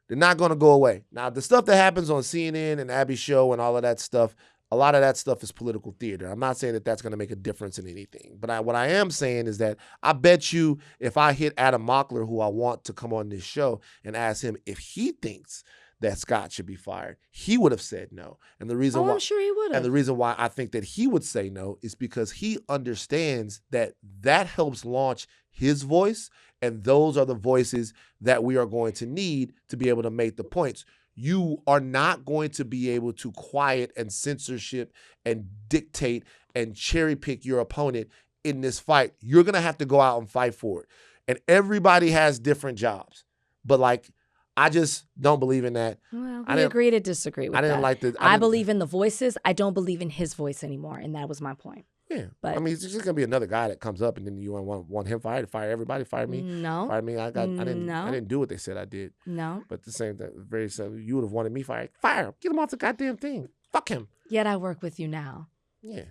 They're not going to go away. Now, the stuff that happens on CNN and Abby's show and all of that stuff, a lot of that stuff is political theater. I'm not saying that that's going to make a difference in anything. But what I am saying is that I bet you if I hit Adam Mockler, who I want to come on this show, and ask him if he thinks that Scott should be fired, he would have said no. And the reason why
I'm sure he would have.
And the reason why I think that he would say no is because he understands that that helps launch his voice, and those are the voices that we are going to need to be able to make the points. You are not going to be able to quiet and censorship and dictate and cherry pick your opponent in this fight. You're going to have to go out and fight for it. And everybody has different jobs. But like, I just don't believe in that.
Well, we agree to disagree with that.
I didn't like the.
I believe in the voices. I don't believe in his voice anymore, and that was my point.
Yeah,
but
I mean, it's just gonna be another guy that comes up, and then you want him fired. Fire everybody. Fire me.
No.
Fire me. I didn't do what they said I did.
No.
But the same thing. Very simple. You would have wanted me fired. Fire him. Get him off the goddamn thing. Fuck him.
Yet I work with you now.
Yeah.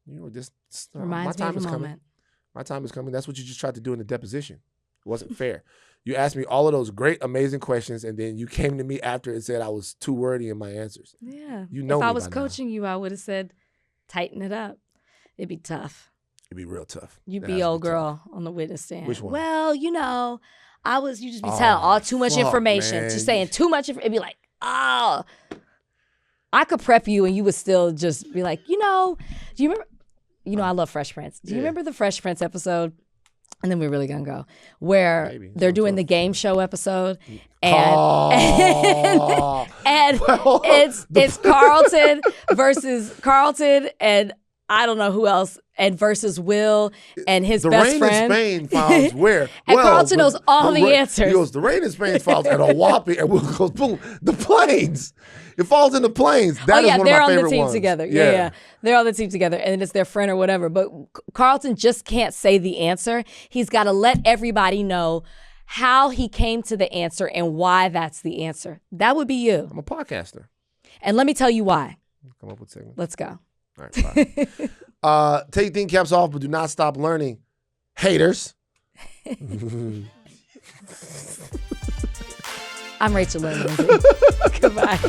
You know, just
reminds
my time
me of
is
a
coming.
moment.
My time is coming. That's what you just tried to do in the deposition. It wasn't fair. You asked me all of those great, amazing questions, and then you came to me after and said I was too wordy in my answers.
Yeah.
You know
if
me
I was
by
coaching you, I would have said, tighten it up. It'd be tough.
It'd be real tough.
You'd be old girl on the witness stand.
Which one?
Well, you just be telling all too much information.
Man.
Just saying too much. It'd be like, oh. I could prep you and you would still just be like, do you remember? I love Fresh Prince. Do you remember the Fresh Prince episode? And then we're really gonna go where they're doing the game show episode, and and it's Carlton versus Carlton, and I don't know who else, and versus Will and his best friend.
The Rain in Spain files where?
And Carlton knows all the answers.
He goes, the Rain in Spain files at a whopping, and Will goes, boom, the planes. It falls in the planes. That is one of my favorite ones.
They're on the team together. Yeah. They're on the team together, and it's their friend or whatever. But Carlton just can't say the answer. He's got to let everybody know how he came to the answer and why that's the answer. That would be you.
I'm a podcaster.
And let me tell you why.
Come up with segments.
Let's go.
All right, bye. Take thin caps off, but do not stop learning. Haters.
I'm Rachel Lindsay. Goodbye.